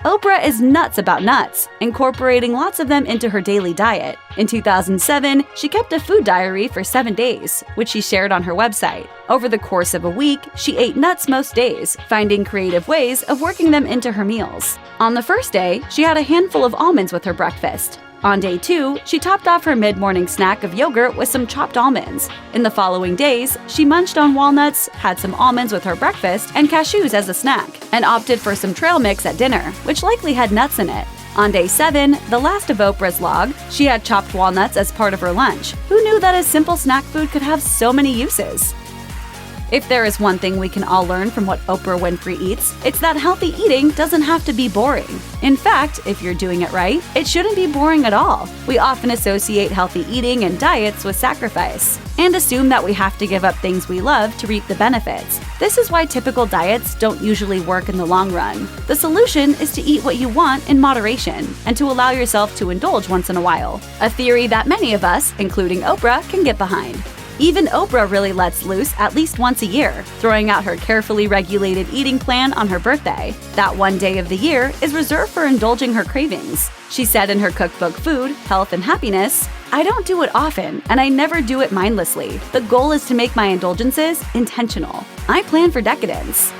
Oprah is nuts about nuts, incorporating lots of them into her daily diet. In 2007, she kept a food diary for 7 days, which she shared on her website. Over the course of a week, she ate nuts most days, finding creative ways of working them into her meals. On the first day, she had a handful of almonds with her breakfast. On day 2, she topped off her mid-morning snack of yogurt with some chopped almonds. In the following days, she munched on walnuts, had some almonds with her breakfast, and cashews as a snack, and opted for some trail mix at dinner, which likely had nuts in it. On day 7, the last of Oprah's log, she had chopped walnuts as part of her lunch. Who knew that a simple snack food could have so many uses? If there is one thing we can all learn from what Oprah Winfrey eats, it's that healthy eating doesn't have to be boring. In fact, if you're doing it right, it shouldn't be boring at all. We often associate healthy eating and diets with sacrifice, and assume that we have to give up things we love to reap the benefits. This is why typical diets don't usually work in the long run. The solution is to eat what you want in moderation, and to allow yourself to indulge once in a while. A theory that many of us, including Oprah, can get behind. Even Oprah really lets loose at least once a year, throwing out her carefully regulated eating plan on her birthday. That one day of the year is reserved for indulging her cravings. She said in her cookbook Food, Health, and Happiness, "I don't do it often, and I never do it mindlessly. The goal is to make my indulgences intentional. I plan for decadence."